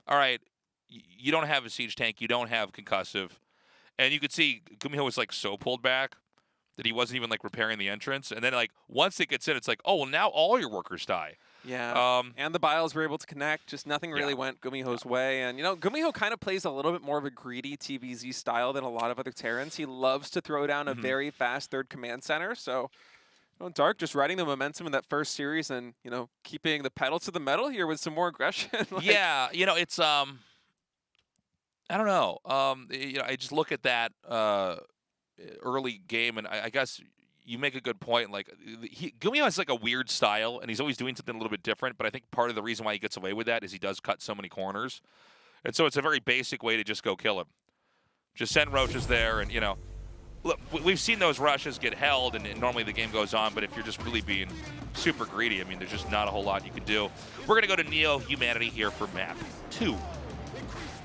all right, you don't have a siege tank, you don't have concussive. And you could see GuMiho was like so pulled back that he wasn't even like repairing the entrance. And then like once it gets in, it's like, oh, well, now all your workers die. Yeah, and the Biles were able to connect. Just nothing really went GuMiho's way. And, you know, GuMiho kind of plays a little bit more of a greedy TVZ style than a lot of other Terrans. He loves to throw down a very fast 3rd command center. So, you know, Dark just riding the momentum in that first series and, you know, keeping the pedal to the metal here with some more aggression. Yeah, you know, it's, I don't know. You know, I just look at that early game, and I guess you make a good point. Like, GuMiho has like a weird style, and he's always doing something a little bit different. But I think part of the reason why he gets away with that is he does cut so many corners, and so it's a very basic way to just go kill him. Just send Roaches there, and you know, look, we've seen those rushes get held, and normally the game goes on. But if you're just really being super greedy, I mean, there's just not a whole lot you can do. We're gonna go to Neo Humanity here for map 2.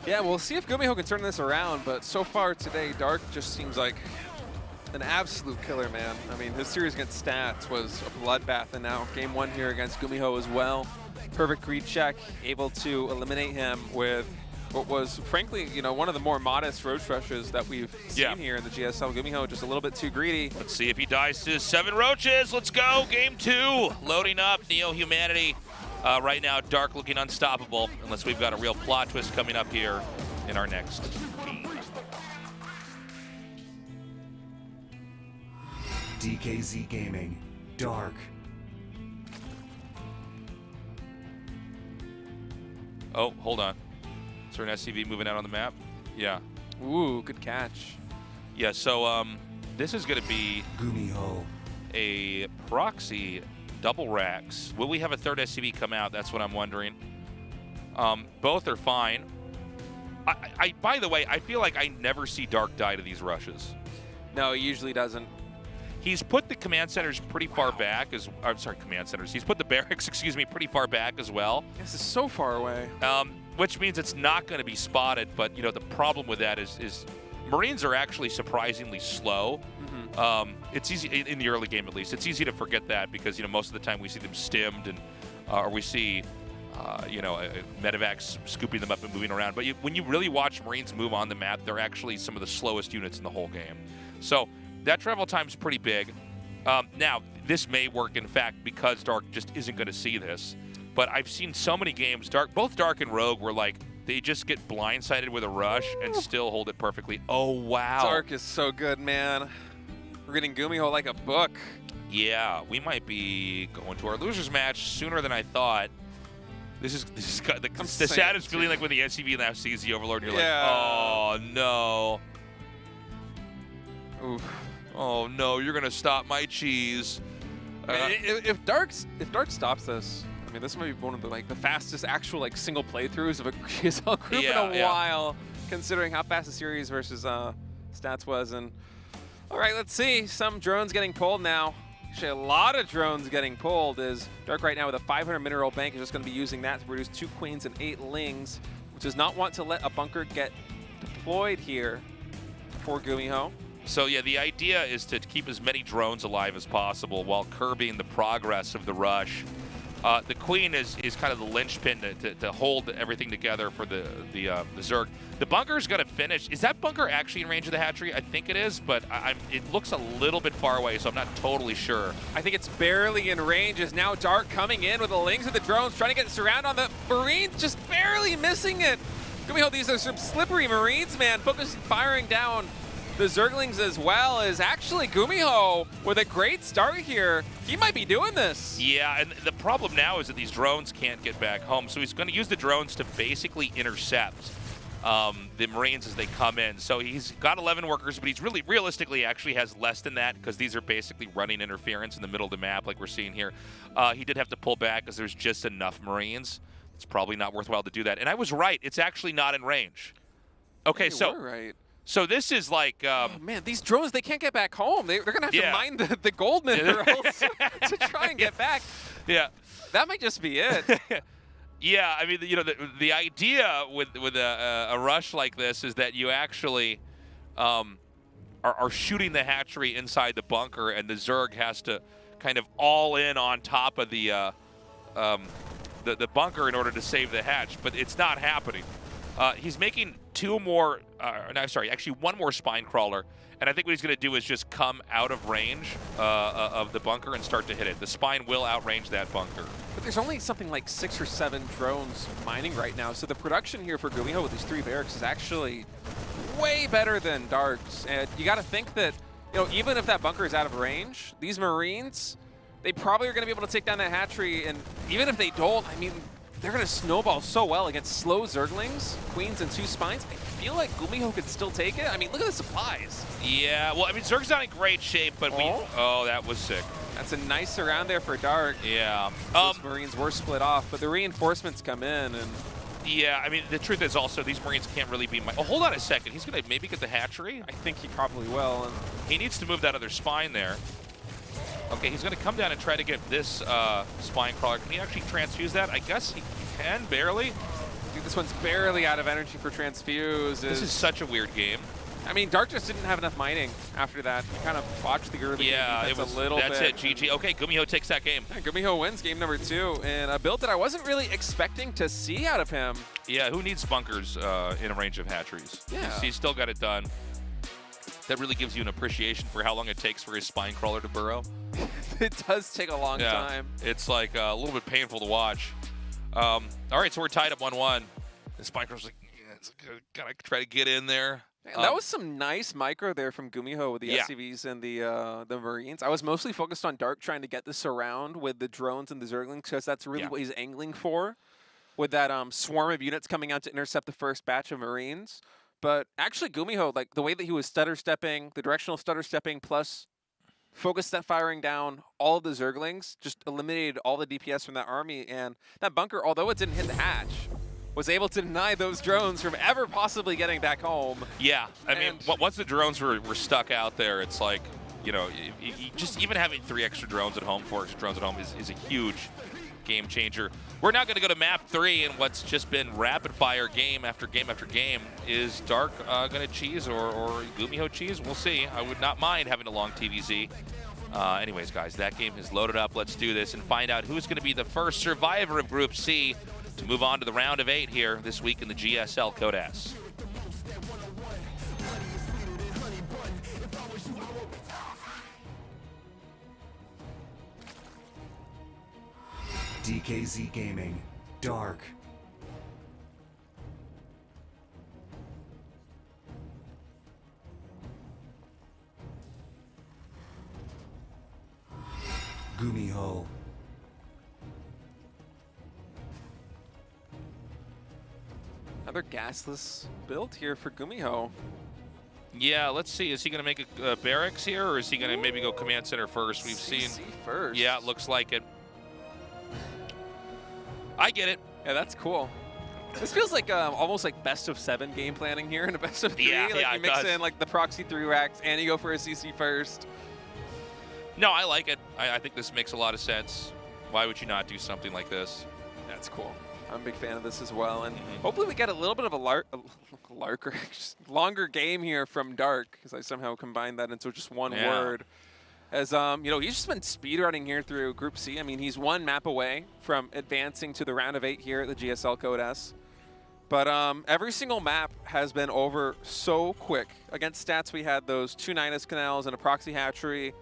Yeah, we'll see if GuMiho can turn this around, but so far today, Dark just seems like an absolute killer, man. I mean, his series against Stats was a bloodbath, and now game 1 here against GuMiho as well. Perfect greed check, able to eliminate him with what was, frankly, you know, one of the more modest Roach rushes that we've seen here in the GSL. GuMiho just a little bit too greedy. Let's see if he dies to 7 Roaches. Let's go, game 2. Loading up, Neo Humanity. Right now, Dark looking unstoppable, unless we've got a real plot twist coming up here in our next game. DKZ Gaming, Dark. Oh, hold on. Is there an SCV moving out on the map? Yeah. Ooh, good catch. Yeah, so this is going to be GuMiho, a proxy double racks. Will we have a 3rd SCV come out? That's what I'm wondering. Both are fine. I by the way, I feel like I never see Dark die to these rushes. No, he usually doesn't. He's put the command centers pretty far back I'm sorry, command centers. He's put the barracks, excuse me, pretty far back as well. This is so far away. Which means it's not going to be spotted, but you know, the problem with that is Marines are actually surprisingly slow. It's easy in the early game, at least. It's easy to forget that because, you know, most of the time we see them stimmed and or we see Medevacs scooping them up and moving around. But when you really watch Marines move on the map, they're actually some of the slowest units in the whole game. So that travel time is pretty big. Now, this may work, in fact, because Dark just isn't going to see this. But I've seen so many games, both Dark and Rogue, where like they just get blindsided with a rush and still hold it perfectly. Oh, wow. Dark is so good, man. We're getting GuMiho like a book. Yeah, we might be going to our losers match sooner than I thought. This is the saddest feeling, like when the SCV now sees the Overlord, and you're like, oh no. Oof. Oh no, you're gonna stop my cheese. If Dark stops this, I mean, this might be one of the fastest actual single playthroughs of a GSL group in a while, considering how fast the series versus Stats was. And all right, let's see some drones getting pulled now. Actually, a lot of drones getting pulled. Is Dark right now with a 500 mineral bank is just going to be using that to produce 2 queens and 8 lings, which does not want to let a bunker get deployed here for GuMiho. So yeah, the idea is to keep as many drones alive as possible while curbing the progress of the rush. The queen is kind of the linchpin to hold everything together for the Zerg. The bunker's going to finish. Is that bunker actually in range of the hatchery? I think it is, but it looks a little bit far away, so I'm not totally sure. I think it's barely in range. Is now Dark coming in with the lings of the drones, trying to get surround on the Marines, just barely missing it. GuMiho, these are some slippery Marines, man. Firing down the Zerglings as well. Is actually GuMiho with a great start here. He might be doing this. Yeah, and the problem now is that these drones can't get back home, so he's going to use the drones to basically intercept the Marines as they come in. So he's got 11 workers, but he's realistically actually has less than that, because these are basically running interference in the middle of the map like we're seeing here. He did have to pull back because there's just enough Marines. It's probably not worthwhile to do that. And I was right. It's actually not in range. Okay, You so... were right. So this is like... oh, man, these drones, they can't get back home. They're going to have to mine the gold minerals to try and get back. Yeah. That might just be it. Yeah, I mean, the idea with a rush like this is that you actually are shooting the hatchery inside the bunker, and the Zerg has to kind of all in on top of the bunker in order to save the hatch, but it's not happening. He's making one more spine crawler, and I think what he's going to do is just come out of range of the bunker and start to hit it. The spine will outrange that bunker. But there's only something like 6 or 7 drones mining right now, so the production here for GuMiho with these 3 barracks is actually way better than Dark's. And you got to think that, even if that bunker is out of range, these Marines, they probably are going to be able to take down that hatchery, and even if they don't, I mean, they're going to snowball so well against slow Zerglings, queens, and 2 spines. I feel like GuMiho could still take it. I mean, look at the supplies. Yeah, well, I mean, Zerg's not in great shape, but oh, that was sick. That's a nice surround there for Dark. Yeah. Those Marines were split off, but the reinforcements come in, and... yeah, I mean, the truth is also these Marines can't really be... oh, hold on a second. He's going to maybe get the hatchery? I think he probably will. And he needs to move that other spine there. Okay, he's going to come down and try to get this spine crawler. Can he actually transfuse that? I guess he can, barely. Dude, this one's barely out of energy for transfuse. This is such a weird game. I mean, Dark just didn't have enough mining after that. He kind of botched the early game defense a little bit. That's it, GG. Okay, GuMiho takes that game. Yeah, GuMiho wins game number 2, and a build that I wasn't really expecting to see out of him. Yeah, who needs bunkers in a range of hatcheries? Yeah. He's still got it done. That really gives you an appreciation for how long it takes for his spine crawler to burrow. It does take a long time. It's like a little bit painful to watch. All right, so we're tied up 1-1. The spine crawler's like, gotta try to get in there. Man, that was some nice micro there from GuMiho with the SCVs and the Marines. I was mostly focused on Dark trying to get the surround with the drones and the Zerglings, because that's really what he's angling for, with that swarm of units coming out to intercept the first batch of Marines. But actually, GuMiho, like the way that he was stutter stepping, the directional stutter stepping, plus focus step firing down all of the Zerglings, just eliminated all the DPS from that army. And that bunker, although it didn't hit the hatch, was able to deny those drones from ever possibly getting back home. Yeah, I mean, once the drones were stuck out there, it's like, just even having 3 extra drones at home, 4 extra drones at home is a huge game changer. We're now going to go to map 3, and what's just been rapid fire game after game after game. Is Dark going to cheese or GuMiho cheese? We'll see. I would not mind having a long TVZ. Anyways, guys, that game is loaded up. Let's do this and find out who's going to be the first survivor of Group C to move on to the round of 8 here this week in the GSL Code S. DKZ Gaming, Dark. GuMiho. Another gasless build here for GuMiho. Yeah, let's see. Is he going to make a barracks here, or is he going to maybe go command center first? We've seen first. Yeah, it looks like it. I get it. Yeah, that's cool. This feels like almost like best of 7 game planning here in a best of 3. Yeah, like yeah, you it mix does. in like the proxy 3 racks and you go for a CC first. No, I like it. I think this makes a lot of sense. Why would you not do something like this? That's cool. I'm a big fan of this as well, and hopefully we get a little bit of a longer game here from Dark, because I somehow combined that into just one word. As you know, he's just been speedrunning here through Group C. I mean, he's 1 map away from advancing to the round of 8 here at the GSL Code S. But every single map has been over so quick. Against Stats, we had those 2 Nidus Canals and a Proxy Hatchery.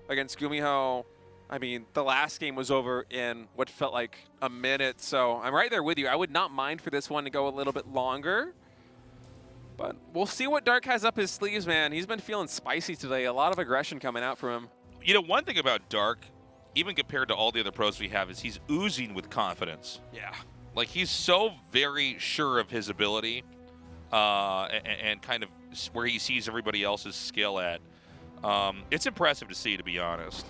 Against GuMiho, I mean, the last game was over in what felt like a minute, so I'm right there with you. I would not mind for this one to go a little bit longer, but we'll see what Dark has up his sleeves, man. He's been feeling spicy today. A lot of aggression coming out from him. You know, one thing about Dark, even compared to all the other pros we have, is he's oozing with confidence. Yeah. Like, he's so very sure of his ability and kind of where he sees everybody else's skill at. It's impressive to see, to be honest.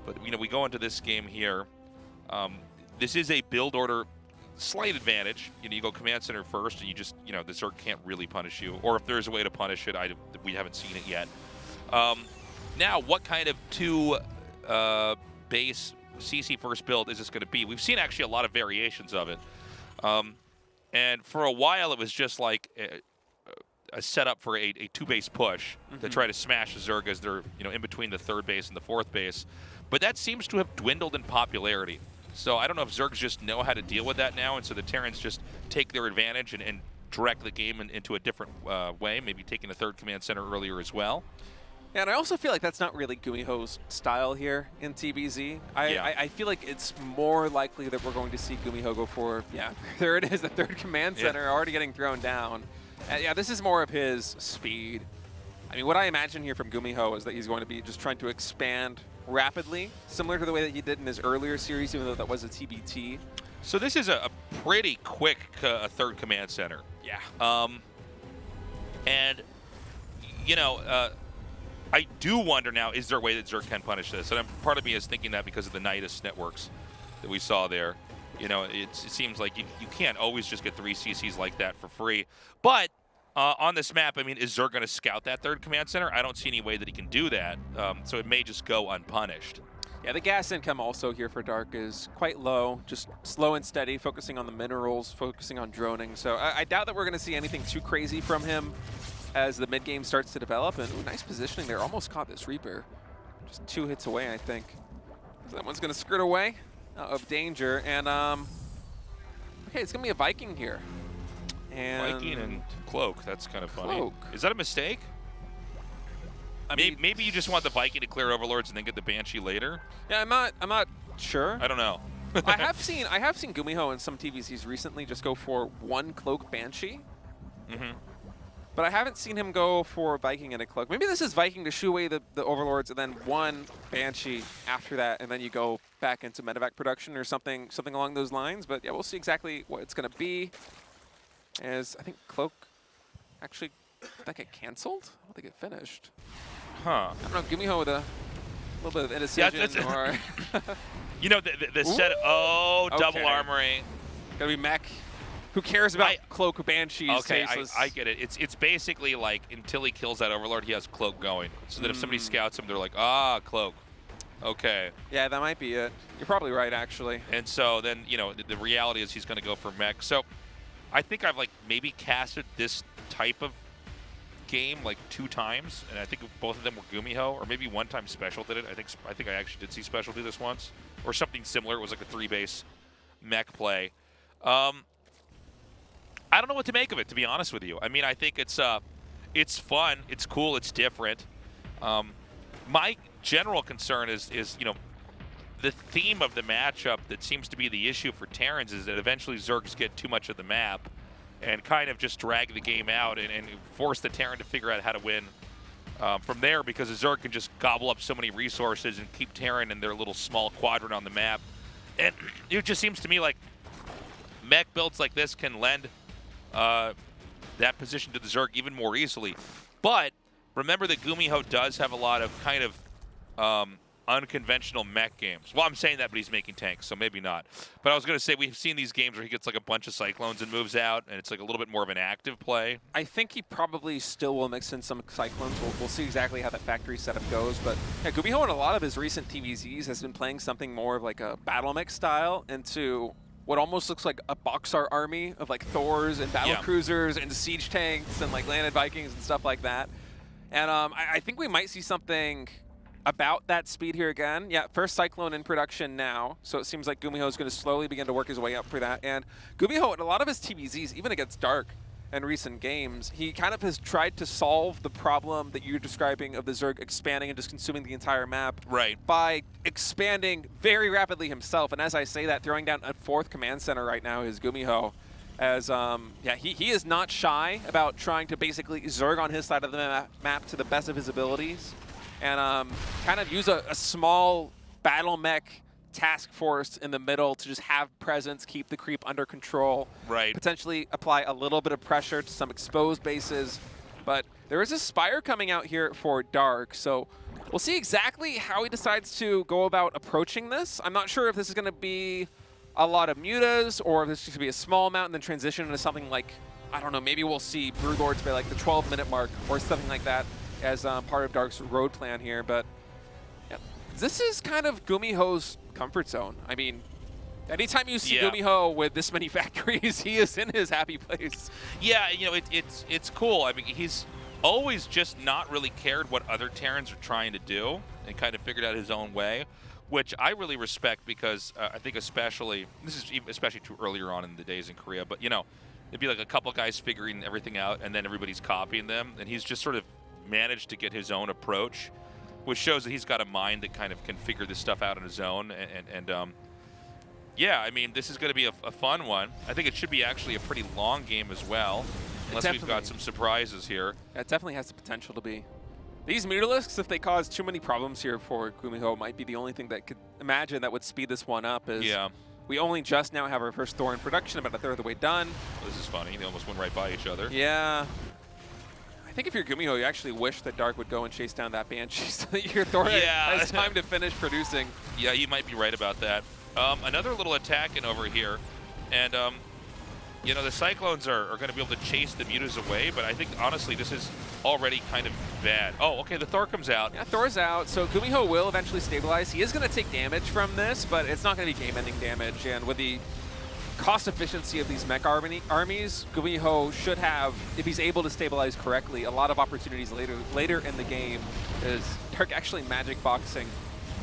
But, you know, we go into this game here. This is a build order slight advantage. You know, you go command center first, and you just, you know, the Zerg can't really punish you. Or if there's a way to punish it, we haven't seen it yet. Now, what kind of 2 base CC first build is this going to be? We've seen actually a lot of variations of it. And for a while, it was just like a setup for a 2 base push to try to smash the Zerg as they're, you know, in between the 3rd base and the 4th base. But that seems to have dwindled in popularity. So I don't know if Zergs just know how to deal with that now, and so the Terrans just take their advantage and direct the game into a different way, maybe taking a 3rd command center earlier as well. Yeah, and I also feel like that's not really GuMiho's style here in TBZ. I feel like it's more likely that we're going to see GuMiho go for, there it is, the 3rd command center already getting thrown down. Yeah, this is more of his speed. I mean, what I imagine here from GuMiho is that he's going to be just trying to expand rapidly, similar to the way that he did in his earlier series, even though that was a TBT. So this is a pretty quick 3rd command center. Yeah. And, you know, I do wonder now, is there a way that Zerg can punish this? And part of me is thinking that because of the Nidus networks that we saw there. You know, it seems like you can't always just get 3 CCs like that for free. But on this map, I mean, is Zerg going to scout that 3rd command center? I don't see any way that he can do that. So it may just go unpunished. Yeah, the gas income also here for Dark is quite low, just slow and steady, focusing on the minerals, focusing on droning. So I doubt that we're going to see anything too crazy from him as the mid-game starts to develop. And ooh, nice positioning there. Almost caught this Reaper. Just 2 hits away, I think. So that one's going to skirt away of danger. And, okay, it's going to be a Viking here. And Viking and Cloak. That's kind of funny. Cloak. Is that a mistake? I mean, maybe you just want the Viking to clear Overlords and then get the Banshee later? Yeah, I'm not sure. I don't know. I have seen GuMiho in some TVCs recently just go for 1 Cloak Banshee. But I haven't seen him go for Viking and a Cloak. Maybe this is Viking to shoo away the Overlords and then 1 Banshee after that, and then you go back into medevac production or something along those lines. But yeah, we'll see exactly what it's going to be. As I think Cloak actually, did that get canceled? I don't think it finished. Huh. I don't know, GuMiho with a little bit of indecision. Or you know, the set, double Okay. armory. Gotta be mech. Who cares about Cloak Banshees? Okay, I get it. It's basically like until he kills that Overlord, he has Cloak going. So that if somebody scouts him, they're like, Cloak. Okay. Yeah, that might be it. You're probably right, actually. And so then, you know, the reality is he's going to go for mech. So I think I've like maybe casted this type of game like 2 times, and I think both of them were GuMiho, or maybe 1 time Special did it. I think I actually did see Special do this once, or something similar. It was like a 3 base mech play. I don't know what to make of it, to be honest with you. I mean, I think it's fun, it's cool, it's different. My general concern is the theme of the matchup that seems to be the issue for Terrans is that eventually Zergs get too much of the map and kind of just drag the game out and force the Terran to figure out how to win from there, because the Zerg can just gobble up so many resources and keep Terran in their little small quadrant on the map. And it just seems to me like mech builds like this can lend that position to the Zerg even more easily. But remember that GuMiho does have a lot of kind of unconventional mech games. Well, I'm saying that, but he's making tanks, so maybe not. But I was going to say, we've seen these games where he gets like a bunch of Cyclones and moves out, and it's like a little bit more of an active play. I think he probably still will mix in some Cyclones. We'll see exactly how that factory setup goes. But yeah, GuMiho in a lot of his recent TVZs has been playing something more of like a battle mech style into what almost looks like a Boxar army of like Thors and battle cruisers and siege tanks and like landed Vikings and stuff like that. And I think we might see something about that speed here again. Yeah, first Cyclone in production now, so it seems like GuMiho is going to slowly begin to work his way up for that. And GuMiho, in a lot of his TVZs, even against Dark in recent games, he kind of has tried to solve the problem that you're describing of the Zerg expanding and just consuming the entire map by expanding very rapidly himself. And as I say that, throwing down a 4th command center right now is GuMiho. As, yeah, he is not shy about trying to basically Zerg on his side of the map to the best of his abilities. And kind of use a small battle mech task force in the middle to just have presence, keep the creep under control. Potentially apply a little bit of pressure to some exposed bases. But there is a Spire coming out here for Dark, so we'll see exactly how he decides to go about approaching this. I'm not sure if this is going to be a lot of mutas or if this is going to be a small amount and then transition into something like, I don't know, maybe we'll see Broodlords by like the 12-minute mark or something like that as part of Dark's road plan here. But yeah, this is kind of GuMiho's comfort zone. I mean, anytime you see GuMiho with this many factories, he is in his happy place. Yeah, you know, it's cool. I mean, he's always just not really cared what other Terrans are trying to do and kind of figured out his own way, which I really respect, because I think especially, this is especially true earlier on in the days in Korea, but you know, it'd be like a couple guys figuring everything out and then everybody's copying them, and he's just sort of managed to get his own approach, which shows that he's got a mind that kind of can figure this stuff out on his own. And yeah, I mean, this is going to be a fun one. I think it should be actually a pretty long game as well, unless we've got some surprises here. It definitely has the potential to be. These Mutalisks, if they cause too many problems here for GuMiho, might be the only thing that could imagine that would speed this one up. Is we only just now have our first Thor in production, about a third of the way done. Well, this is funny. They almost went right by each other. Yeah. I think if you're GuMiho, you actually wish that Dark would go and chase down that Banshee so that your Thor has time to finish producing. Yeah, you might be right about that. Another little attack in over here, and you know, the Cyclones are going to be able to chase the mutas away, but I think honestly this is already kind of bad. Oh, okay, the Thor comes out. Yeah, Thor's out, so GuMiho will eventually stabilize. He is going to take damage from this, but it's not going to be game-ending damage, and with the cost efficiency of these mech armies, GuMiho should have, if he's able to stabilize correctly, a lot of opportunities later in the game. Is Dark actually magic boxing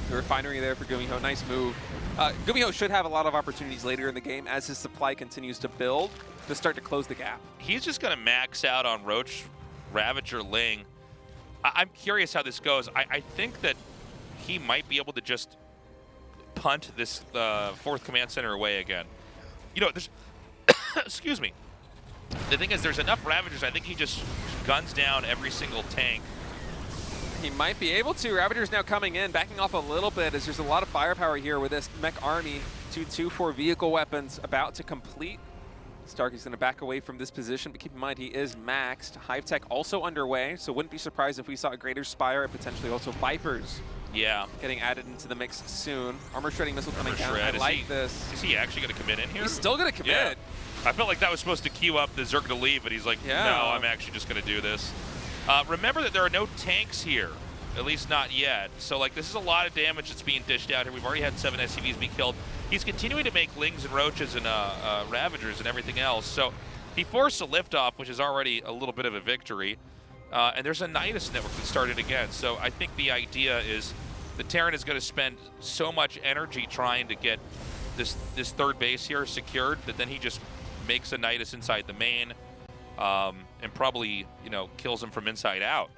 the refinery there for GuMiho? Nice move. GuMiho should have a lot of opportunities later in the game as his supply continues to build to start to close the gap. He's just going to max out on Roach, Ravager, Ling. I'm curious how this goes. I think that he might be able to just punt this 4th command center away again. You know, there's excuse me. The thing is, there's enough Ravagers. I think he just guns down every single tank. He might be able to. Ravagers now coming in, backing off a little bit, as there's a lot of firepower here with this mech army. 2-2 vehicle weapons about to complete. Starkey's going to back away from this position, but keep in mind he is maxed. Hive Tech also underway, so wouldn't be surprised if we saw a Greater Spire and potentially also Vipers. Yeah. Getting added into the mix soon. Armor Shredding Missile coming down. I like this. Is he actually going to commit in here? He's still going to commit. Yeah. I felt like that was supposed to queue up the Zerg to leave, but he's like, no, I'm actually just going to do this. Remember that there are no tanks here, at least not yet. So, like, this is a lot of damage that's being dished out here. We've already had 7 SCVs be killed. He's continuing to make Lings and Roaches and Ravagers and everything else. So he forced a liftoff, which is already a little bit of a victory. And there's a Nidus network that started again. So I think the idea is the Terran is going to spend so much energy trying to get this third base here secured, that then he just makes a Nidus inside the main, and probably, you know, kills him from inside out.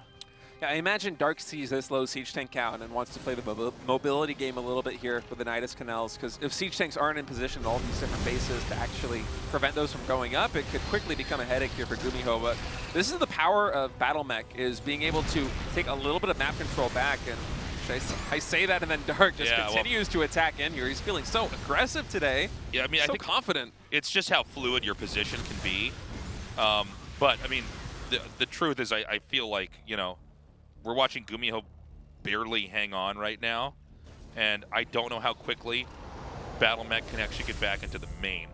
Yeah, I imagine Dark sees this low siege tank count and wants to play the mobility game a little bit here with the Nidus Canals, because if siege tanks aren't in position at all these different bases to actually prevent those from going up, it could quickly become a headache here for GuMiho. But this is the power of Battle Mech, is being able to take a little bit of map control back. And I say that, and then Dark just continues to attack in here. He's feeling so aggressive today. Yeah, I mean, I think confident. It's just how fluid your position can be. But I mean, the truth is, I feel like, you know, we're watching GuMiho barely hang on right now, and I don't know how quickly Battle Mech can actually get back into the main.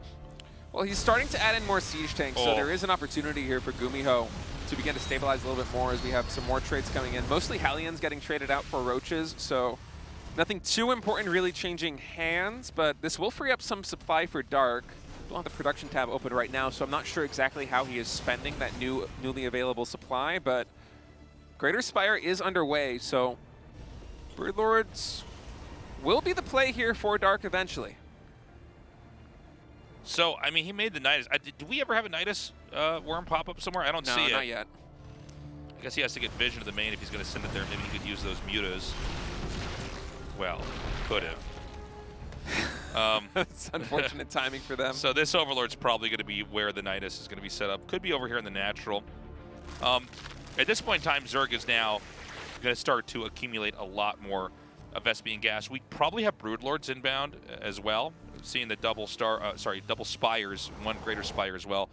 Well, he's starting to add in more siege tanks, so there is an opportunity here for GuMiho to begin to stabilize a little bit more as we have some more trades coming in. Mostly Hellions getting traded out for Roaches, so nothing too important really changing hands, but this will free up some supply for Dark. Don't have the production tab open right now, so I'm not sure exactly how he is spending that newly available supply, but Greater Spire is underway, so Broodlords will be the play here for Dark eventually. So, I mean, he made the Nidus. Do we ever have a Nidus worm pop up somewhere? I don't see it. No, not yet. I guess he has to get vision of the main if he's going to send it there. Maybe he could use those mutas. Well, could have. It's unfortunate timing for them. So this Overlord's probably going to be where the Nidus is going to be set up. Could be over here in the natural. At this point in time, Zerg is now going to start to accumulate a lot more of Vespian gas. We probably have Broodlords inbound as well. Seeing the double spires, one Greater Spire as well,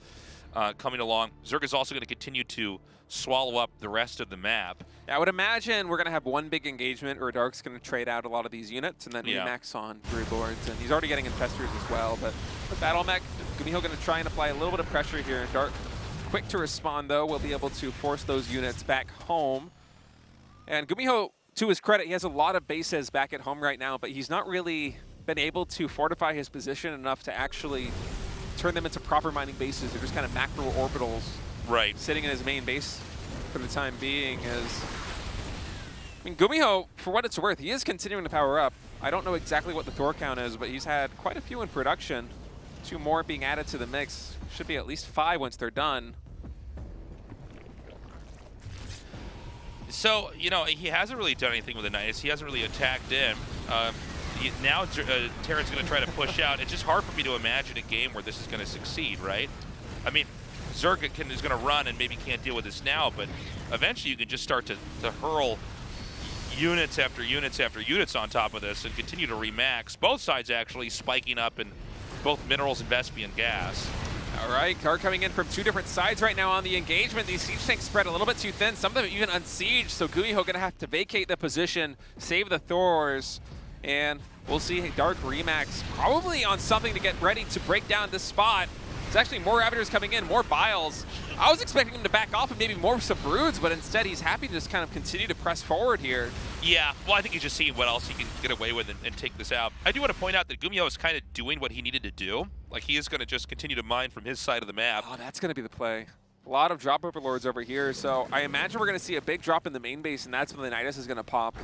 coming along. Zerg is also going to continue to swallow up the rest of the map. Yeah, I would imagine we're going to have one big engagement where Dark's going to trade out a lot of these units and then remax on Broodlords. And he's already getting Infestors as well. But with Battle Mech, GuMiho going to try and apply a little bit of pressure here. Dark, quick to respond though, will be able to force those units back home. And GuMiho, to his credit, he has a lot of bases back at home right now, but he's not really been able to fortify his position enough to actually turn them into proper mining bases. They're just kind of macro orbitals sitting in his main base for the time being. I mean, GuMiho, for what it's worth, he is continuing to power up. I don't know exactly what the Thor count is, but he's had quite a few in production. 2 more being added to the mix. Should be at least 5 once they're done. So, you know, he hasn't really done anything with the Nidus. He hasn't really attacked in. Now Terran's going to try to push out. It's just hard for me to imagine a game where this is going to succeed, right? I mean, Zerg is going to run and maybe can't deal with this now, but eventually you can just start to hurl units after units after units on top of this and continue to remax. Both sides actually spiking up in both minerals and Vespian gas. All right, Car coming in from 2 different sides right now on the engagement. These siege tanks spread a little bit too thin. Some of them even unsieged, so GuMiho going to have to vacate the position, save the Thors, and we'll see Dark remax probably on something to get ready to break down this spot. There's actually more Ravagers coming in, more Biles. I was expecting him to back off and maybe more some Broods, but instead he's happy to just kind of continue to press forward here. Yeah, well, I think he's just seeing what else he can get away with and take this out. I do want to point out that GuMiho is kind of doing what he needed to do. Like, he is going to just continue to mine from his side of the map. Oh, that's going to be the play. A lot of drop overlords over here, so I imagine we're going to see a big drop in the main base, and that's when the Nidus is going to pop.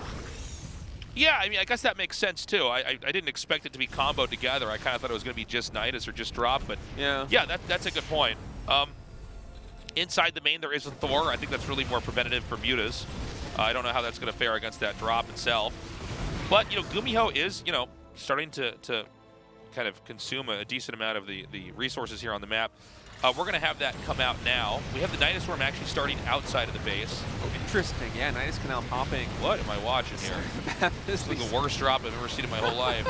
Yeah, I mean, I guess that makes sense, too. I didn't expect it to be comboed together. I kind of thought it was going to be just Nidus or just drop, but yeah, that's a good point. Inside the main, there is a Thor. I think that's really more preventative for mutas. I don't know how that's going to fare against that drop itself. But, you know, GuMiho is, you know, starting to kind of consume a decent amount of the resources here on the map. We're going to have that come out now. We have the Nidus Worm actually starting outside of the base. Oh, interesting. Yeah, Nidus Canal popping. What am I watching here? This is the worst drop I've ever seen in my whole life.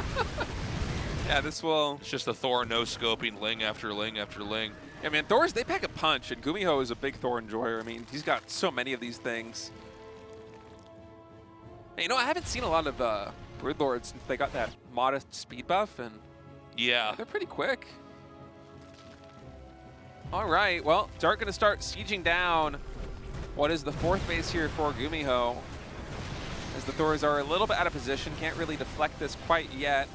Yeah, this will... It's just the Thor no-scoping ling after ling after ling. Yeah, man, Thors, they pack a punch, and GuMiho is a big Thor enjoyer. I mean, he's got so many of these things. Hey, you know, I haven't seen a lot of Broodlords since they got that modest speed buff, and yeah, they're pretty quick. All right, well, Dark going to start sieging down what is the 4th base here for GuMiho, as the Thors are a little bit out of position, can't really deflect this quite yet.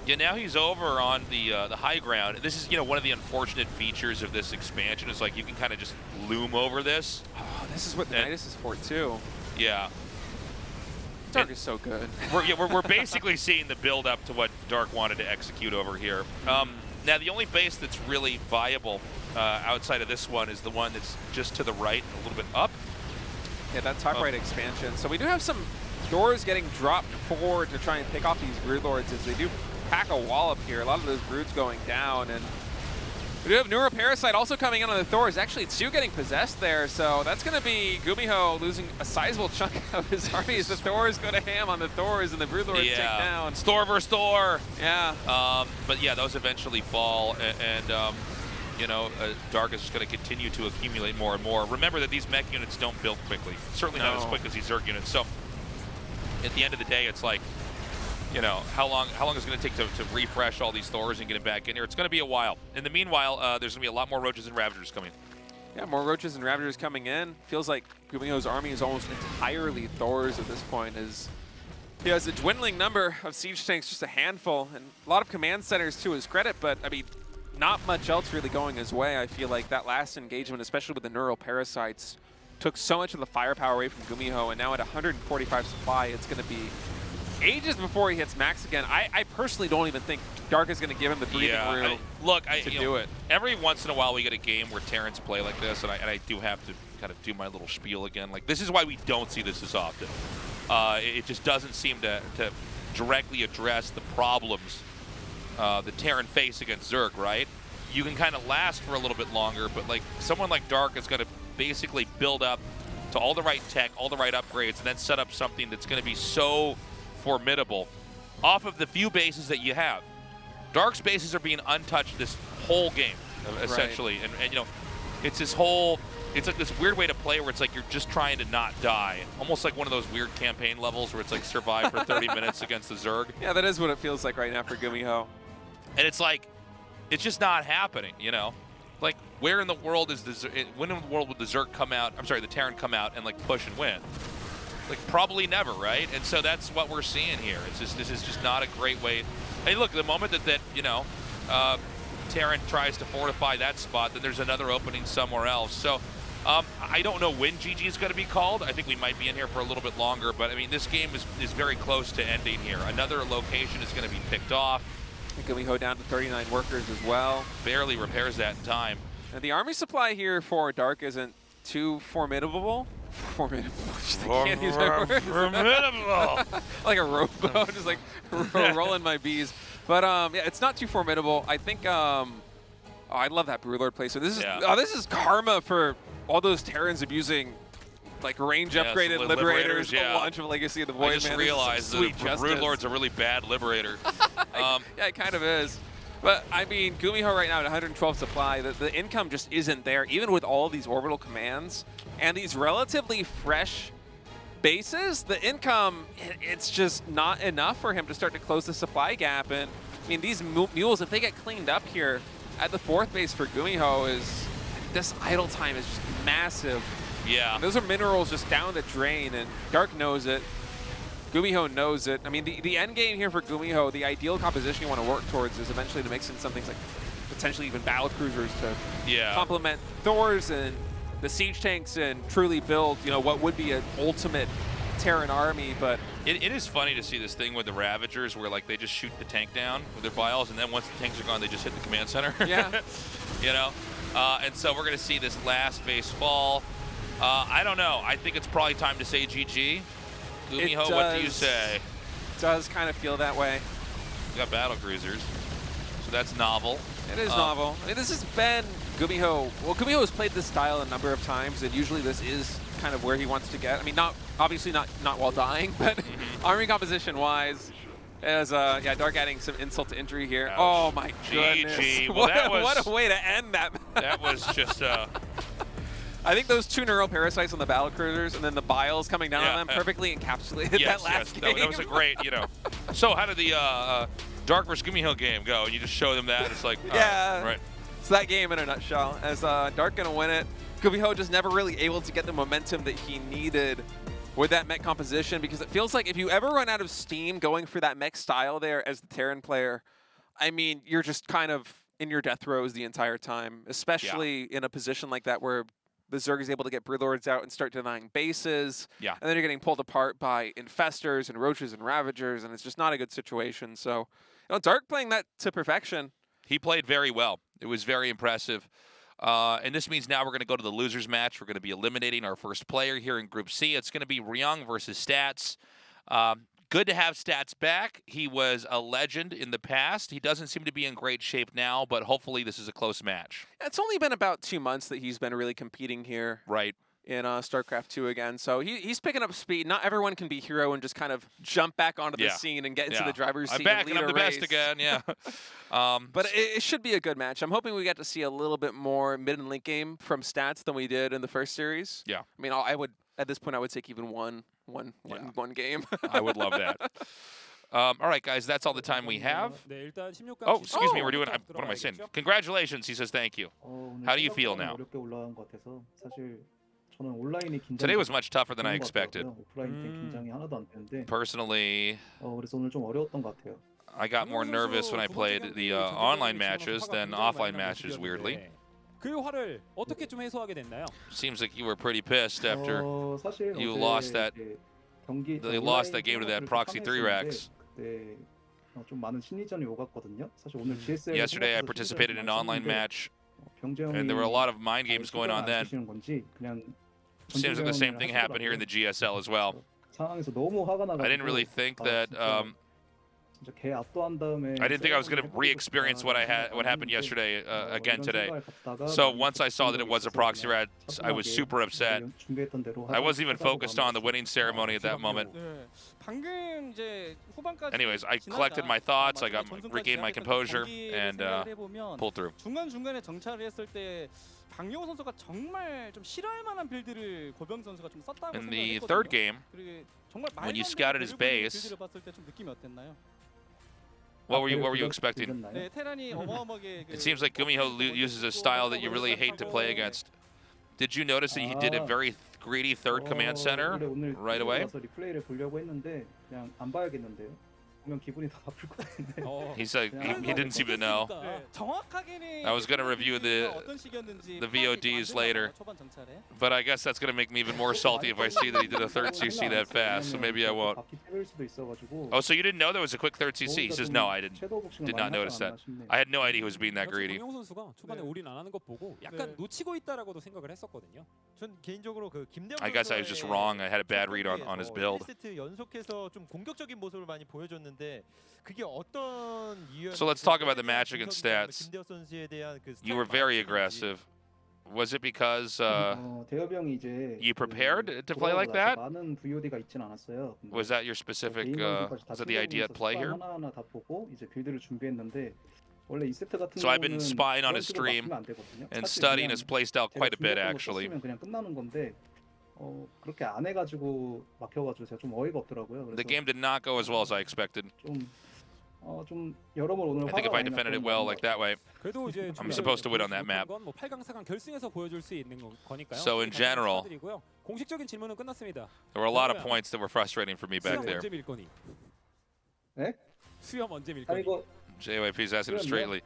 Yeah, now he's over on the high ground. This is, you know, one of the unfortunate features of this expansion is like you can kind of just loom over this. Oh, this is what the Nidus is for too. Yeah. Dark is so good. We're basically seeing the build up to what Dark wanted to execute over here. Now, the only base that's really viable outside of this one is the one that's just to the right, a little bit up. Yeah, that top right expansion. So we do have some doors getting dropped forward to try and pick off these Brood Lords as they do pack a wall up here. A lot of those Broods going down, and we do have Neuroparasite also coming in on the Thors. Actually, two getting possessed there, so that's going to be GuMiho losing a sizable chunk of his army as the Thors go to ham on the Thors and the Brood Lords take down. It's Thor versus Thor. Yeah. But yeah, those eventually fall, and you know, Dark is just going to continue to accumulate more and more. Remember that these mech units don't build quickly. Certainly not as quick as these Zerg units. So at the end of the day, it's like, you know, how long is it going to take to refresh all these Thors and get it back in here? It's going to be a while. In the meanwhile, there's going to be a lot more Roaches and Ravagers coming. Yeah, more Roaches and Ravagers coming in. Feels like GuMiho's army is almost entirely Thors at this point, as he has a dwindling number of siege tanks, just a handful, and a lot of command centers to his credit, but I mean, not much else really going his way. I feel like that last engagement, especially with the Neural Parasites, took so much of the firepower away from GuMiho, and now at 145 supply, it's going to be ages before he hits max again. I personally don't even think Dark is going to give him the breathing room to do it. Every once in a while we get a game where Terrans play like this, and I do have to kind of do my little spiel again. Like, this is why we don't see this as often. It just doesn't seem to directly address the problems the Terran face against Zerg, right? You can kind of last for a little bit longer, but like someone like Dark is going to basically build up to all the right tech, all the right upgrades, and then set up something that's going to be so formidable off of the few bases that you have. Dark's bases are being untouched this whole game, essentially. Right. And you know, it's this whole, it's like this weird way to play where it's like you're just trying to not die. Almost like one of those weird campaign levels where it's like survive for 30 minutes against the Zerg. Yeah, that is what it feels like right now for GuMiho. And it's like, it's just not happening, you know? Like, where in the world is when in the world would the Zerg come out, I'm sorry, the Terran come out and like push and win? Like, probably never, right? And so that's what we're seeing here. It's just, this is just not a great way. Hey, look, the moment that you know, Terran tries to fortify that spot, then there's another opening somewhere else. So I don't know when GG is going to be called. I think we might be in here for a little bit longer, but I mean, this game is very close to ending here. Another location is going to be picked off. GuMiho down to 39 workers as well. Barely repairs that in time. And the army supply here for Dark isn't too formidable. Formidable. Can't use that word. Formidable. Like a rowboat, just like rolling my bees. But yeah, it's not too formidable. I think. Oh, I love that Brood Lord play. So this is this is karma for all those Terrans abusing like range upgraded liberators, a launch of Legacy of the Void. I just realized that Brood Lord's a really bad liberator. Yeah, it kind of is. But, I mean, GuMiho right now at 112 supply, the income just isn't there, even with all of these orbital commands. And these relatively fresh bases, the income, it's just not enough for him to start to close the supply gap. And, I mean, these mules, if they get cleaned up here at the fourth base for GuMiho, this idle time is just massive. Yeah. Those are minerals just down the drain, and Dark knows it. GuMiho knows it. I mean, the end game here for GuMiho, the ideal composition you want to work towards is eventually to mix in some things like potentially even battle cruisers to complement Thors and the siege tanks and truly build, you know, what would be an ultimate Terran army. But it is funny to see this thing with the Ravagers where like they just shoot the tank down with their biles, and then once the tanks are gone, they just hit the command center. Yeah. You know? And so we're going to see this last base fall. I don't know. I think it's probably time to say GG. GuMiho, what do you say? It does kind of feel that way. We got battle cruisers, so that's novel. It is novel. I mean, this has been GuMiho. Well, GuMiho has played this style a number of times, and usually this is kind of where he wants to get. I mean, obviously not while dying, but army composition-wise, as Dark adding some insult to injury here. Ouch. Oh my goodness! GG. Well, what a way to end that. That was just. I think those two neural parasites on the battle cruisers and then the biles coming down on them perfectly encapsulated that last game. That was a great, you know. So how did the Dark vs. GuMiho game go? And you just show them that, it's like, right. It's that game in a nutshell. As Dark gonna win it, GuMiho just never really able to get the momentum that he needed with that mech composition, because it feels like if you ever run out of steam going for that mech style there as the Terran player, I mean, you're just kind of in your death throes the entire time, especially in a position like that where the Zerg is able to get Brood Lords out and start denying bases. Yeah. And then you're getting pulled apart by Infestors and Roaches and Ravagers, and it's just not a good situation. So, Dark playing that to perfection. He played very well. It was very impressive. And this means now we're going to go to the losers match. We're going to be eliminating our first player here in Group C. It's going to be Ryung versus Stats. Good to have Stats back. He was a legend in the past. He doesn't seem to be in great shape now, but hopefully this is a close match. It's only been about 2 months that he's been really competing here. Right. In StarCraft 2 again. So he's picking up speed. Not everyone can be hero and just kind of jump back onto the scene and get into the driver's seat. I'm back and I'm the best again, yeah. But it should be a good match. I'm hoping we get to see a little bit more mid and late game from Stats than we did in the first series. Yeah. I mean, I would at this point I would take even one game. I would love that. All right, guys, that's all the time we have. Oh, excuse me, we're doing. What am I saying? Congratulations, he says. Thank you. How do you feel now? Today was much tougher than I expected. Personally, I got more nervous when I played the online matches than offline matches, weirdly. Seems like you were pretty pissed after you lost that. They lost that game to that proxy 3-Rax. Yesterday I participated in an online match, and there were a lot of mind games going on then. Seems like the same thing happened here in the GSL as well. I didn't really think that. I didn't think I was going to re-experience what happened yesterday again today. So once I saw that it was a proxy rat, I was super upset. I wasn't even focused on the winning ceremony at that moment. Anyways, I collected my thoughts. I regained my composure and pulled through. In the third game, when you scouted his base, what were you expecting? It seems like GuMiho uses a style that you really hate to play against. Did you notice that he did a very greedy third command center right away? He's like, he didn't seem to know. I was going to review the VODs later, but I guess that's going to make me even more salty if I see that he did a third CC that fast, so maybe I won't. Oh, so you didn't know there was a quick third CC? He says, no, I did not notice that. I had no idea he was being that greedy. I guess I was just wrong. I had a bad read on his build. So let's talk about the match against Stats. You were very aggressive. Was it because you prepared to play like that? Was that your specific, was that the idea at play here? So I've been spying on his stream and studying his playstyle quite a bit, actually. The game did not go as well as I expected. I think if I defended it well like that way, I'm supposed to win on that map. So in general, there were a lot of points that were frustrating for me back there. JYP's asking him straightly,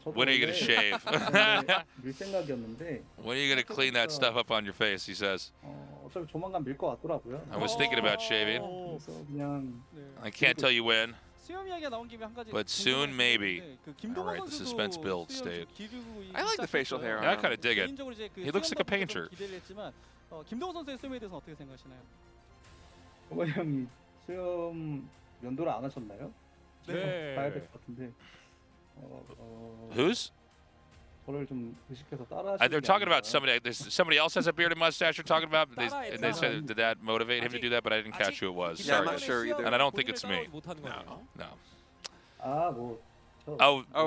when are you going to shave? When are you going to clean that stuff up on your face, he says. I was thinking about shaving. I can't tell you when, but soon maybe. Alright, the suspense build stayed. I like the facial hair. Yeah, I kind of dig it. He looks like a painter. Who's? They're talking about somebody. Somebody else has a bearded mustache. You're talking about. And they said, did that motivate him to do that? But I didn't catch who it was. Yeah, Sorry, I'm not sure either. And I don't think it's me. No. Oh,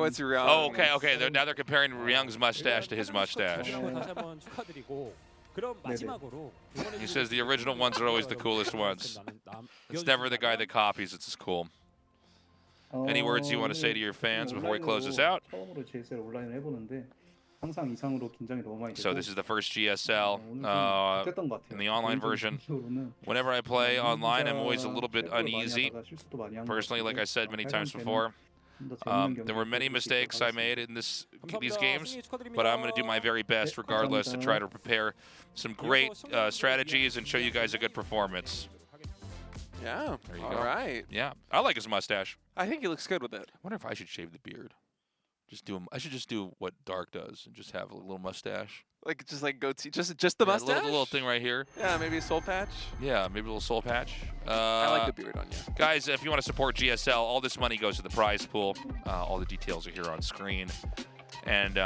it's Ryung. Oh, okay. Now they're comparing Ryung's mustache to his mustache. He says the original ones are always the coolest ones. It's never the guy that copies. It's just cool. Any words you want to say to your fans before we close this out? So this is the first GSL in the online version. Whenever I play online, I'm always a little bit uneasy. Personally, like I said many times before, There were many mistakes I made in these games, but I'm going to do my very best regardless to try to prepare some great strategies and show you guys a good performance. Yeah. There you All go. right. Yeah, I like his mustache. I think he looks good with it. I wonder if I should shave the beard. I should just do what Dark does and just have a little mustache. Like just like goatee, just the Yeah, mustache. the little thing right here. Yeah, maybe a soul patch. Yeah, maybe a little soul patch. I like the beard on you. Guys, if you want to support GSL, all this money goes to the prize pool. All the details are here on screen. And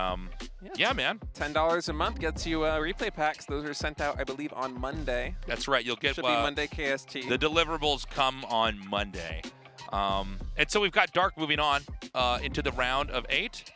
yeah, man. $10 a month gets you replay packs. Those are sent out, I believe, on Monday. That's right. You'll get Should be Monday KST. The deliverables come on Monday. And so we've got Dark moving on into the round of 8.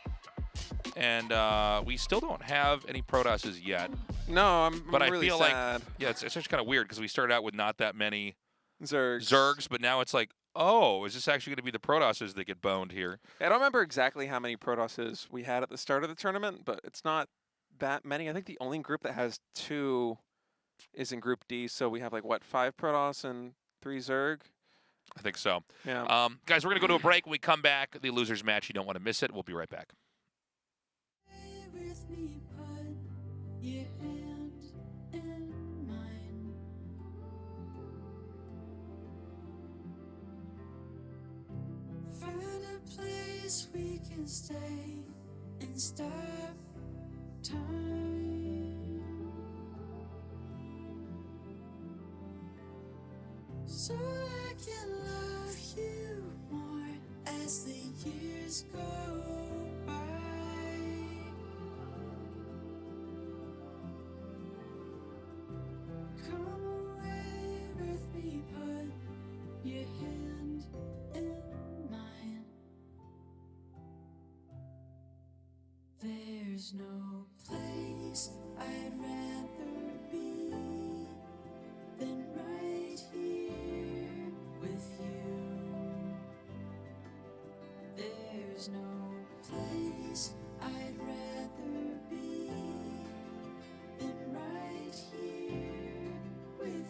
And we still don't have any Protosses yet. No, I'm but really I feel sad. like, yeah, it's actually kind of weird because we started out with not that many Zergs, but now it's like, oh, is this actually going to be the Protosses that get boned here? I don't remember exactly how many Protosses we had at the start of the tournament, but it's not that many. I think the only group that has 2 is in Group D, so we have like, what, 5 Protoss and 3 Zerg? I think so. Yeah. Guys, we're going to go to a break. When we come back, the losers match. You don't want to miss it. We'll be right back. With me, put your hand in mine. Find a place we can stay and stop time, so I can love you more as the years go by. Come away with me, put your hand in mine. There's no place I'd rather be than right here with you. There's no place I'd rather be than right here with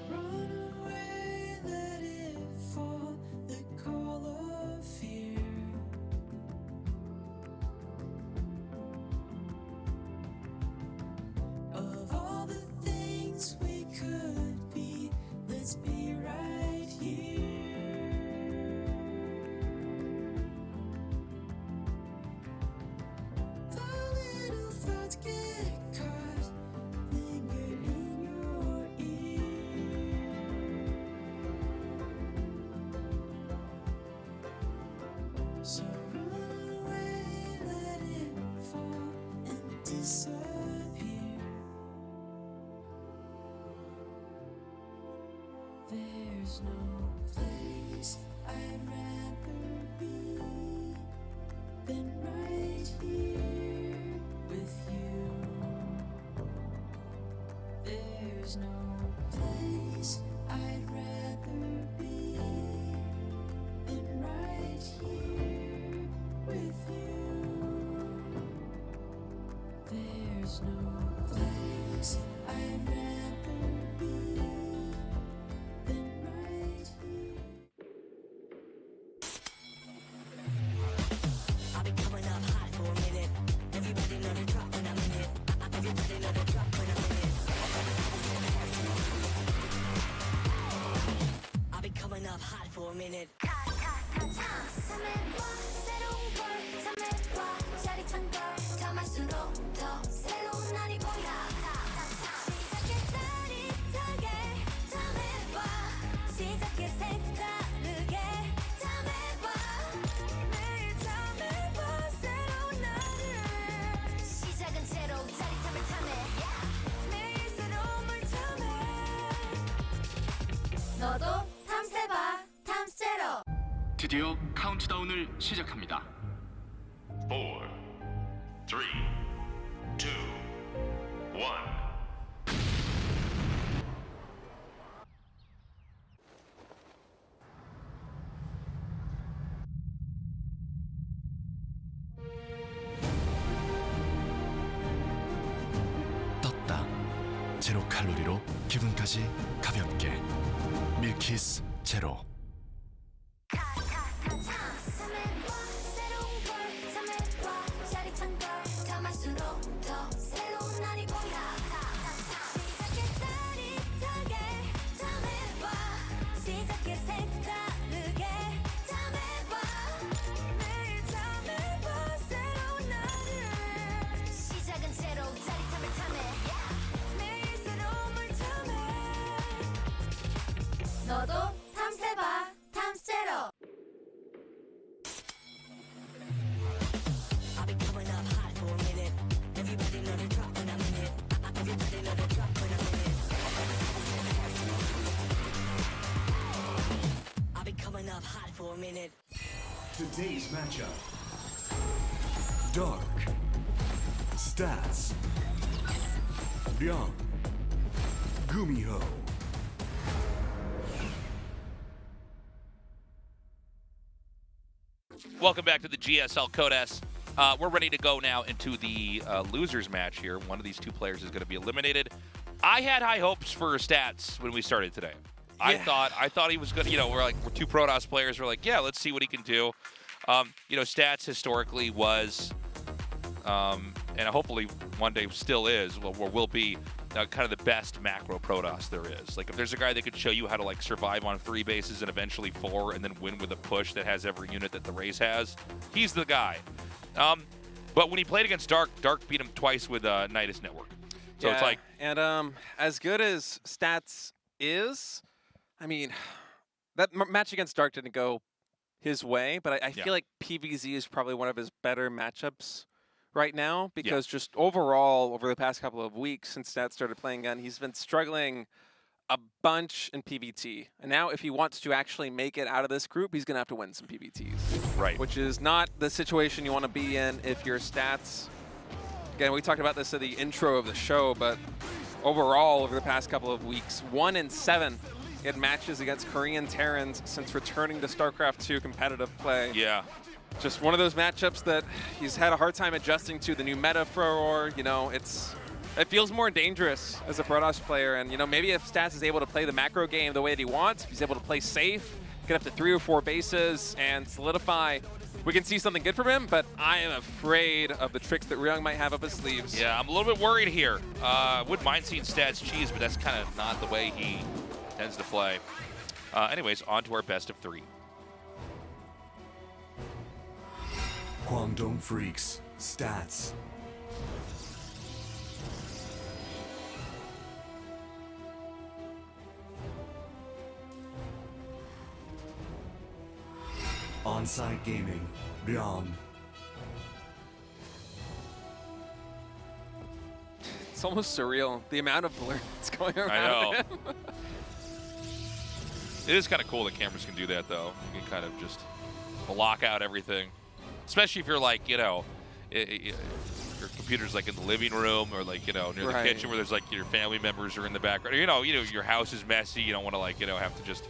Run away, let it fall, the call of fear. Of all the things we could be, let's be right here. The little thoughts get caught, linger in your ear. So run away, let it fall and disappear. There's no place I'd rather be than right here with you. There's no place I'd rather be than right here with you. There's no place I'd rather be than right here. I've been coming up hot for a minute. Everybody know the drop when I'm in it. Everybody know the drop when I'm in it. I've been coming up hot for a minute. 참해봐 새로운 걸 참해봐 짜릿한 걸 참할수록 더 새로운 날이 보여 시작해 짜릿하게 참해봐 시작해 색다르게 참해봐 매일 참해봐 새로운 날을 시작은 새로 짜릿함을 참해 매일 새로움을 참해 너도 탐세봐 탐세로 드디어 카운트다운을 시작합니다. 4, 3, 2, 1. 떴다. 제로 칼로리로 기분까지 가볍게. 밀키스 제로. 새로운 걸 참해봐 짜릿한 걸 참을수록 더 새로운 날이 보여 시작해 짜릿하게 참해봐 시작해 색다르게 참해봐 매일 참해봐 새로운 날을 시작은 새로 짜릿함을 참해 매일 새로움을 참해 너도 탐세봐 탐세로 I've been coming up hot for a minute. Everybody know the drop when I'm in it. Everybody know the drop when I'm in it. I've been coming up hot for a minute. Today's matchup. Dark. Stats. Ryung. GuMiho. Welcome back to the GSL Code S. We're ready to go now into the losers match here. One of these two players is going to be eliminated. I had high hopes for Stats when we started today. I thought he was good. You know, we're two Protoss players. We're like, yeah, let's see what he can do. You know, Stats historically was, and hopefully one day still is, will be kind of the best macro Protoss there is. Like, if there's a guy that could show you how to like survive on 3 bases and eventually 4 and then win with a push that has every unit that the race has, he's the guy. But when he played against Dark, Dark beat him twice with Nidus Network. So it's like, and as good as Stats is, I mean, that match against Dark didn't go his way, but I feel like PVZ is probably one of his better matchups right now, because just overall over the past couple of weeks since Stats started playing again, he's been struggling a bunch in PVT. And now if he wants to actually make it out of this group, he's going to have to win some PVTs. Right. Which is not the situation you want to be in if your Stats... Again, we talked about this at the intro of the show, but overall over the past couple of weeks, 1-7 in matches against Korean Terrans since returning to StarCraft 2 competitive play. Yeah. Just one of those matchups that he's had a hard time adjusting to the new meta for, or, you know, it feels more dangerous as a Protoss player. And, you know, maybe if Stats is able to play the macro game the way that he wants, if he's able to play safe, get up to 3 or 4 bases and solidify, we can see something good from him, but I am afraid of the tricks that Ryung might have up his sleeves. Yeah, I'm a little bit worried here. Wouldn't mind seeing Stats cheese, but that's kind of not the way he tends to play. Anyways, on to our best of 3. Guangdong Freaks. Stats. On-site gaming. Ryung. It's almost surreal, the amount of blur that's going around. I know. him. It is kind of cool that cameras can do that, though. You can kind of just block out everything. Especially if you're like, you know, your computer's like in the living room or like, you know, near the kitchen where there's like your family members are in the background. You know, your house is messy. You don't want to like, you know, have to just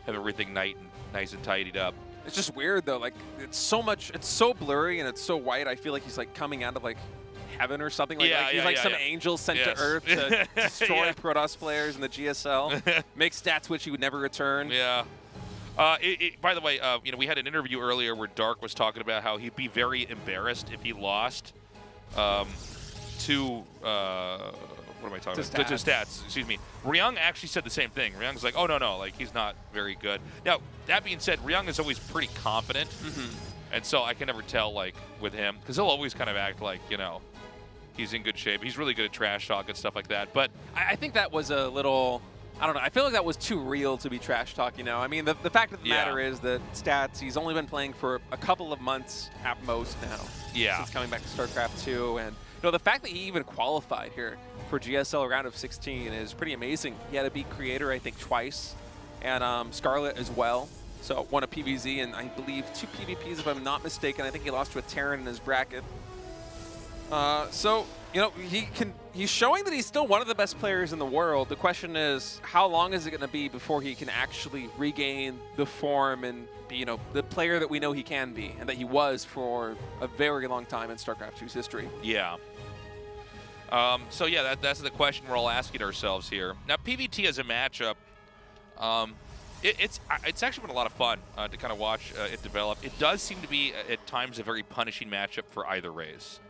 have everything nice and tidied up. It's just weird though. Like it's so blurry and it's so white. I feel like he's like coming out of like heaven or something. Like, he's like some angel sent to Earth to destroy Protoss players in the GSL. Make Stats which he would never return. Yeah. By the way, you know, we had an interview earlier where Dark was talking about how he'd be very embarrassed if he lost to what am I talking about? To Stats. Excuse me. Ryung actually said the same thing. Ryung's like, oh no, like he's not very good. Now that being said, Ryung is always pretty confident, and so I can never tell like with him because he'll always kind of act like, you know, he's in good shape. He's really good at trash talk and stuff like that. But I think that was a little. I don't know. I feel like that was too real to be trash talk, you know? I mean, the fact of the matter is that Stats, he's only been playing for a couple of months at most now. Yeah. Since coming back to StarCraft 2. And, you know, the fact that he even qualified here for GSL round of 16 is pretty amazing. He had to beat Creator, I think, twice, and Scarlet as well. So won a PVZ and I believe 2 PvPs if I'm not mistaken. I think he lost to a Terran in his bracket. So, you know, he's showing that he's still one of the best players in the world. The question is, how long is it going to be before he can actually regain the form and be, you know, the player that we know he can be and that he was for a very long time in StarCraft 2's history? Yeah. So yeah, that's the question we're all asking ourselves here. Now, PVT as a matchup, it's actually been a lot of fun to kind of watch it develop. It does seem to be at times a very punishing matchup for either race.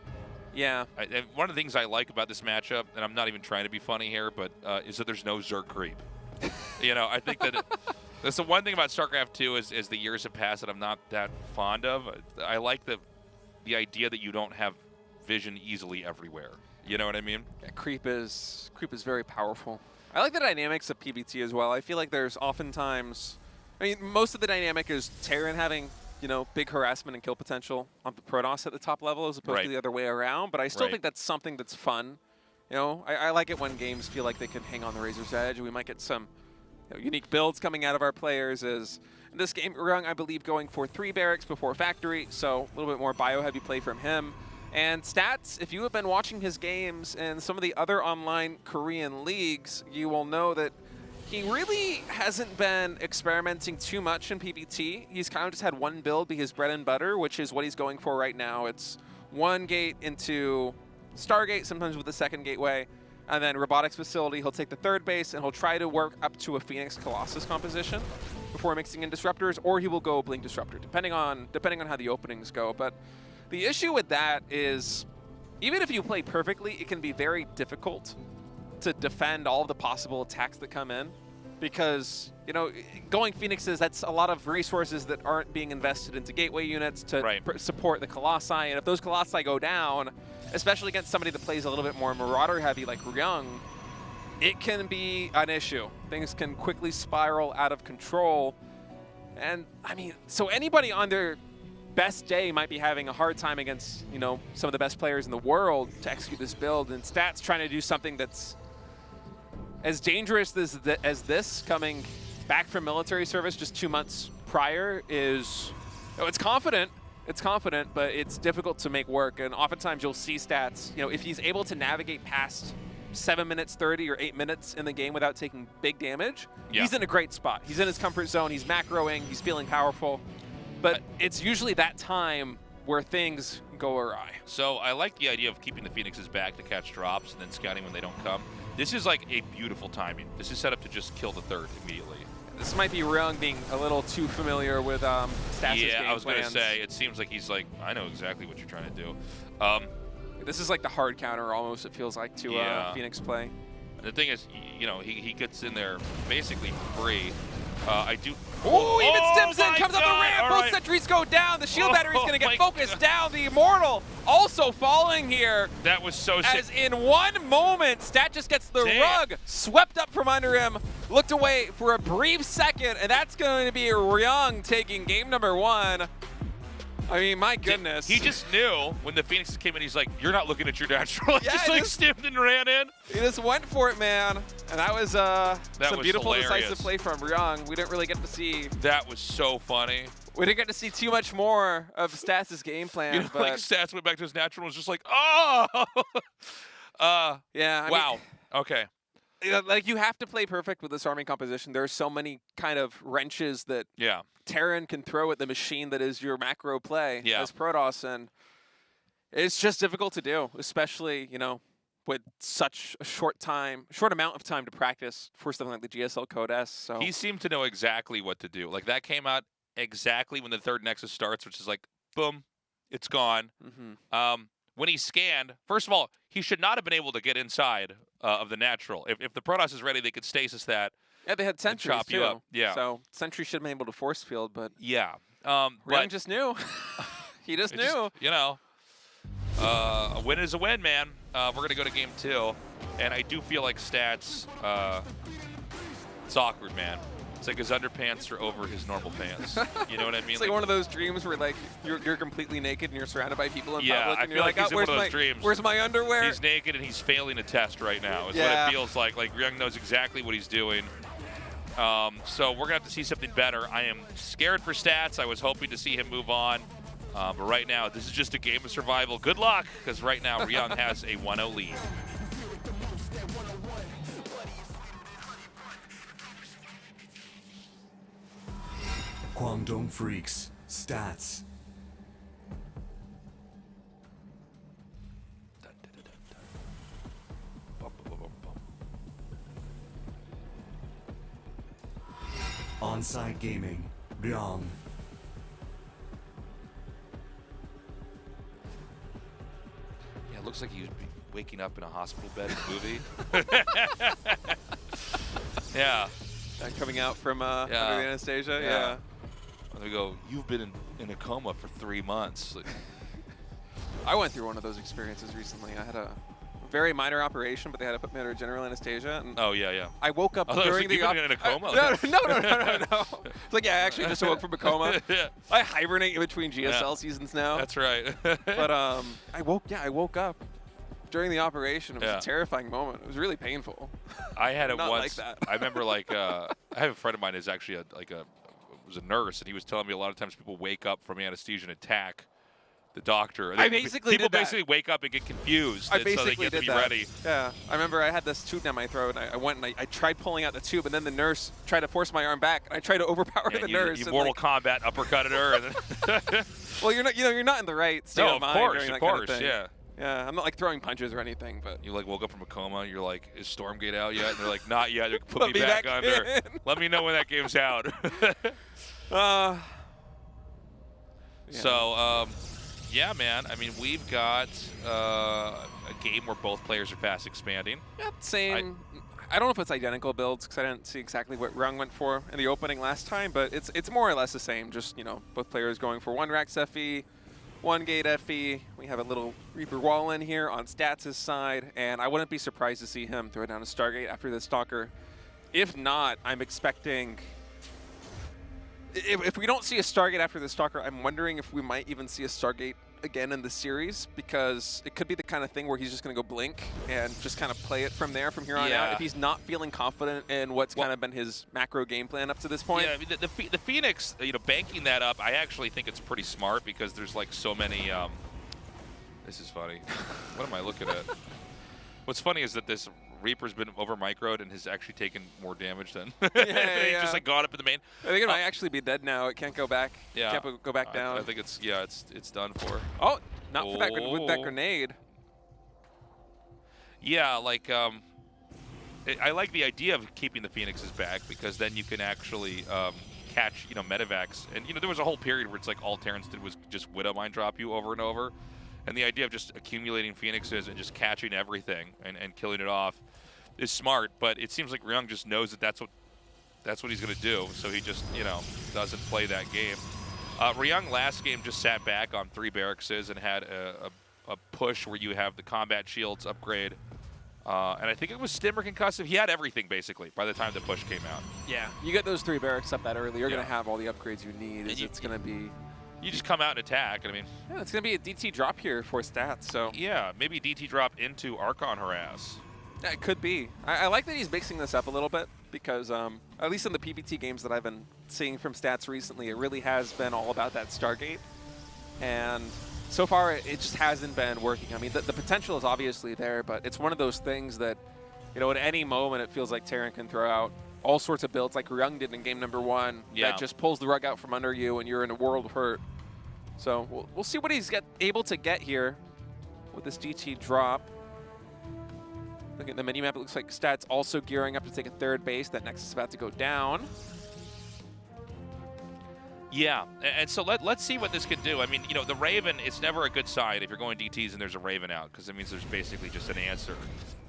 Yeah. And one of the things I like about this matchup, and I'm not even trying to be funny here, but is that there's no Zerg creep. You know, I think that that's the one thing about StarCraft 2 is the years have passed that I'm not that fond of. I like the idea that you don't have vision easily everywhere. You know what I mean? Yeah, creep is very powerful. I like the dynamics of PvT as well. I feel like there's oftentimes, I mean, most of the dynamic is Terran having, you know, big harassment and kill potential on Protoss at the top level as opposed to the other way around. But I still think that's something that's fun. You know, I like it when games feel like they can hang on the razor's edge. We might get some unique builds coming out of our players. As in this game, Ryung, I believe, going for 3 barracks before factory, so a little bit more bio-heavy play from him. And Stats, if you have been watching his games and some of the other online Korean leagues, you will know that he really hasn't been experimenting too much in PvT. He's kind of just had one build be his bread and butter, which is what he's going for right now. It's 1 gate into Stargate, sometimes with the 2nd gateway, and then Robotics Facility. He'll take the 3rd base, and he'll try to work up to a Phoenix Colossus composition before mixing in Disruptors, or he will go Blink Disruptor, depending on how the openings go. But the issue with that is, even if you play perfectly, it can be very difficult to defend all of the possible attacks that come in. Because, you know, going Phoenixes, that's a lot of resources that aren't being invested into gateway units to support the Colossi. And if those Colossi go down, especially against somebody that plays a little bit more Marauder heavy like Ryung, it can be an issue. Things can quickly spiral out of control. And, I mean, so anybody on their best day might be having a hard time against, you know, some of the best players in the world to execute this build. And Stats trying to do something that's as dangerous as this, coming back from military service just 2 months prior, is, you know, it's confident, but it's difficult to make work. And oftentimes you'll see Stats, you know, if he's able to navigate past 7 minutes 30 or 8 minutes in the game without taking big damage, he's in a great spot. He's in his comfort zone, he's macroing, he's feeling powerful. But it's usually that time where things go awry. So I like the idea of keeping the Phoenixes back to catch drops and then scouting when they don't come. This is like a beautiful timing. This is set up to just kill the 3rd immediately. This might be Ryung being a little too familiar with Stats' game I was going to plans. say, it seems like he's like, I know exactly what you're trying to do. This is like the hard counter almost, it feels like, to Phoenix play. And the thing is, you know, he gets in there basically free. Ooh, even Stimson comes up the ramp. Both sentries go down. The shield battery's going to get focused down. The Immortal also falling here. That was so sick. As in one moment, Stat just gets the rug swept up from under him, looked away for a brief second, and that's going to be Ryung taking game number 1. I mean, my goodness. He just knew when the Phoenixes came in, he's like, you're not looking at your natural. Just like stimmed and ran in. He just went for it, man. And that was some beautiful, hilarious. decisive play from Ryung. We didn't really get to see. That was so funny. We didn't get to see too much more of Stats' game plan. You know, but like Stats went back to his natural and was just like, oh! Yeah. Wow. Okay. Like, you have to play perfect with this army composition. There are so many kind of wrenches that Terran can throw at the machine that is your macro play as Protoss, and it's just difficult to do, especially, you know, with such a short amount of time to practice for something like the GSL Code S. So he seemed to know exactly what to do. Like, that came out exactly when the 3rd Nexus starts, which is like, boom, it's gone. When he scanned, first of all, he should not have been able to get inside of the natural. If the Protoss is ready, they could stasis that. Yeah, they had sentries chop too. you up. Yeah. So Sentry should have been able to force field, but Ryung just knew. He just knew. You know, a win is a win, man. We're gonna go to game 2, and I do feel like Stats. It's awkward, man. It's like his underpants are over his normal pants. You know what I mean? It's like one of those dreams where like you're completely naked and you're surrounded by people in public, and I you're feel like he's in one of those dreams. Where's my underwear? He's naked and he's failing a test right now. Is what it feels like. Like Ryung knows exactly what he's doing. So we're gonna have to see something better. I am scared for Stats. I was hoping to see him move on, but right now this is just a game of survival. Good luck, because right now Ryung has a 1-0 lead. Guangdong Freaks. Stats. On-site gaming. Ryung. Yeah, it looks like he was waking up in a hospital bed in the movie. Yeah. Coming out from under the anesthesia. Yeah. And they go, "You've been in a coma for 3 months." Like, I went through one of those experiences recently. I had a very minor operation, but they had to put me under general anesthesia. And oh yeah. I woke up during the in a coma. No. It's like, yeah, I actually just awoke from a coma. Yeah. I hibernate in between GSL seasons now. That's right. But I woke up during the operation. It was a terrifying moment. It was really painful. I had it Not once. like that. I remember I have a friend of mine who's actually was a nurse, and he was telling me a lot of times people wake up from anesthesia and attack the doctor. I basically people did that. basically wake up and get confused. I and so they basically get to did be that. ready. Yeah, I remember I had this tube down my throat, and I went and I tried pulling out the tube, and then the nurse tried to force my arm back, and I tried to overpower the nurse. You and Mortal Kombat uppercutted her. And then well, you're not in the right state no, of mind during that kind of thing. yeah. Yeah, I'm not like throwing punches or anything, but you woke up from a coma. You're like, "Is Stormgate out yet?" And they're like, "Not yet." Put me back under. in. Let me know when that game's out. So, yeah, man. I mean, we've got a game where both players are fast expanding. Yeah, same. I don't know if it's identical builds because I didn't see exactly what Ryung went for in the opening last time, but it's more or less the same. Just, both players going for 1 Rax FE, 1 Gate FE. We have a little Reaper wall in here on Stats' side, and I wouldn't be surprised to see him throw down a Stargate after the Stalker. If not, I'm expecting... If we don't see a Stargate after the Stalker, I'm wondering if we might even see a Stargate again in the series, because it could be the kind of thing where he's just going to go blink and just kind of play it from here on out. If he's not feeling confident in what's kind of been his macro game plan up to this point. Yeah, I mean, the Phoenix, banking that up, I actually think it's pretty smart because there's like so many. This is funny. What am I looking at? What's funny is that this Reaper's been over microed and has actually taken more damage than he just like got up in the main. I think it might actually be dead now. It can't go back. Yeah, can't go back down. I think it's done for. Oh, not for that with that grenade. Yeah, like I like the idea of keeping the Phoenixes back because then you can actually catch medevacs, and there was a whole period where it's like all Terrans did was just Widow Mine drop you over and over. And the idea of just accumulating Phoenixes and just catching everything and killing it off is smart, but it seems like Ryung just knows that that's what he's going to do, so he just, doesn't play that game. Ryung last game just sat back on 3 barracks and had a push where you have the combat shields upgrade, and I think it was stim or concussive. He had everything, basically, by the time the push came out. Yeah, you get those 3 barracks up that early, you're going to have all the upgrades you need. It's going to be... You just come out and attack, and I mean... Yeah, it's going to be a DT drop here for Stats, so... Yeah, maybe DT drop into Archon Harass. Yeah, it could be. I like that he's mixing this up a little bit, because at least in the PPT games that I've been seeing from Stats recently, it really has been all about that Stargate. And so far, it just hasn't been working. I mean, the potential is obviously there, but it's one of those things that, at any moment, it feels like Terran can throw out all sorts of builds like Ryung did in game number 1 that just pulls the rug out from under you and you're in a world of hurt. So we'll see what he's able to get here with this DT drop. Looking at the minimap, it looks like Stats also gearing up to take a 3rd base. That Nexus is about to go down. Yeah, and so let's see what this can do. I mean, the Raven, it's never a good sign if you're going DTs and there's a Raven out, because it means there's basically just an answer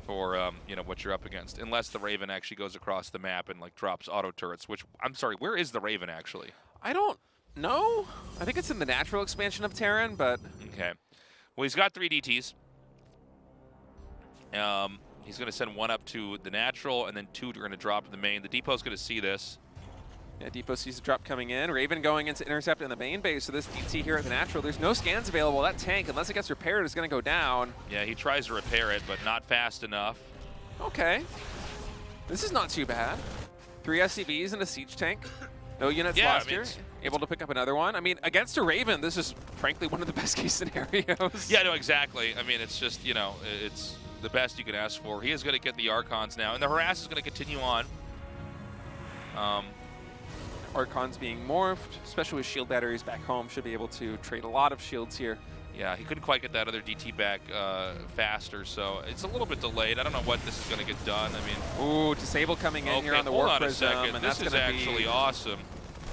for, what you're up against, unless the Raven actually goes across the map and, drops auto turrets, which, I'm sorry, where is the Raven, actually? I don't know. I think it's in the natural expansion of Terran, but... Okay. Well, he's got 3 DTs. He's going to send 1 up to the natural, and then 2 are going to drop to the main. The depot's going to see this. Yeah, Depot sees the drop coming in. Raven going into intercept in the main base, so this DT here at the natural, there's no scans available. That tank, unless it gets repaired, is going to go down. Yeah, he tries to repair it, but not fast enough. Okay. This is not too bad. 3 SCVs and a siege tank. No units Yeah, lost I mean, here. Able to pick up another one. I mean, against a Raven, this is frankly one of the best case scenarios. Yeah, no, exactly. I mean, it's just, you know, it's the best you can ask for. He is going to get the Archons now, and the harass is going to continue on. Archons being morphed, especially with shield batteries back home, should be able to trade a lot of shields here. Yeah, he couldn't quite get that other DT back faster, so it's a little bit delayed. I don't know what this is going to get done. I mean, ooh, Disable coming in here on the hold Warp on a Prism, second. and This that's is gonna actually be... awesome.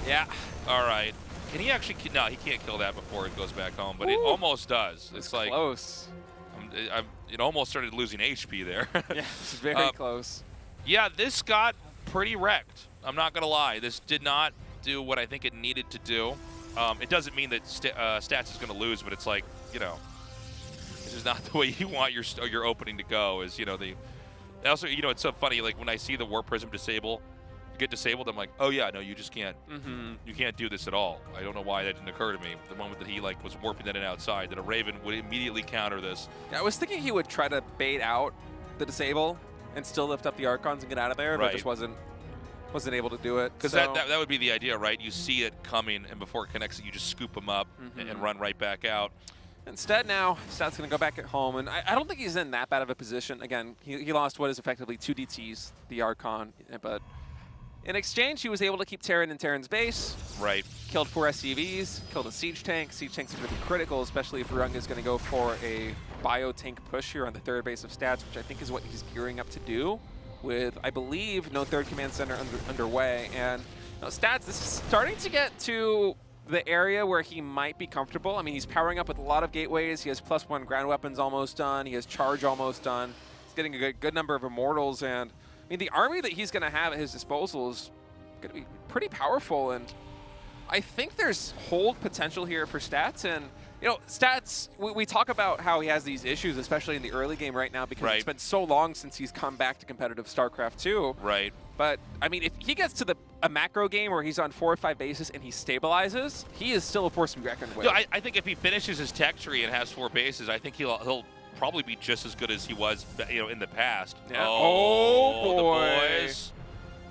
Yeah. All right. Can he actually? No, he can't kill that before it goes back home, but it almost does. It's like close. It almost started losing HP there. Yeah, it's very close. Yeah, this got pretty wrecked. I'm not gonna lie. This did not do what I think it needed to do. It doesn't mean that Stats is gonna lose, but it's like, you know, this is not the way you want your opening to go. Is, you know, also, you know, it's so funny. Like when I see the Warp Prism get disabled, I'm like, oh yeah, no, you just can't. You can't do this at all. I don't know why that didn't occur to me. The moment that he like was warping that in outside, that a Raven would immediately counter this. Yeah, I was thinking he would try to bait out the disable and still lift up the Archons and get out of there, but just wasn't able to do it. Because that would be the idea, right? You see it coming, and before it connects it, you just scoop them up and run right back out. Instead now, Stat's going to go back at home, and I don't think he's in that bad of a position. Again, he lost what is effectively 2 DTs, the Archon, but in exchange, he was able to keep Terran in Terran's base. Right. Killed 4 SCVs, killed a Siege Tank. Siege Tanks are going to be critical, especially if Ryung is going to go for a bio tank push here on the 3rd base of Stats, which I think is what he's gearing up to do with, I believe, no 3rd command center underway. And you know, Stats, this is starting to get to the area where he might be comfortable. I mean, he's powering up with a lot of gateways. He has +1 ground weapons almost done. He has charge almost done. He's getting a good number of immortals, and I mean, the army that he's going to have at his disposal is going to be pretty powerful, and I think there's hold potential here for Stats. And, you know, Stats, we talk about how he has these issues, especially in the early game right now, because it's been so long since he's come back to competitive StarCraft 2. Right. But, I mean, if he gets to a macro game where he's on 4 or 5 bases and he stabilizes, he is still a force to be reckoned with. No, I think if he finishes his tech tree and has 4 bases, I think he'll probably be just as good as he was, you know, in the past. Yeah. Oh boy. The boys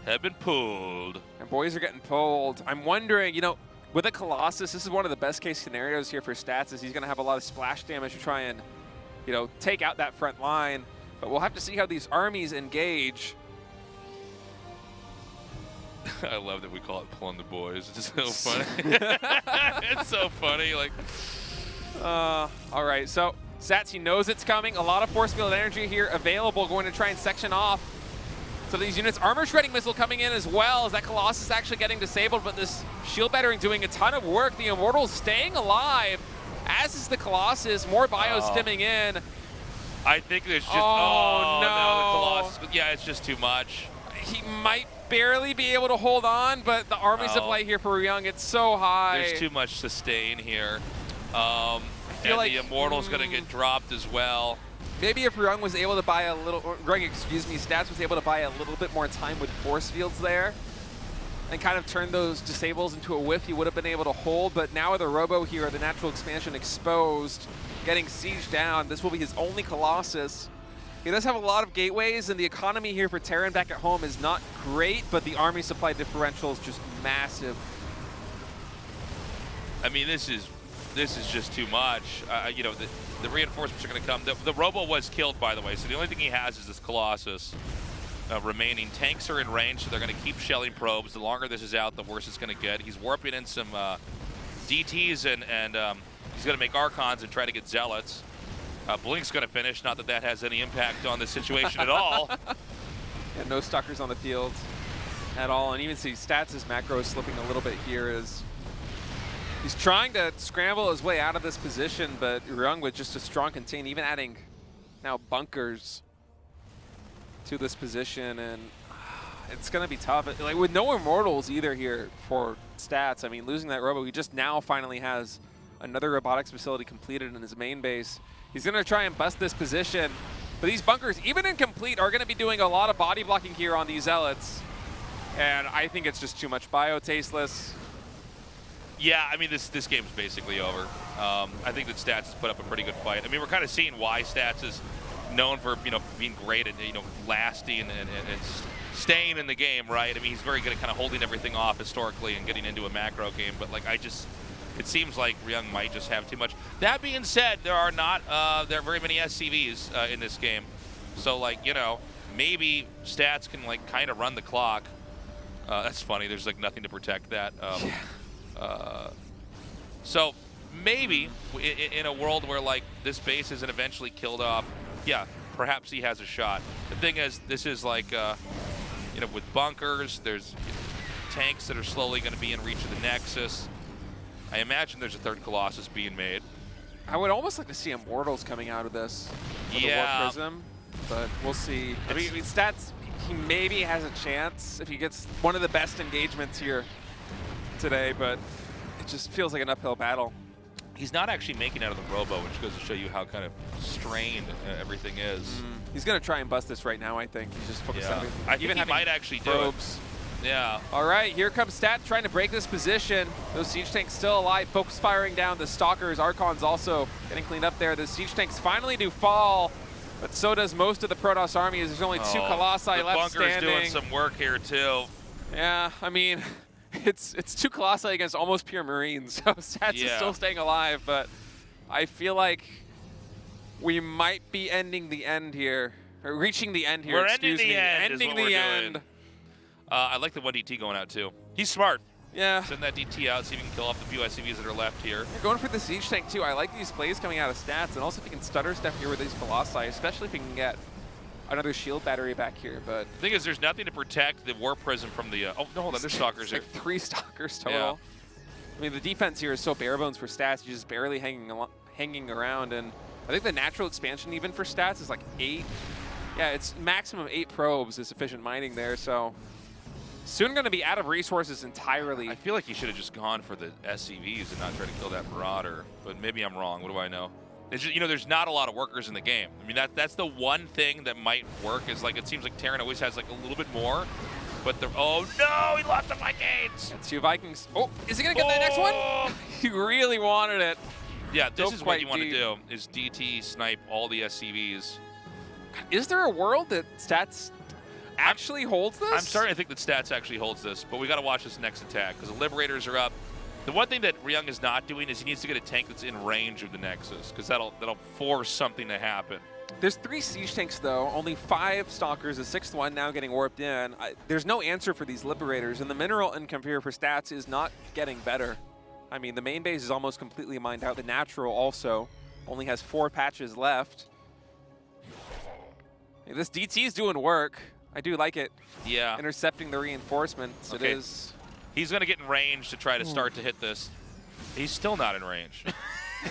have been pulled. And boys are getting pulled. I'm wondering, you know, with a Colossus, this is one of the best case scenarios here for Stats, is he's going to have a lot of splash damage to try and, you know, take out that front line. But we'll have to see how these armies engage. I love that we call it pulling the boys. It's so funny. It's so funny. Like, all right, so Stats, he knows it's coming. A lot of force field energy here available, going to try and section off. So these units, armor shredding missile coming in as well, as that Colossus actually getting disabled, but this shield battering doing a ton of work. The Immortals staying alive, as is the Colossus. More bio stimming in. I think there's just, no, the Colossus. Yeah, it's just too much. He might barely be able to hold on, but the armies of light here for Ryung, it's so high. There's too much sustain here. And like the Immortal's going to get dropped as well. Maybe if Ryung was able to buy a little, Stats was able to buy a little bit more time with force fields there and kind of turn those disables into a whiff, he would have been able to hold. But now with a Robo here, the natural expansion exposed, getting sieged down, this will be his only Colossus. He does have a lot of gateways, and the economy here for Terran back at home is not great, but the army supply differential is just massive. I mean, this is just too much. You know, the reinforcements are going to come. The Robo was killed, by the way, so the only thing he has is this Colossus remaining. Tanks are in range, so they're going to keep shelling probes. The longer this is out, the worse it's going to get. He's warping in some DTs, and he's going to make Archons and try to get Zealots. Blink's going to finish, not that that has any impact on the situation at all. Yeah, no Stalkers on the field at all, and even see Stats' macro is slipping a little bit here as he's trying to scramble his way out of this position, but Ryung with just a strong contain, even adding now bunkers to this position, and it's going to be tough. Like with no Immortals either here for Stats, I mean, losing that Robo, he just now finally has another robotics facility completed in his main base. He's going to try and bust this position, but these bunkers, even incomplete, are going to be doing a lot of body blocking here on these Zealots, and I think it's just too much bio, tasteless. Yeah, I mean, this game's basically over. I think that Stats has put up a pretty good fight. I mean, we're kind of seeing why Stats is known for, you know, being great at, you know, lasting and staying in the game, right? I mean, he's very good at kind of holding everything off historically and getting into a macro game, but like it seems like Ryung might just have too much. That being said, there are very many SCVs in this game, so like, you know, maybe Stats can like kind of run the clock. That's funny. There's like nothing to protect that. So maybe in a world where like this base isn't eventually killed off, yeah, perhaps he has a shot. The thing is, this is like, you know, with bunkers, there's tanks that are slowly going to be in reach of the Nexus. I imagine there's a third Colossus being made. I would almost like to see Immortals coming out of this. The Warp Prism, but we'll see. I mean, Stats, he maybe has a chance if he gets one of the best engagements here today, but it just feels like an uphill battle. He's not actually making out of the Robo, which goes to show you how kind of strained everything is. He's going to try and bust this right now, I think. He's just focused on I think he might actually probes. do it. Yeah. All right, here comes Stat trying to break this position. Those siege tanks still alive, focus firing down the Stalkers. Archon's also getting cleaned up there. The siege tanks finally do fall, but so does most of the Protoss army. There's only 2 Colossi left standing. The bunker's doing some work here too. Yeah, I mean, it's 2 Colossi against almost pure Marines, so Stats is still staying alive, but I feel like we might be ending the end here, or reaching the end here. We're excuse ending the me. end. Ending is what the we're end. doing. I like the 1 DT going out too. He's smart. Yeah. Send that DT out, see if he can kill off the few SCVs that are left here. You're going for the siege tank too. I like these plays coming out of Stats, and also if he can stutter step here with these Colossi, especially if he can get another shield battery back here. But the thing is, there's nothing to protect the Warp Prism from the. Oh no, hold on, there's Stalkers here. Like 3 Stalkers total. Yeah. I mean, the defense here is so bare bones for Stats. He's just barely hanging around, and I think the natural expansion even for Stats is like 8. Yeah, it's maximum 8 probes is sufficient mining there. So soon going to be out of resources entirely. I feel like he should have just gone for the SCVs and not try to kill that Marauder, but maybe I'm wrong. What do I know? It's just, you know, there's not a lot of workers in the game. I mean, that's the one thing that might work is like it seems like Terran always has like a little bit more, but the oh no, he lost the Vikings. Let's see Vikings. Oh, is he gonna get the next one? He really wanted it. Yeah, this is what you want to do: is DT snipe all the SCVs. Is there a world that Stats actually holds this? I'm starting to think that Stats actually holds this, but we got to watch this next attack because the Liberators are up. The one thing that Ryung is not doing is he needs to get a tank that's in range of the Nexus because that'll force something to happen. There's 3 siege tanks though, only 5 Stalkers, the 6th one now getting warped in. There's no answer for these Liberators, and the mineral income here for Stats is not getting better. I mean, the main base is almost completely mined out. The natural also only has 4 patches left. Hey, this DT is doing work. I do like it. Yeah. Intercepting the reinforcements. Okay. It is. He's going to get in range to try to start to hit this. He's still not in range.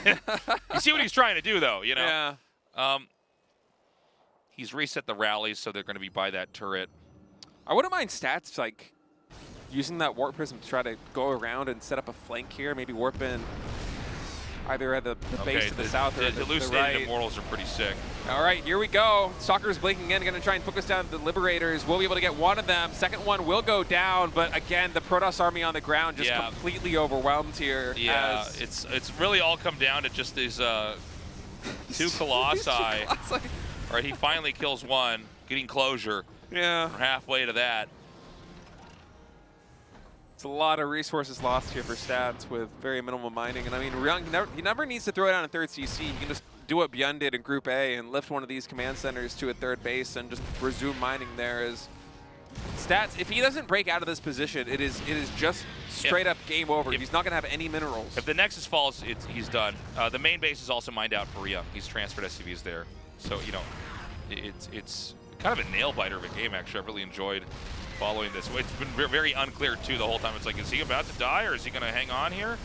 You see what he's trying to do, though, you know? Yeah. He's reset the rallies, so they're going to be by that turret. I wouldn't mind Stats, like, using that Warp Prism to try to go around and set up a flank here, maybe warp in either at the base to the south or the right. Immortals are pretty sick. All right, here we go. Stalker's blinking in, going to try and focus down the Liberators. We'll be able to get one of them. Second one will go down, but again, the Protoss army on the ground just completely overwhelmed here. Yeah, it's really all come down to just these 2 Colossi. All right, he finally kills one, getting closure. Yeah. We're halfway to that. It's a lot of resources lost here for Stats with very minimal mining. And I mean, Ryung, he never needs to throw down a 3rd CC. He can just do what Byun did in Group A and lift one of these command centers to a 3rd base and just resume mining there. As Stats, if he doesn't break out of this position, it is just straight up game over. He's not going to have any minerals. If the Nexus falls, he's done. The main base is also mined out for Ryung. He's transferred SCVs there. So, you know, it's kind of a nail-biter of a game, actually. I've really enjoyed following this. It's been very unclear, too, the whole time. It's like, is he about to die, or is he going to hang on here?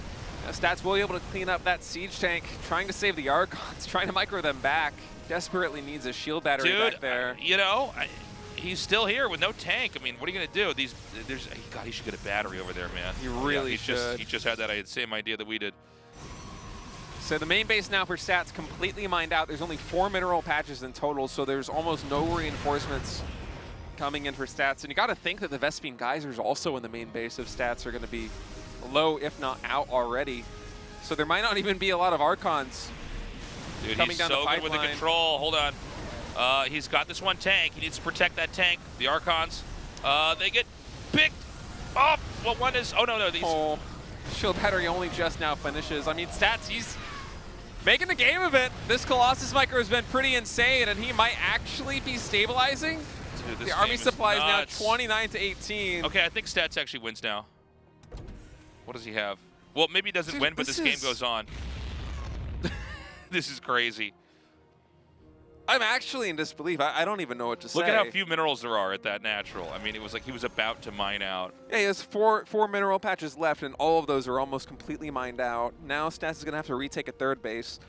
Stats will be able to clean up that siege tank, trying to save the Archons, trying to micro them back. Desperately needs a shield battery back there. You know, he's still here with no tank. I mean, what are you going to do? God, he should get a battery over there, man. He really should. He just had that same idea that we did. So the main base now for Stats completely mined out. There's only 4 mineral patches in total, so there's almost no reinforcements coming in for Stats. And you got to think that the Vespene Geysers also in the main base of Stats are going to be low, if not out already. So there might not even be a lot of Archons coming down the pipeline. He's so good with the control. Hold on. He's got this one tank. He needs to protect that tank. The Archons. They get picked off. Well, one is. Oh no, these. Oh, shield battery only just now finishes. I mean, Stats, he's making a game of it. This Colossus micro has been pretty insane, and he might actually be stabilizing. Dude, this the army game is supply is now nuts. 29 to 18. Okay, I think Stats actually wins now. What does he have? Well, maybe he doesn't Dude, win, but this this game is- goes on. This is crazy. I'm actually in disbelief. I don't even know what to say. Look at how few minerals there are at that natural. I mean, it was like he was about to mine out. Yeah, he has four mineral patches left, and all of those are almost completely mined out. Now Stats is going to have to retake a third base.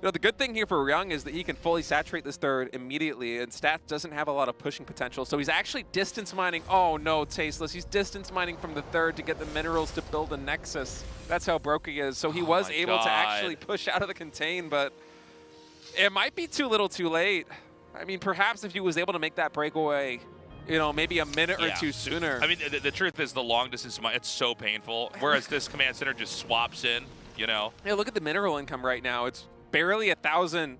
You know, the good thing here for Ryung is that he can fully saturate this third immediately, and Stats doesn't have a lot of pushing potential, so he's actually distance mining. Oh no, Tasteless. He's distance mining from the third to get the minerals to build a Nexus. That's how broke he is. So he was my able to God. actually push out of the contain, but it might be too little too late. I mean, perhaps if he was able to make that breakaway, you know, maybe a minute or two sooner. I mean, the truth is the long distance mine, it's so painful. Whereas this command center just swaps in, you know. Yeah, look at the mineral income right now. It's barely 1,000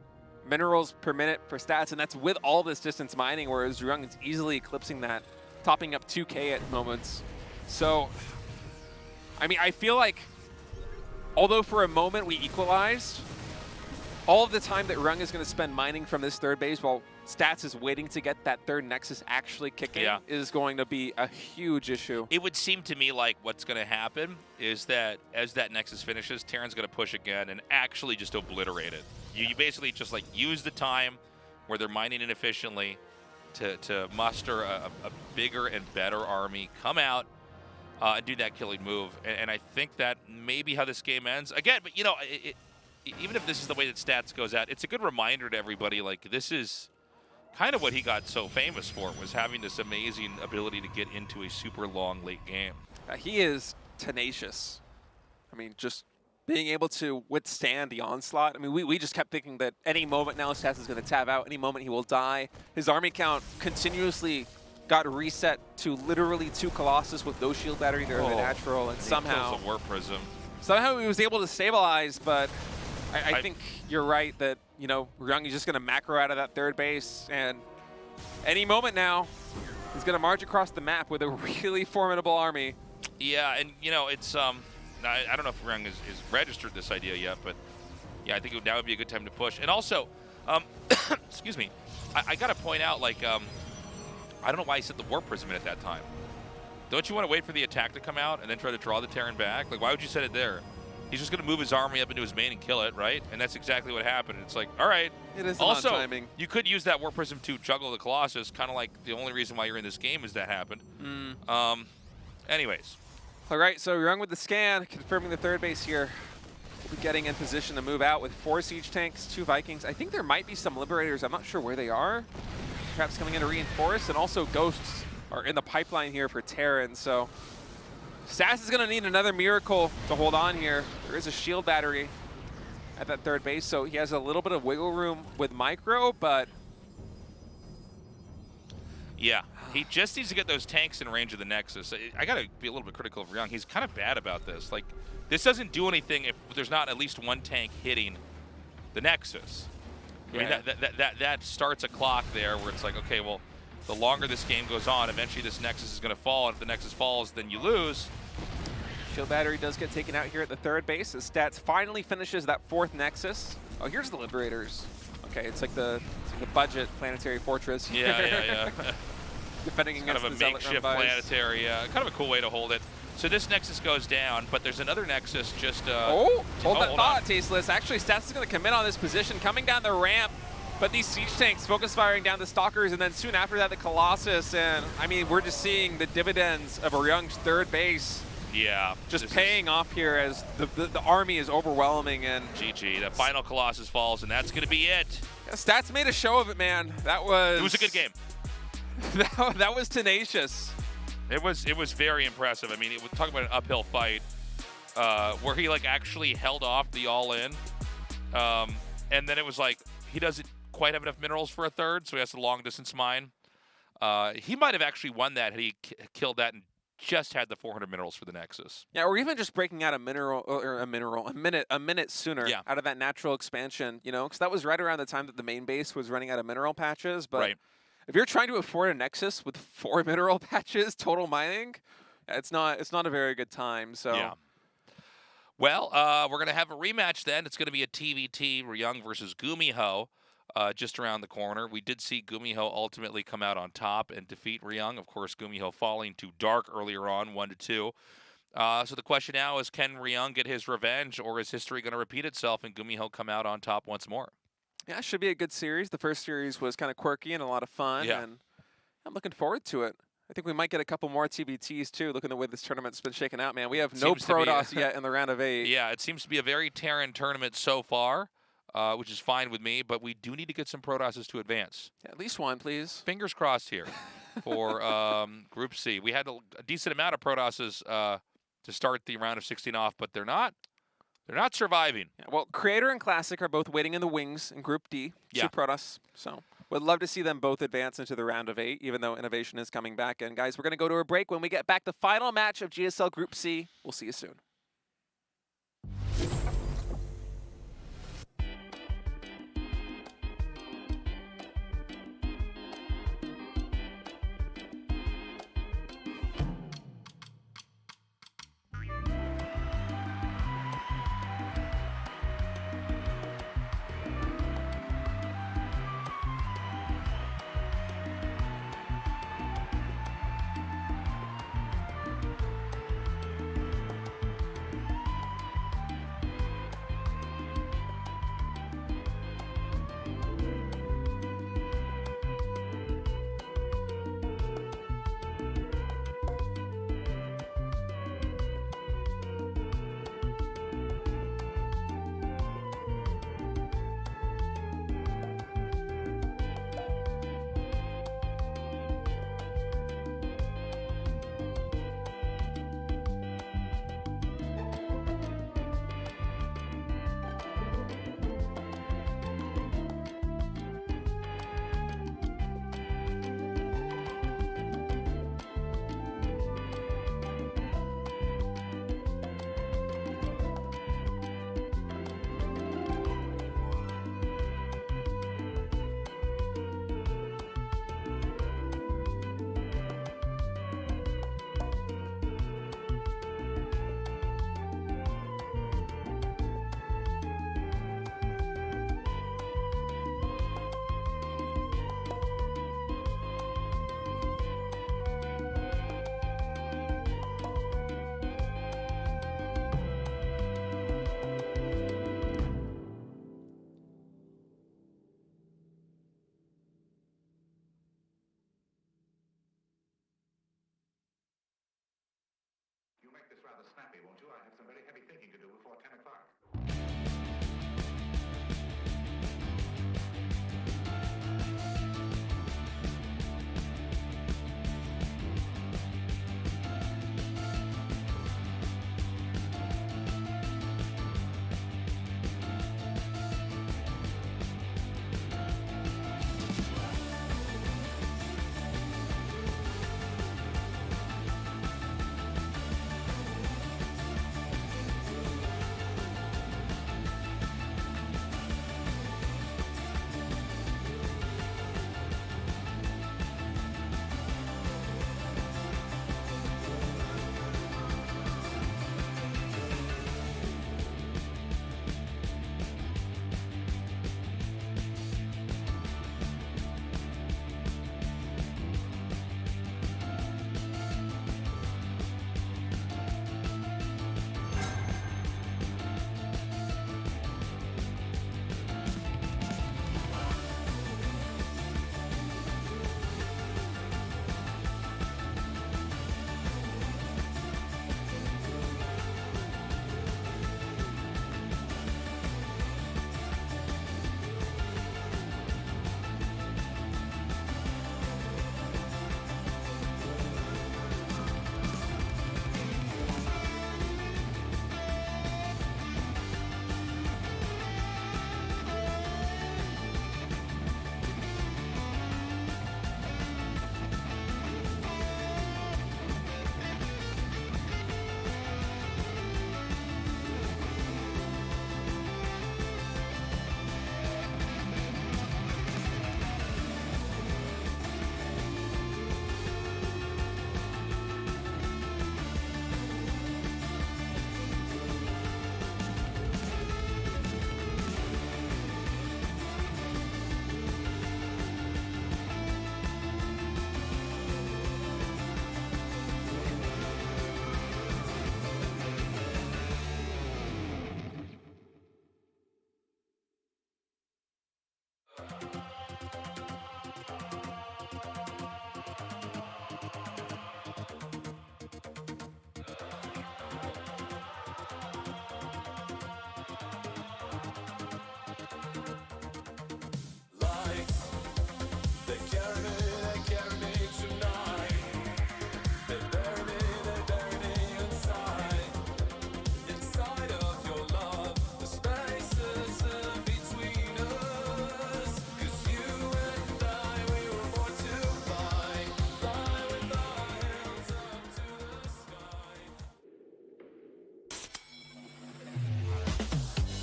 minerals per minute for Stats, and that's with all this distance mining, whereas Ryung is easily eclipsing that, topping up 2K at moments. So, I mean, I feel like, although for a moment we equalized, all of the time that Ryung is going to spend mining from this third base while Stats is waiting to get that third Nexus actually kicking is going to be a huge issue. It would seem to me like what's going to happen is that as that Nexus finishes, Terran's going to push again and actually just obliterate it. You basically just like use the time where they're mining inefficiently to muster a bigger and better army, come out and do that killing move. And I think that may be how this game ends. Again, but you know, even if this is the way that Stats goes out, it's a good reminder to everybody, like, this is kind of what he got so famous for, was having this amazing ability to get into a super long late game. He is tenacious. I mean, just being able to withstand the onslaught. I mean, we just kept thinking that any moment now Stats is going to tab out, any moment he will die. His army count continuously got reset to literally 2 Colossus with no shield battery during the natural, and somehow He kills a Warp Prism. Somehow he was able to stabilize, but I think you're right that, you know, Ryung is just going to macro out of that third base, and any moment now, he's going to march across the map with a really formidable army. Yeah, and, you know, it's, I don't know if Ryung has registered this idea yet, but, yeah, I think now would be a good time to push. And also, excuse me, I got to point out, like, I don't know why he set the Warp Prism in at that time. Don't you want to wait for the attack to come out and then try to draw the Terran back? Like, why would you set it there? He's just going to move his army up into his main and kill it, right? And that's exactly what happened. It's like, all right. It is also, timing. You could use that Warp Prism to juggle the Colossus, kind of like the only reason why you're in this game is that happened. Anyways. All right, so Ryung with the scan, confirming the third base here. We'll be getting in position to move out with 4 siege tanks, 2 Vikings. I think there might be some Liberators. I'm not sure where they are. Perhaps coming in to reinforce, and also Ghosts are in the pipeline here for Terran, so Stats is going to need another miracle to hold on here. There is a shield battery at that third base, so he has a little bit of wiggle room with Micro, but yeah, he just needs to get those tanks in range of the Nexus. I got to be a little bit critical of Ryung. He's kind of bad about this. Like, this doesn't do anything if there's not at least one tank hitting the Nexus. I mean, that starts a clock there where it's like, okay, well, the longer this game goes on, eventually this Nexus is going to fall. And if the Nexus falls, then you lose. shield battery does get taken out here at the third base as Stats finally finishes that 4th Nexus. Oh, here's the Liberators. Okay, it's like the budget planetary fortress here. Yeah. Defending it's against kind of a the Zealot makeshift Rumbies. planetary, kind of a cool way to hold it. So this Nexus goes down, but there's another Nexus just... hold that hold thought, on. Tasteless. Actually, Stats is going to commit on this position, coming down the ramp. But these siege tanks focus firing down the Stalkers, and then soon after that, the Colossus. And, I mean, we're just seeing the dividends of Ryung's third base. Yeah. Just paying off here as the army is overwhelming. And GG. The final Colossus falls, and that's going to be it. Yeah, Stats made a show of it, man. That was... It was a good game. that was tenacious. It was very impressive. I mean, talk about an uphill fight where he, like, actually held off the all-in. And then it was like, he doesn't quite have enough minerals for a third, so he has to long-distance mine. He might have actually won that had he killed that and just had the 400 minerals for the Nexus. Yeah, or even just breaking out a minute sooner out of that natural expansion, you know, because that was right around the time that the main base was running out of mineral patches. But if you're trying to afford a Nexus with 4 mineral patches, total mining, it's not a very good time. So Yeah. Well, we're going to have a rematch then. It's going to be a TVT, Ryung versus GuMiho, just around the corner. We did see GuMiho ultimately come out on top and defeat Ryung. Of course, GuMiho falling to Dark earlier on, 1-2. So the question now is, can Ryung get his revenge, or is history going to repeat itself and GuMiho come out on top once more? yeah, it should be a good series. The first series was kind of quirky and a lot of fun, Yeah. and I'm looking forward to it. I think we might get a couple more TBTs too, looking the way this tournament's been shaking out, man. We have no Seems to be- Protoss yet in the round of 8. Yeah, it seems to be a very Terran tournament so far, which is fine with me, but we do need to get some Protosses to advance. Yeah, at least one, please. Fingers crossed here for Group C. We had a decent amount of Protosses to start the round of 16 off, but they're not surviving. Yeah, well, Creator and Classic are both waiting in the wings in Group D, Yeah. 2 Protoss. So would love to see them both advance into the round of 8, even though Innovation is coming back. And guys, we're going to go to a break. When we get back, the final match of GSL Group C. We'll see you soon.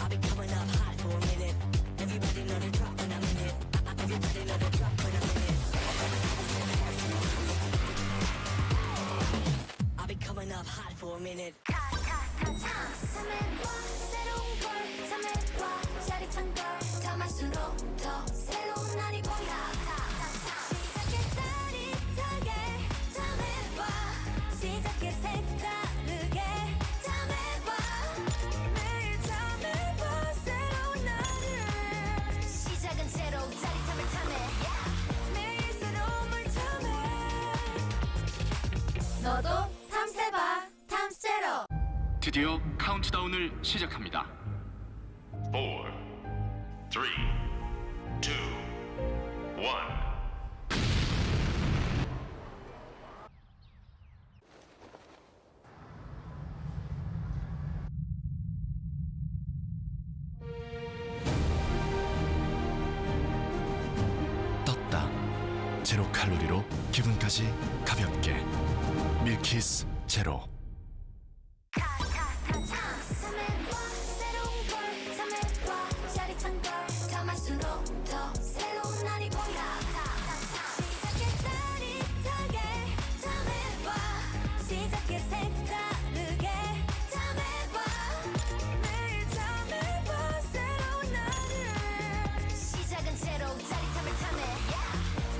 I've been coming up hot for a minute. Everybody know the drop when I'm in it. Everybody know the drop when I'm in it. I've been coming up hot for a minute. 참해봐 새로운 걸 참해봐 짜릿한 걸 참할수록 더 새로운 날이 보여 시작해 짜릿하게 참해봐 시작해 색다르게 참해봐 매일 참해봐 새로운 날을 시작은 새로 짜릿함을 탐해 매일 새로움을 탐해 너도 탐세봐 탐세로 드디어 카운트다운을 시작합니다. 4, 3, 2, 1. 떴다. 제로 칼로리로 기분까지 가볍게. 밀키스 제로. 참해봐 새로운 걸 참해봐 짜릿한 걸 참할수록 더 새로운 날이 보여 시작해 짜릿하게 참해봐 시작해 색다르게 참해봐 매일 참해봐 새로운 날을 시작은 새로 짜릿함을 탐해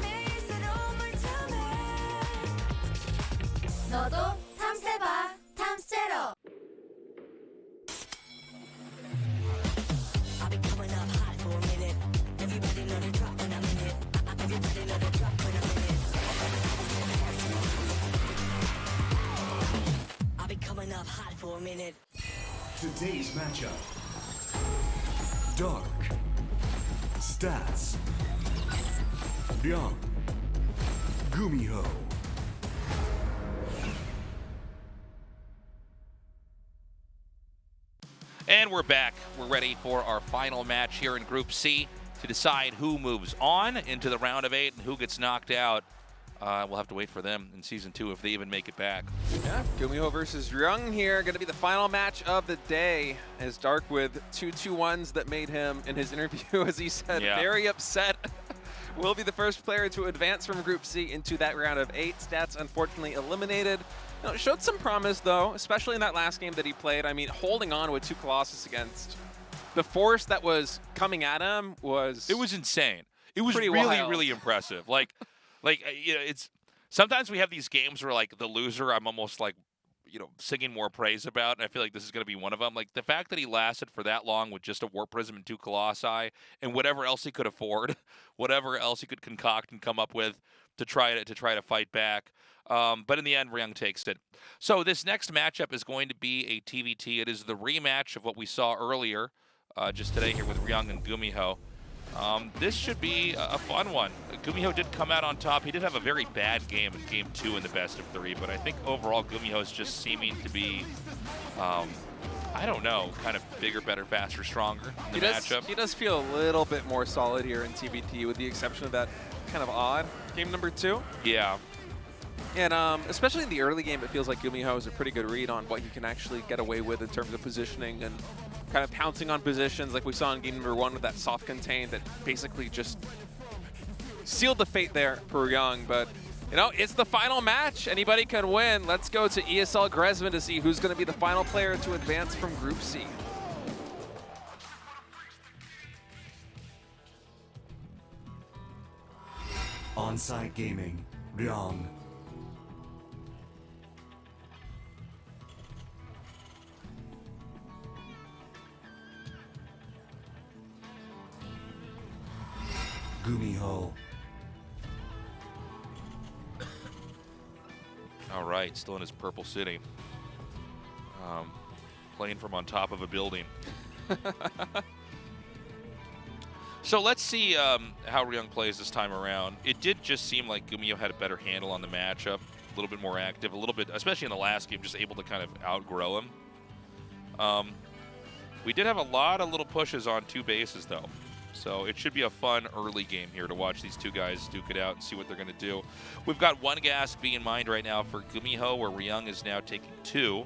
매일 새로움을 탐해 너도 탐세봐 탐세로 I've been coming up hot for a minute. Everybody know the drop when I'm in it. Everybody know the drop when I'm in it. I've been coming up hot for a minute. Today's matchup. Dark. Stats. Ryung. GuMiho. And we're back. We're ready for our final match here in Group C to decide who moves on into the round of 8 and who gets knocked out. We'll have to wait for them in Season 2 if they even make it back. Yeah, GuMiho versus Ryung here. Going to be the final match of the day. As Dark with 2-2-1s that made him, in his interview, as he said, very upset. Will be the first player to advance from Group C into that round of 8. Stats unfortunately eliminated. You know, showed some promise though, especially in that last game that he played. I mean, holding on with 2 Colossus against the force that was coming at him was... It was insane. It was pretty really, wild. really impressive. Like, you know, it's sometimes we have these games where like the loser, I'm almost like, you know, singing more praise about, and I feel like this is going to be one of them. Like the fact that he lasted for that long with just a Warp Prism and 2 Colossi and whatever else he could afford, whatever else he could concoct and come up with to try to fight back. But in the end, Ryung takes it. So this next matchup is going to be a TVT. It is the rematch of what we saw earlier, just today here with Ryung and GuMiho. This should be a fun one. GuMiho did come out on top. He did have a very bad game in Game 2 in the best of 3, but I think overall GuMiho is just seeming to be, I don't know, kind of bigger, better, faster, stronger in the matchup. He does feel a little bit more solid here in TVT, with the exception of that kind of odd game number 2. Yeah. And especially in the early game, it feels like GuMiho has a pretty good read on what he can actually get away with in terms of positioning and kind of pouncing on positions like we saw in game number 1 with that soft contain that basically just sealed the fate there for Ryung. But, you know, it's the final match. Anybody can win. Let's go to ESL Gresman to see who's going to be the final player to advance from Group C. On-site gaming. Ryung. GuMiho. All right, still in his purple city. Playing from on top of a building. So let's see how Ryung plays this time around. It did just seem like GuMiho had a better handle on the matchup, a little bit more active, a little bit, especially in the last game, just able to kind of outgrow him. We did have a lot of little pushes on 2 bases, though. So it should be a fun early game here to watch these 2 guys duke it out and see what they're going to do. We've got 1 gas B in mind right now for GuMiho, where Ryung is now taking 2.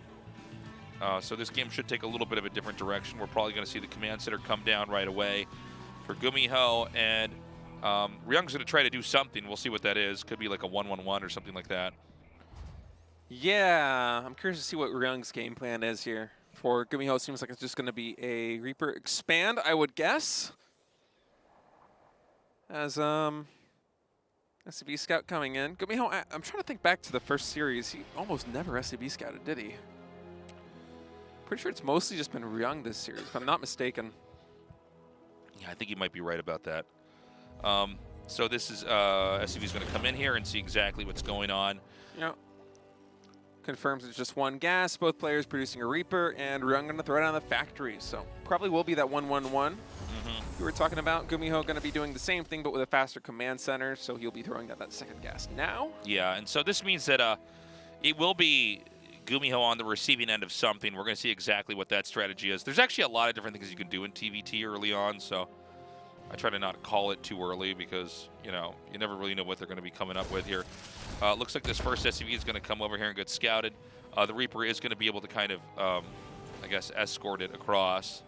So this game should take a little bit of a different direction. We're probably going to see the command center come down right away for GuMiho, and Ryung's going to try to do something. We'll see what that is. Could be like a 1-1-1 or something like that. Yeah, I'm curious to see what Ryung's game plan is here. For GuMiho, it seems like it's just going to be a Reaper expand, I would guess. As SCV scout coming in. GuMiho, I'm trying to think back to the first series. He almost never SCV scouted, did he? Pretty sure it's mostly just been Ryung this series, if I'm not mistaken. Yeah, I think you might be right about that. So this is SCV's going to come in here and see exactly what's going on. Yeah. Confirms it's just 1 gas, both players producing a Reaper, and Ryung going to throw it on the factory. So probably will be that 1-1-1. We were talking about GuMiho going to be doing the same thing, but with a faster command center, so he'll be throwing out that 2nd gas now. Yeah, and so this means that it will be GuMiho on the receiving end of something. We're going to see exactly what that strategy is. There's actually a lot of different things you can do in TVT early on, so I try to not call it too early because, you know, you never really know what they're going to be coming up with here. Looks like this first SCV is going to come over here and get scouted. The Reaper is going to be able to kind of, I guess, escort it across.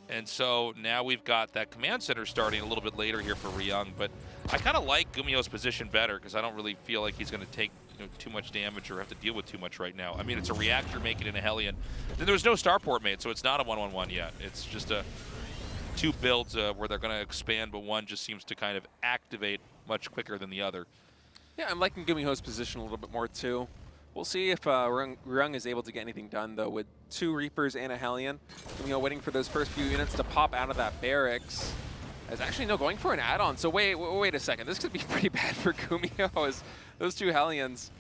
And so now we've got that command center starting a little bit later here for Ryung, but I kind of like GuMiho's position better because I don't really feel like he's going to take too much damage or have to deal with too much right now. I mean, it's a reactor making in a Hellion. Then there's no starport made, so it's not a 1-1-1 yet. It's just a 2 builds where they're going to expand, but one just seems to kind of activate much quicker than the other. Yeah, I'm liking GuMiho's position a little bit more too. We'll see if Ryung is able to get anything done, though, with 2 Reapers and a Hellion. GuMiho waiting for those first few units to pop out of that barracks. Is actually going for an add-on. So wait a second. This could be pretty bad for GuMiho as those 2 Hellions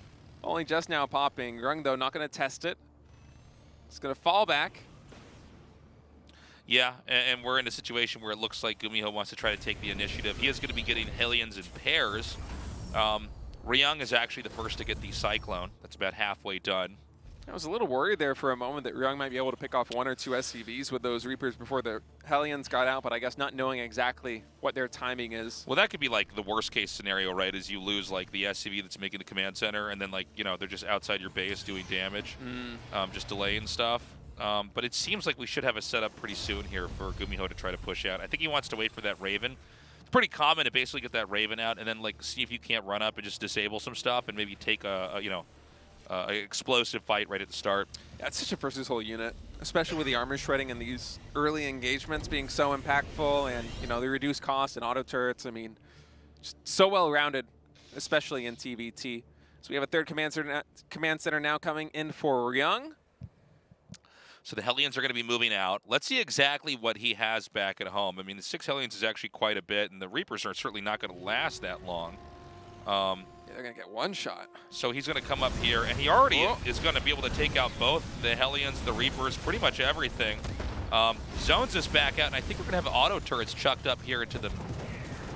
only just now popping. Ryung, though, not going to test it. It's going to fall back. Yeah, and we're in a situation where it looks like GuMiho wants to try to take the initiative. He is going to be getting Hellions in pairs. Ryung is actually the first to get the Cyclone. That's about halfway done. I was a little worried there for a moment that Ryung might be able to pick off 1 or 2 SCVs with those Reapers before the Hellions got out, but I guess not knowing exactly what their timing is. Well, that could be like the worst case scenario, right, is you lose like the SCV that's making the command center and then like, you know, they're just outside your base doing damage, just delaying stuff. But it seems like we should have a setup pretty soon here for GuMiho to try to push out. I think he wants to wait for that Raven. It's pretty common to basically get that Raven out and then like see if you can't run up and just disable some stuff and maybe take a explosive fight right at the start. Yeah, it's such a versus whole unit, especially with the armor shredding and these early engagements being so impactful, and the reduced cost and auto turrets. I mean, just so well rounded, especially in TVT. So we have a 3rd command center now coming in for Ryung. So the Hellions are going to be moving out. Let's see exactly what he has back at home. I mean, the 6 Hellions is actually quite a bit, and the Reapers are certainly not going to last that long. Yeah, they're going to get 1 shot. So he's going to come up here, and he already is going to be able to take out both the Hellions, the Reapers, pretty much everything. Zones is back out, and I think we're going to have auto turrets chucked up here into the...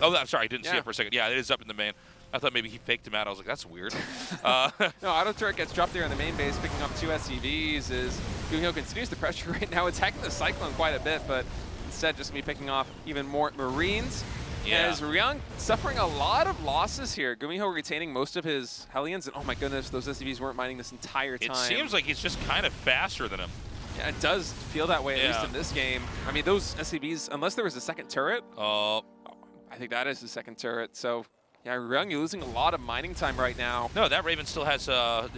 Oh, I'm sorry, I didn't see it for a second. Yeah, it is up in the main. I thought maybe he faked him out. I was like, that's weird. No, auto turret gets dropped there in the main base, picking up 2 SCVs. As GuMiho continues the pressure right now, attacking the Cyclone quite a bit, but instead just be picking off even more Marines. Yeah. As Ryung suffering a lot of losses here. GuMiho retaining most of his Hellions, and oh my goodness, those SCVs weren't mining this entire time. It seems like he's just kind of faster than him. Yeah, it does feel that way, at least in this game. I mean, those SCVs, unless there was a 2nd turret. I think that is the 2nd turret, so... Yeah, Ryung, you're losing a lot of mining time right now. No, that Raven still has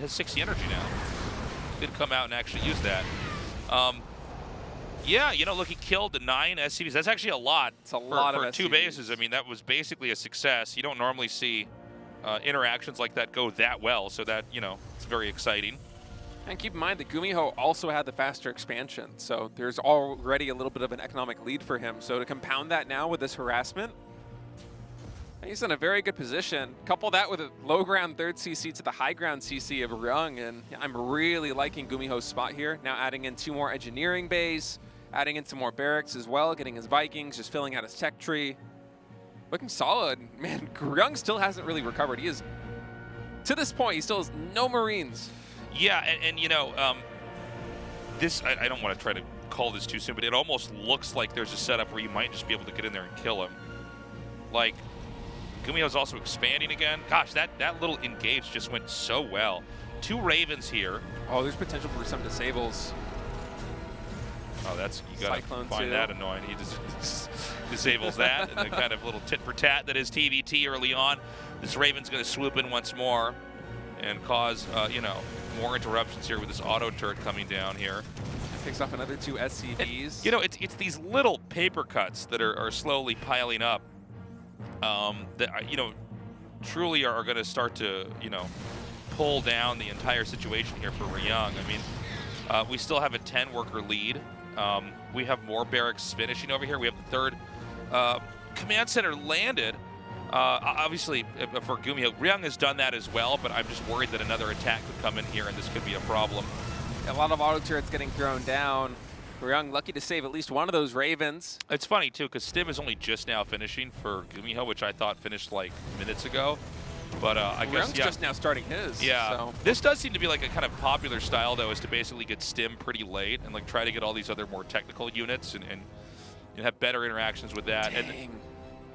60 energy now. Did come out and actually use that. Yeah, look, he killed the 9 SCVs. That's actually a lot. It's a lot for of 2 SCVs. bases. I mean, that was basically a success. You don't normally see interactions like that go that well, so that, it's very exciting. And keep in mind that GuMiho also had the faster expansion, so there's already a little bit of an economic lead for him. So to compound that now with this harassment, he's in a very good position. Couple that with a low ground 3rd CC to the high ground CC of Ryung, and I'm really liking GuMiho's spot here. Now adding in 2 more engineering bays, adding in some more barracks as well, getting his Vikings, just filling out his tech tree. Looking solid. Man, Ryung still hasn't really recovered. He is, to this point, he still has no Marines. Yeah, and you know, this, I don't want to try to call this too soon, but it almost looks like there's a setup where you might just be able to get in there and kill him. Like, GuMiho's also expanding again. Gosh, that little engage just went so well. 2 Ravens here. Oh, there's potential for some disables. Oh, that's, you gotta Cyclone find too. that annoying. He just disables that, and the kind of little tit for tat that is TVT early on. This Raven's gonna swoop in once more and cause, you know, more interruptions here with this auto turret coming down here. Picks off another 2 SCVs. And, you know, it's these little paper cuts that are slowly piling up that, you know, truly are gonna start to, you know, pull down the entire situation here for Ryung. I mean, we still have a 10-worker lead. We have more barracks finishing over here. We have the 3rd command center landed. Obviously, for GuMiho, Ryung has done that as well, but I'm just worried that another attack could come in here and this could be a problem. A lot of auto turrets getting thrown down. Ryung lucky to save at least one of those Ravens. It's funny, too, because Stim is only just now finishing for GuMiho, which I thought finished like minutes ago. But I guess, Ryung's yeah. just now starting his. Yeah. So. This does seem to be like a kind of popular style, though, is to basically get Stim pretty late and like try to get all these other more technical units and have better interactions with that. Dang. And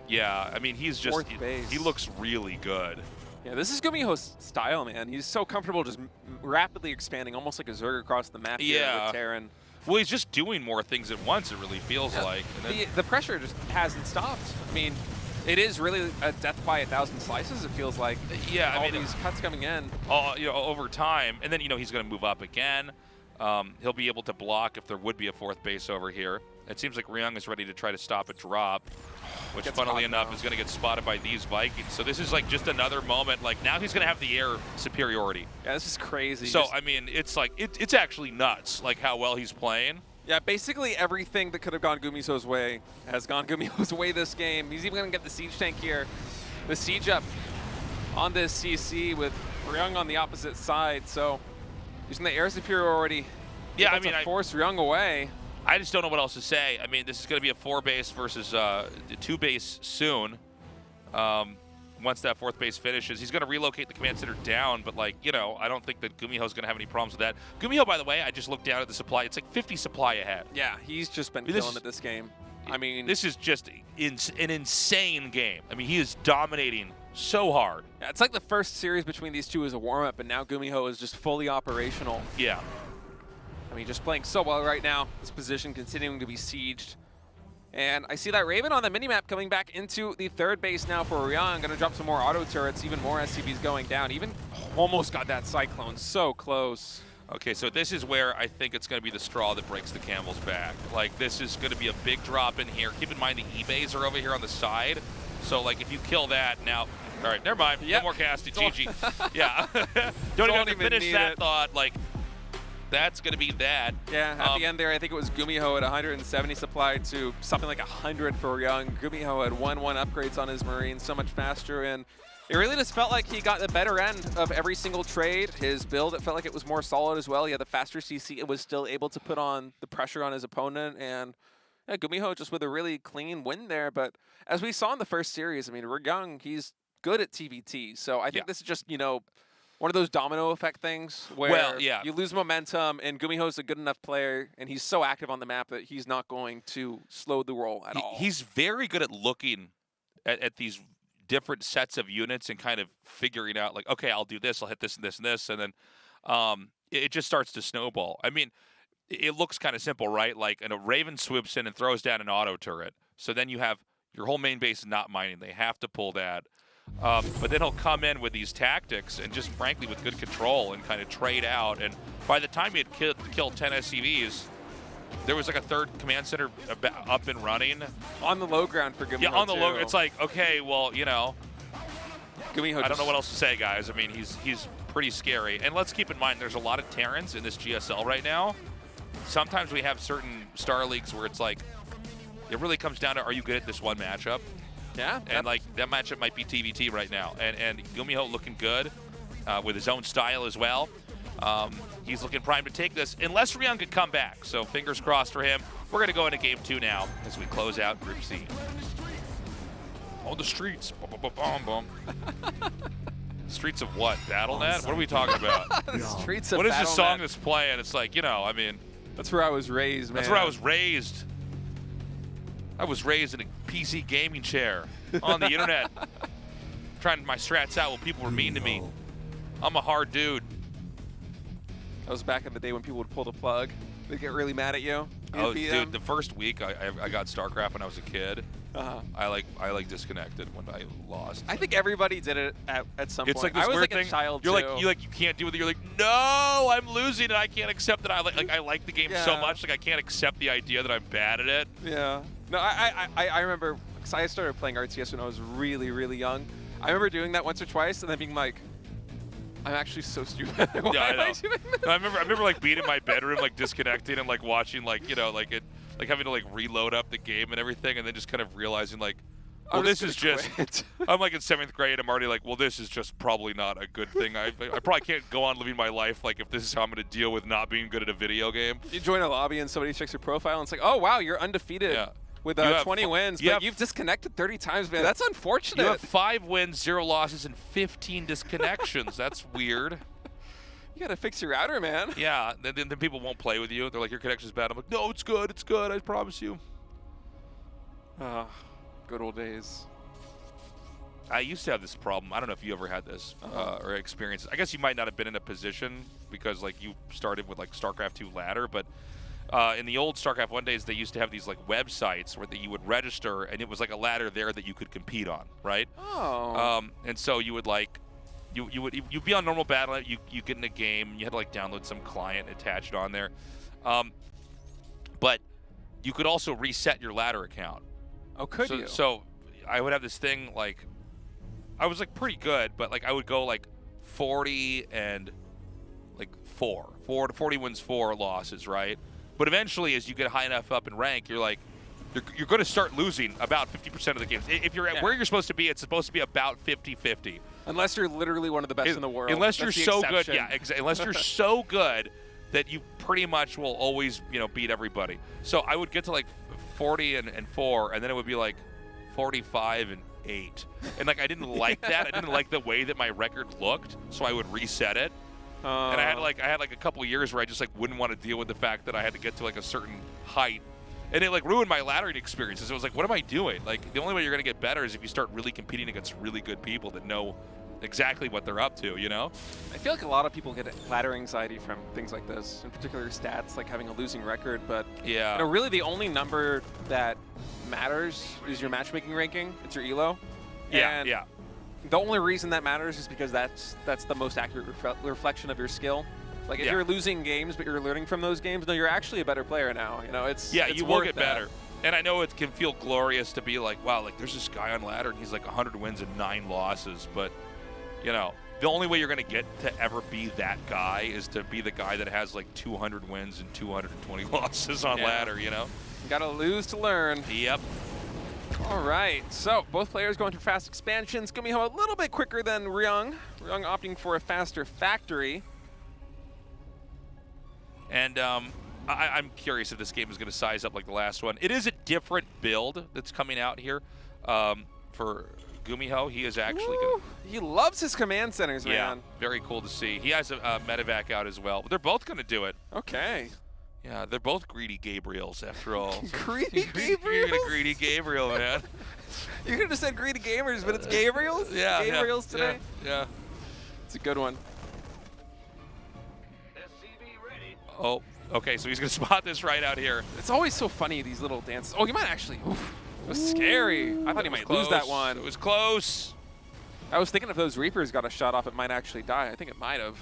yeah, I mean, he's just, he looks really good. Yeah, this is GuMiho's style, man. He's so comfortable just rapidly expanding, almost like a Zerg across the map here with Terran. Well, he's just doing more things at once, it really feels like. And then, The pressure just hasn't stopped. I mean, it is really a death by 1,000 slices, it feels like. Yeah, all I mean, these cuts coming in. You know, over time, and then, you know, he's going to move up again. He'll be able to block if there would be a 4th base over here. It seems like Ryung is ready to try to stop a drop, which, funnily enough, is going to get spotted by these Vikings. So this is like just another moment. Like, now he's going to have the air superiority. Yeah, this is crazy. So, I mean, it's like, it's actually nuts, like how well he's playing. Yeah, basically everything that could have gone GuMiho's way has gone GuMiho's way this game. He's even going to get the siege tank here. The siege up on this CC with Ryung on the opposite side. So using the air superiority, yeah, I mean, force Ryung away. I just don't know what else to say. I mean, this is going to be a 4 base versus 2 base soon. Once that 4th base finishes, he's going to relocate the command center down, but, like, you know, I don't think that GuMiho's going to have any problems with that. GuMiho, by the way, I just looked down at the supply. It's like 50 supply ahead. Yeah, he's just been killing it this game. I mean, this is just an insane game. I mean, he is dominating so hard. Yeah, it's like the first series between these two is a warm-up, and now GuMiho is just fully operational. Yeah. I mean, just playing so well right now. This position continuing to be sieged. And I see that Raven on the minimap coming back into the 3rd base now for Ryung. Going to drop some more auto turrets, even more SCVs going down. Even almost got that Cyclone, so close. Okay, so this is where I think it's going to be the straw that breaks the camel's back. Like, this is going to be a big drop in here. Keep in mind the E-bays are over here on the side. So, like, if you kill that now... All right, never mind. Yep. No more casting. GG. Yeah. Don't even have to finish that thought. Like, that's going to be that. Yeah, at the end there, I think it was GuMiho at 170 supply to something like 100 for Ryung. GuMiho had 1-1 upgrades on his Marines, so much faster, and it really just felt like he got the better end of every single trade. His build, it felt like it was more solid as well. He had the faster CC. It was still able to put on the pressure on his opponent, and yeah, GuMiho just with a really clean win there. But as we saw in the first series, I mean, Ryung, he's good at TVT, so I think this is just, you know, one of those domino effect things where you lose momentum, and GuMiho's a good enough player, and he's so active on the map that he's not going to slow the roll at all. He's very good at looking at these different sets of units and kind of figuring out, like, okay, I'll do this, I'll hit this and this and this, and then it just starts to snowball. I mean, it looks kind of simple, right? Like, and a Raven swoops in and throws down an auto turret. So then you have your whole main base not mining. They have to pull that. But then he'll come in with these tactics and just frankly with good control and kind of trade out. And by the time he had killed 10 SCVs, there was like a 3rd command center up and running. On the low ground for GuMiho. Yeah, on the low. It's like, okay, well, you know, GuMiho I don't know what else to say, guys. I mean, he's pretty scary. And let's keep in mind, there's a lot of Terrans in this GSL right now. Sometimes we have certain Star Leagues where it's like, it really comes down to, are you good at this one matchup? Yeah. And like that matchup might be TVT right now. And GuMiho looking good with his own style as well. He's looking primed to take this, unless Ryung could come back. So fingers crossed for him. We're going to go into game 2 now as we close out Group C. On the streets. Streets of what? BattleNet? What are we talking about? The streets of What is this song BattleNet. that's playing? It's like, you know, I mean. That's where I was raised, man. That's where I was raised. I was raised in a PC gaming chair on the internet, trying my strats out while people were mean to me. I'm a hard dude. That was back in the day when people would pull the plug. They'd get really mad at you. Oh, dude, the first week I got StarCraft when I was a kid. Uh-huh. I disconnected when I lost. I think everybody did it at some It's point. like this I was weird like thing. a child You're too. like you can't deal with it. You're like, no, I'm losing and I can't accept it. I like the game so Yeah. much, like I can't accept the idea that I'm bad at it. Yeah. No, I remember, because I started playing RTS when I was really, really young. I remember doing that once or twice and then being like, I'm actually so stupid. Why Yeah, I am I know. doing this? I remember like being in my bedroom, like disconnecting and like watching like, you know, like having to like reload up the game and everything, and then just kind of realizing like, well, I'm this just is gonna just. I'm like in 7th grade. I'm already like, well, this is just probably not a good thing. I probably can't go on living my life like if this is how I'm going to deal with not being good at a video game. You join a lobby and somebody checks your profile and it's like, oh wow, you're undefeated Yeah. with You have 20 wins, you but have- you've disconnected 30 times, man. That's unfortunate. You have 5 wins, 0 losses, and 15 disconnections. That's weird. You gotta fix your router, man. Yeah, then people won't play with you. They're like, your connection's bad. I'm like, no, it's good. It's good. I promise you. Good old days. I used to have this problem. I don't know if you ever had this or experienced it. I guess you might not have been in a position because like you started with like StarCraft 2 ladder, but in the old StarCraft 1 days, they used to have these like websites where you would register and it was like a ladder there that you could compete on, right? Oh. And so you would like, you'd be on normal battle, you get in a game, you had to like download some client attached on there. But you could also reset your ladder account. Oh, could you? So I would have this thing like, I was like pretty good, but like I would go like 40 and like 4 to 40 wins, 4 losses, right? But eventually, as you get high enough up in rank, you're like, you're going to start losing about 50% of the games. If you're at where you're supposed to be, it's supposed to be about 50-50. Unless you're literally one of the best in the world. Unless That's you're the so good, exception. yeah, exactly. Unless you're so good that you pretty much will always, beat everybody. So I would get to like 40 and 4, and then it would be like 45 and 8. And like I didn't like that. I didn't like the way that my record looked, so I would reset it. And I had like a couple years where I just like wouldn't want to deal with the fact that I had to get to like a certain height. And it like ruined my laddering experiences. It was like, what am I doing? Like the only way you're going to get better is if you start really competing against really good people that know exactly what they're up to, I feel like a lot of people get ladder anxiety from things like this, in particular stats, like having a losing record. But yeah, really the only number that matters is your matchmaking ranking. It's your elo. Yeah, and yeah. The only reason that matters is because that's the most accurate reflection of your skill. Like if you're losing games, but you're learning from those games, no, you're actually a better player now. It's you will worth get that. better. And I know it can feel glorious to be like, wow, like there's this guy on ladder and he's like 100 wins and 9 losses. But, the only way you're going to get to ever be that guy is to be the guy that has like 200 wins and 220 losses on ladder, You gotta lose to learn. Yep. All right, so both players going through fast expansions. GuMiho a little bit quicker than Ryung. Ryung opting for a faster factory. And I'm curious if this game is going to size up like the last one. It is a different build that's coming out here for GuMiho. He is actually going to... He loves his command centers, man. Yeah, very cool to see. He has a medevac out as well. But they're both going to do it. Okay. Yeah, they're both greedy Gabriels after all. Greedy Gabriels? You're a greedy Gabriel, man. You could have said greedy gamers, but it's Gabriels? Yeah. Gabriels today? Yeah. It's a good one. Oh, okay, so he's going to spot this right out here. It's always so funny, these little dances. Oh, he might actually... Oof. It was scary. I thought he might lose that one. It was close. I was thinking if those Reapers got a shot off, it might actually die. I think it might have.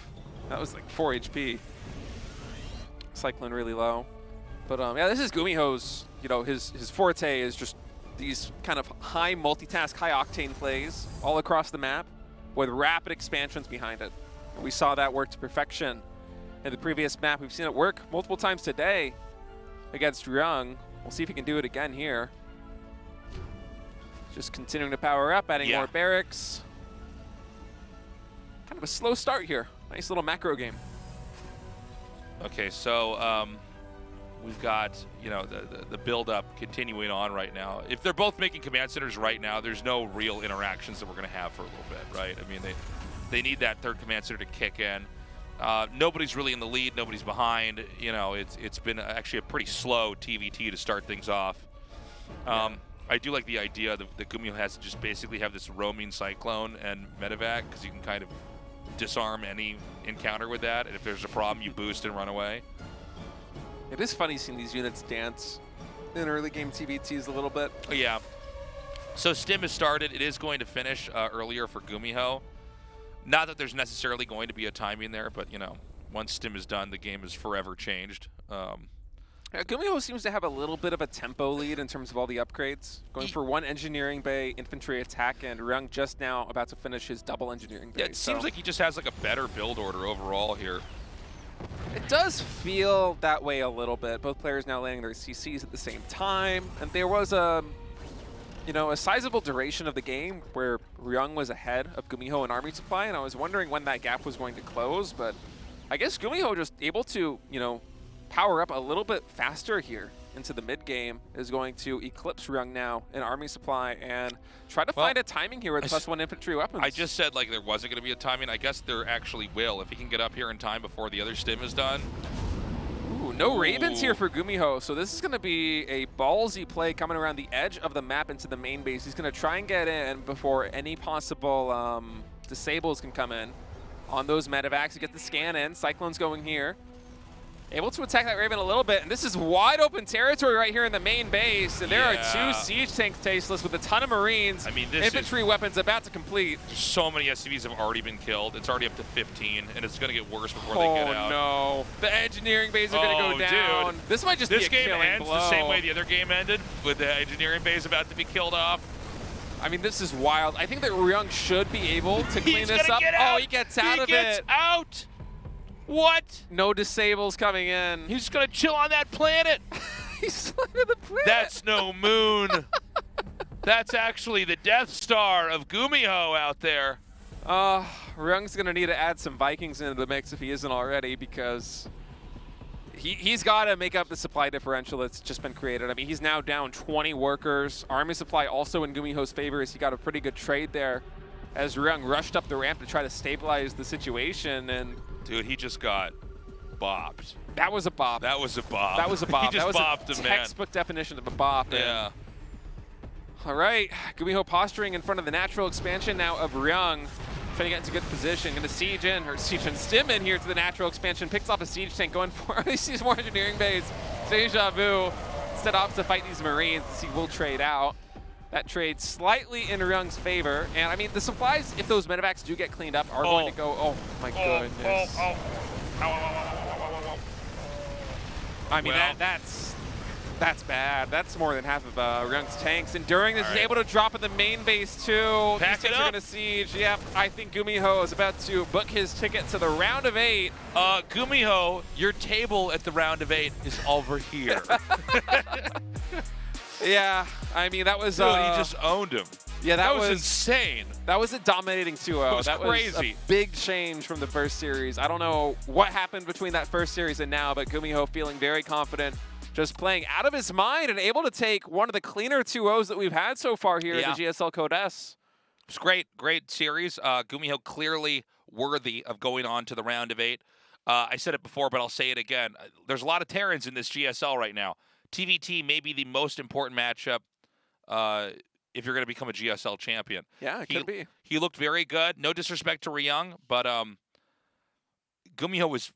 That was like 4 HP. Cycling really low. But yeah, this is GuMiho's, his forte is just these kind of high multitask, high octane plays all across the map with rapid expansions behind it. And we saw that work to perfection in the previous map. We've seen it work multiple times today against Ryung. We'll see if he can do it again here. Just continuing to power up, adding more barracks. Kind of a slow start here. Nice little macro game. Okay, so we've got, you know, the build-up continuing on right now. If they're both making command centers right now, there's no real interactions that we're going to have for a little bit, right? I mean, they need that third command center to kick in. Nobody's really in the lead. Nobody's behind. You know, it's been actually a pretty slow TVT to start things off. I do like the idea that GuMiho has to just basically have this roaming cyclone and medevac, because you can kind of disarm any encounter with that, and if there's a problem, you boost and run away. It is funny seeing these units dance in early game TVTs a little bit. Yeah. So Stim has started. It is going to finish earlier for GuMiho. Not that there's necessarily going to be a timing there, but, you know, once Stim is done, the game is forever changed. GuMiho seems to have a little bit of a tempo lead in terms of all the upgrades. Going for one engineering bay, infantry attack, and Ryung just now about to finish his double engineering bay. Yeah, it seems like he just has like a better build order overall here. It does feel that way a little bit. Both players now landing their CCs at the same time, and there was a sizable duration of the game where Ryung was ahead of GuMiho in army supply, and I was wondering when that gap was going to close, but I guess GuMiho just able to, you know, power up a little bit faster here into the mid game is going to eclipse Ryung now in army supply and try to find a timing here with +1 infantry weapons. I just said like there wasn't going to be a timing. I guess there actually will if he can get up here in time before the other Stim is done. Ooh, no Ravens here for GuMiho, so this is going to be a ballsy play coming around the edge of the map into the main base. He's going to try and get in before any possible disables can come in on those medevacs to get the scan in. Cyclone's going here. Able to attack that Raven a little bit, and this is wide open territory right here in the main base, and there are 2 siege tanks tasteless with a ton of Marines. I mean, this infantry weapons about to complete. So many SCVs have already been killed. It's already up to 15, and it's going to get worse before they get out. Oh no, the engineering bays are going to go down. Dude. This might just be a killing blow. This game ends the same way the other game ended, with the engineering bays about to be killed off. I mean, this is wild. I think that Ryung should be able to clean this up. Oh, he gets out of it. He gets out. What? No disables coming in. He's just going to chill on that planet. He's sliding the planet. That's no moon. That's actually the Death Star of GuMiho out there. Ryung's going to need to add some Vikings into the mix if he isn't already, because he's got to make up the supply differential that's just been created. I mean, he's now down 20 workers. Army supply also in GuMiho's favor as he got a pretty good trade there as Ryung rushed up the ramp to try to stabilize the situation. And dude, he just got bopped. That was a bop. That was a bop. That was a bop. He just that was bopped a him, man. textbook definition of a bop. Yeah. All right, GuMiho posturing in front of the natural expansion now of Ryung. Trying to get into good position. Going to siege in Stim in here to the natural expansion. Picks off a siege tank going for he sees more engineering bays. Deja vu. Instead opts to fight these Marines. He will trade out. That trade slightly in Ryung's favor. And I mean, the supplies, if those medevacs do get cleaned up, are going to go, oh my goodness. I mean, that's bad. That's more than half of Ryung's tanks. And during this, he's able to drop in the main base too. Pack These tanks are going to siege. Yep, I think GuMiho is about to book his ticket to the round of 8. GuMiho, your table at the round of 8 is over here. Yeah, I mean, that was... Dude, he just owned him. Yeah, that was insane. That was a dominating 2-0. That was crazy. Was a big change from the first series. I don't know what happened between that first series and now, but GuMiho feeling very confident, just playing out of his mind and able to take one of the cleaner 2-0s that we've had so far here in the GSL Code S. It's great series. GuMiho clearly worthy of going on to the round of 8. I said it before, but I'll say it again. There's a lot of Terrans in this GSL right now. TVT may be the most important matchup if you're going to become a GSL champion. Yeah, it could be. He looked very good. No disrespect to Ryung, but GuMiho was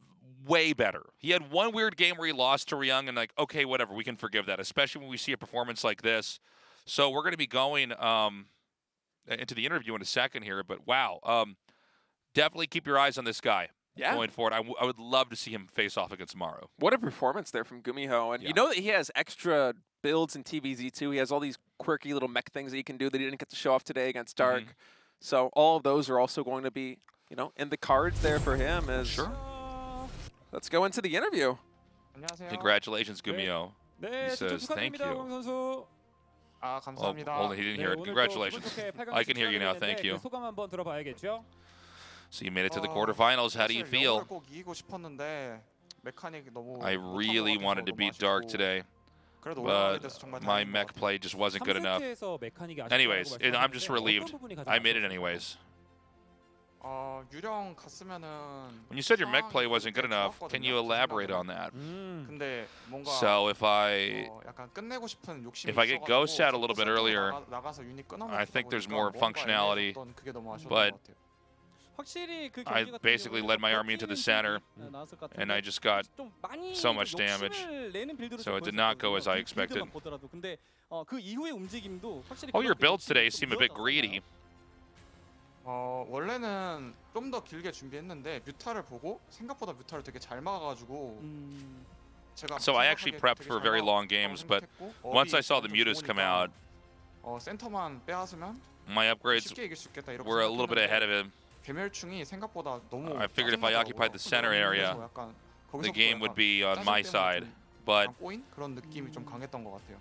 way better. He had one weird game where he lost to Ryung, and like, okay, whatever, we can forgive that, especially when we see a performance like this. So we're going to be going into the interview in a second here, but wow, definitely keep your eyes on this guy. Yeah. Going forward, I would love to see him face off against Maru. What a performance there from GuMiho. And you know that he has extra builds in TVZ too. He has all these quirky little mech things that he can do that he didn't get to show off today against Dark. So all of those are also going to be, you know, in the cards there for him. Sure. Let's go into the interview. Congratulations, GuMiho. He says thank you. 감사합니다. Hold on, he didn't hear it. Congratulations. I can hear you now. Thank you. 소감 한번 들어봐야겠죠? So you made it to the quarterfinals. How do you feel? 꼭 이기고 싶었는데 메카닉 너무 I really wanted to beat Dark today, 그래도 올라가게 but 돼서 정말 my 다행인 것 mech 같아요. play just wasn't good enough. 3세트에서 메카닉이 Anyways, 아쉽다고 I'm just 말씀하셨는데 relieved. 어떤 부분이 가장 I made it 아쉬웠을까요? anyways. 유령 갔으면은 When you said your mech play wasn't good enough, can you elaborate on that? 근데 뭔가 So if I 약간 끝내고 싶은 욕심이 if I get ghost out a little bit earlier, 나가서 유닛 끊어먹다 I think there's 보니까 more 뭔가 functionality, 애매했던 그게 너무 아쉬웠던 but 것 같아요. 확실히 그 I 경기 같은 basically 경우에는 led my army into the center, 나왔을 것 and 같은데 I just got 좀 많이 so much 좀 damage. 욕심을 내는 빌드로 So 좀 it did not go as I 보였었거든요. 그 expected. 빌드만 보더라도. 근데 그 이후의 움직임도 확실히 All your 그만큼 builds today 욕심이 좀 seem a bit 늘어났었나요? greedy. 원래는 좀 더 길게 준비했는데 뮤타를 보고 생각보다 뮤타를 되게 잘 막아가지고 제가 So I actually 생각하기에 prepped 되게 for 잘 very 막았다고 long games, but 생각했고, once I 업이 saw the 좀 mutas come 좋으니까 out, 센터만 빼앗으면 my upgrades 쉽게 이길 수 있겠다 이렇게 were a little bit ahead of him. 괴멸충이 생각보다 너무 I figured if I occupied the center area, the game would be on my side, but 꼬인 그런 느낌이 좀 강했던 것 같아요.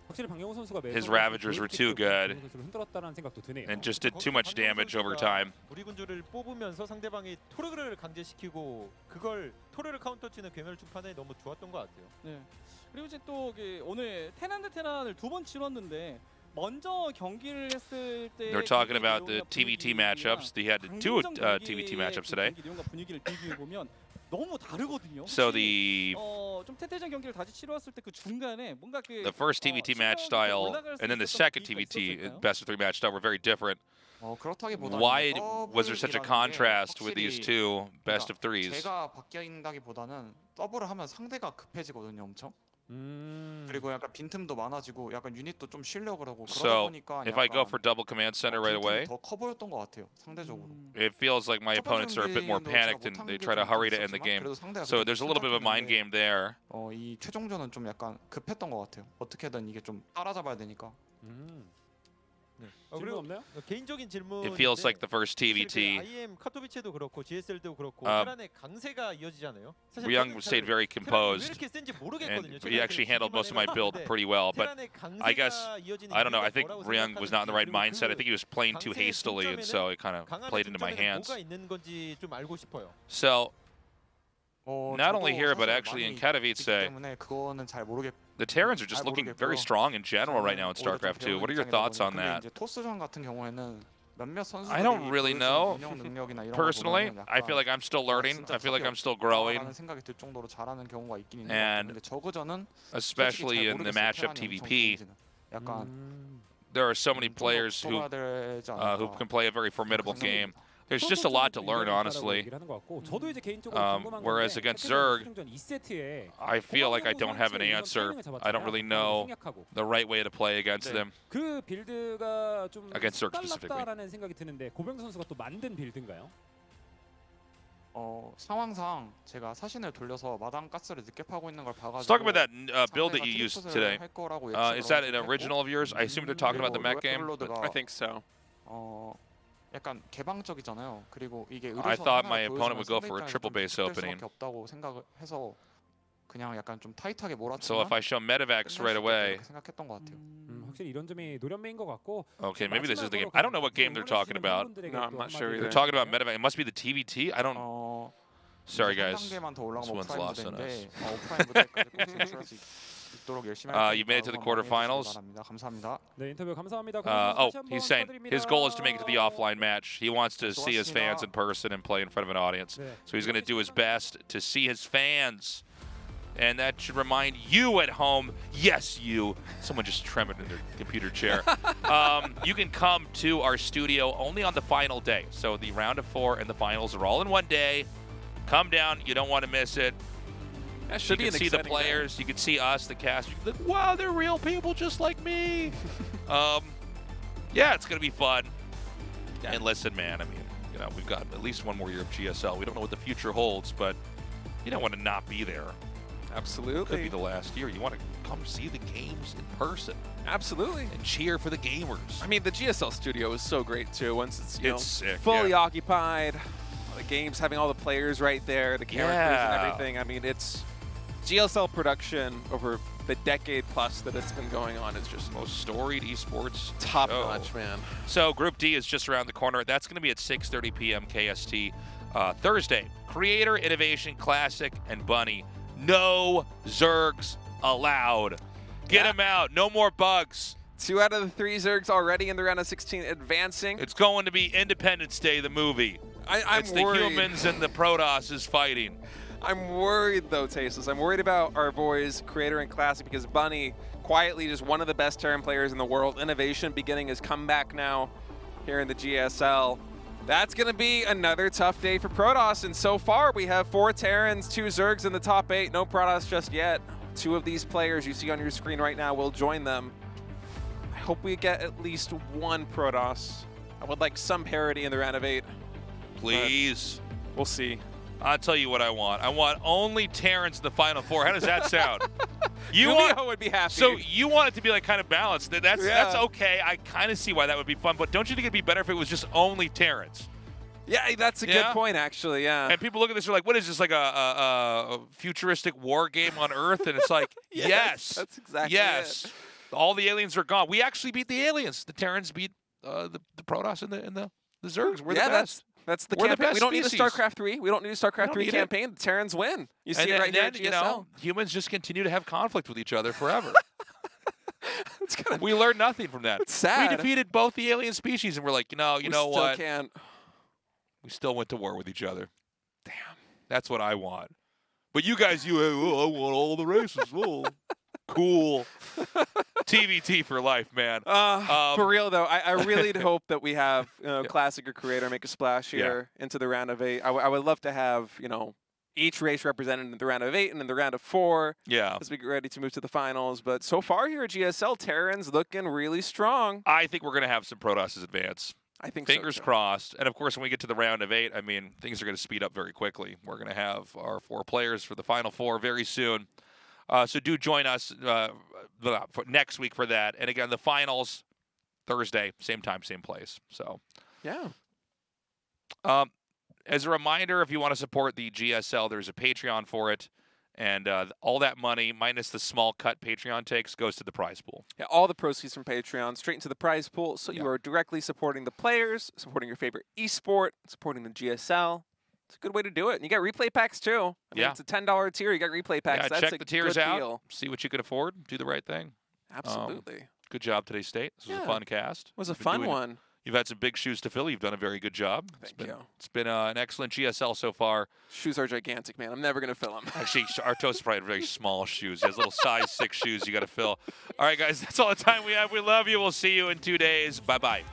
확실히 박영호 선수가 his Ravagers were too good 선수를 흔들었다는 생각도 드네요. and just did too much damage over time. 우리 군주를 뽑으면서 상대방이 토르를 강제시키고 그걸 토르를 카운터 치는 괴멸충 판단이 너무 좋았던 것 같아요. 네. 그리고 이제 또 오늘 테란 대 테란을 2번 치렀는데 먼저 경기를 했을 때 They're talking about the TVT matchups. They had two TVT matchups today. 내용과 분위기를 비교해 보면 너무 다르거든요. So the 좀 태태전 경기를 다시 치러왔을 때 그 중간에 뭔가 the first TVT match style and then the second TVT best of 3 match style were very different. 그렇다기보다는 Why was there such a contrast with these two best of 3s? 제가 바뀐다기보다는 더블을 하면 상대가 급해지거든요, 엄청. 그리고 약간 빈틈도 많아지고 약간 유닛도 좀 쉬려고 그러고 그러다 So 보니까 if I go for double command center right away, 더 커 보였던 것 같아요, 상대적으로. it feels like my opponents are a bit more panicked and they try to hurry to end the game. So there's a little bit of a mind game there. 이 최종전은 좀 약간 급했던 것 같아요. 어떻게든 이게 좀 따라잡아야 되니까. 그리고 개인적인 질문. It feels like the first TVT. IM 카토비체도 그렇고 GSL도 그렇고 Um, 테란의 강세가 이어지잖아요. Ryung stayed very composed, 왜 이렇게 센지 and 모르겠거든요. he actually handled most of my build pretty well. But I guess I don't know. I think Ryung was not in the right mindset. I think he was playing too hastily, and so it kind of played into my hands. 뭐가 있는 건지 좀 알고 싶어요. So not only here, but actually in Katowice, 때문에 그거는 잘 모르겠. the Terrans are just looking very strong in general right now in StarCraft 2. What are your thoughts on that? 이제 토스전 같은 경우에는 몇몇 선수들이 I don't really know. 운영 능력이나 이런 거 Personally, 보면은 I feel like I'm still learning. I feel like I'm still growing. 라는 생각이 들 정도로 잘하는 경우가 있긴 있는 것 And 같은데 저그전은 especially in the matchup TVP, there are so many players who can play a very formidable game. There's just a lot to learn, honestly. Whereas against Zerg, I feel like I don't have an answer. I don't really know the right way to play against them. 그 빌드가 좀 Against Zerg specifically. 색달랐다라는 생각이 드는데 고병 선수가 또 만든 빌드인가요? 상황상 제가 사신을 돌려서 마당 가스를 늦게 파고 있는 걸 봐가지고. Let's talk about that build that you used today. 할 거라고 Is that an original of yours? I assume they're talking about the mech game. I think so. 약간 개방적이잖아요. 그리고 이게 I thought my opponent would go for a triple base opening. 없다고 생각을 해서 그냥 약간 좀 타이트하게 몰아치면. So if I show Medivacs right away. 생각했던 것 같아요. 확실히 이런 점이 노련매인 것 같고. Okay, maybe this is the game. I don't know what game they're talking about. No, I'm not sure either. They're talking about Medivac. It must be the TVT. I don't. Sorry, guys. 한 단계만 더 올라가면 This one's lost on 오프라인 us. 오프라인 무대까지 꼭 진출할 수 있도록 열심히 할 You made it to the quarterfinals. 감사합니다. 네, 인터뷰 감사합니다. He's saying his goal is to make it to the offline match. He wants to see his fans in person and play in front of an audience. So he's going to do his best to see his fans. And that should remind you at home, yes, you. Someone just trembled in their computer chair. You can come to our studio only on the final day. So the round of 4 and the finals are all in one day. Come down. You don't want to miss it. That should you be can an see the exciting players. day. You can see us, the cast. You can be like, wow, they're real people just like me. Yeah, it's going to be fun. Yeah. And listen, man, I mean, you know, we've got at least one more year of GSL. We don't know what the future holds, but you don't want to not be there. Absolutely. Could be the last year. You want to come see the games in person. Absolutely. And cheer for the gamers. I mean, the GSL studio is so great too. Once it's sick, fully occupied, the games having all the players right there, the camera crews and everything. I mean, it's GSL production over the decade plus that it's been going on is just most storied esports top show. notch, man. So Group D is just around the corner. That's going to be at 6:30 p.m. KST. Thursday, Creator Innovation Classic and Bunny. No Zergs allowed. Get them out. No more bugs. 2 out of the 3 Zergs already in the round of 16 advancing. It's going to be Independence Day, the movie. I'm it's worried. the humans and the Protoss fighting. I'm worried, though, Tasteless. I'm worried about our boys, Creator and Classic, because Bunny, quietly just one of the best Terran players in the world. Innovation beginning his comeback now here in the GSL. That's going to be another tough day for Protoss, and so far we have 4 Terrans, 2 Zergs in the top 8. No Protoss just yet. 2 of these players you see on your screen right now will join them. I hope we get at least 1 Protoss. I would like some parity in the round of 8. Please. We'll see. I'll tell you what I want. I want only Terrans in the Final Four. How does that sound? GuMiho would be happy. So you want it to be like kind of balanced. That's okay. I kind of see why that would be fun. But don't you think it'd be better if it was just only Terrans? Yeah, that's a good point, actually, yeah. And people look at this and are like, what is this, like a futuristic war game on Earth? And it's like, yes. That's exactly it. All the aliens are gone. We actually beat the aliens. The Terrans beat the Protoss and the Zergs. We're the best. That's the We're campaign. best We don't need a species. StarCraft 3. We don't need a StarCraft 3 campaign. The Terrans win. You see it right here at GSL. You know, humans just continue to have conflict with each other forever. We learned nothing from that. It's sad. We defeated both the alien species, and we're like, you know what? We still can't. We still went to war with each other. Damn. That's what I want. But you guys, I want all the races. Oh. Cool. TVT for life, man. For real, though, I really hope that we have Classic or Creator make a splash here into the round of 8. I would love to have, each race represented in the round of 8 and in the round of 4 as we get ready to move to the finals. But so far here at GSL, Terran's looking really strong. I think we're going to have some Protoss advance. I think Fingers so, too. crossed. And, of course, when we get to the round of 8, I mean, things are going to speed up very quickly. We're going to have our 4 players for the Final Four very soon. So do join us for next week for that. And, again, the finals, Thursday, same time, same place. So, yeah. As a reminder, if you want to support the GSL, there's a Patreon for it. And all that money, minus the small cut Patreon takes, goes to the prize pool. Yeah, all the proceeds from Patreon straight into the prize pool. So you are directly supporting the players, supporting your favorite esport, supporting the GSL. It's a good way to do it. And you get replay packs, too. I mean, it's a $10 tier. You got replay packs. Yeah, That's check a the tiers good out. deal. See what you can afford. Do the right thing. Absolutely. Good job today, State. This was a fun cast. It was a fun one. You've had some big shoes to fill. You've done a very good job. Thank you. It's been an excellent GSL so far. Shoes are gigantic, man. I'm never going to fill them. Actually, Artos is probably very small shoes. He has little size 6 shoes you got to fill. All right, guys, that's all the time we have. We love you. We'll see you in 2 days. Bye-bye.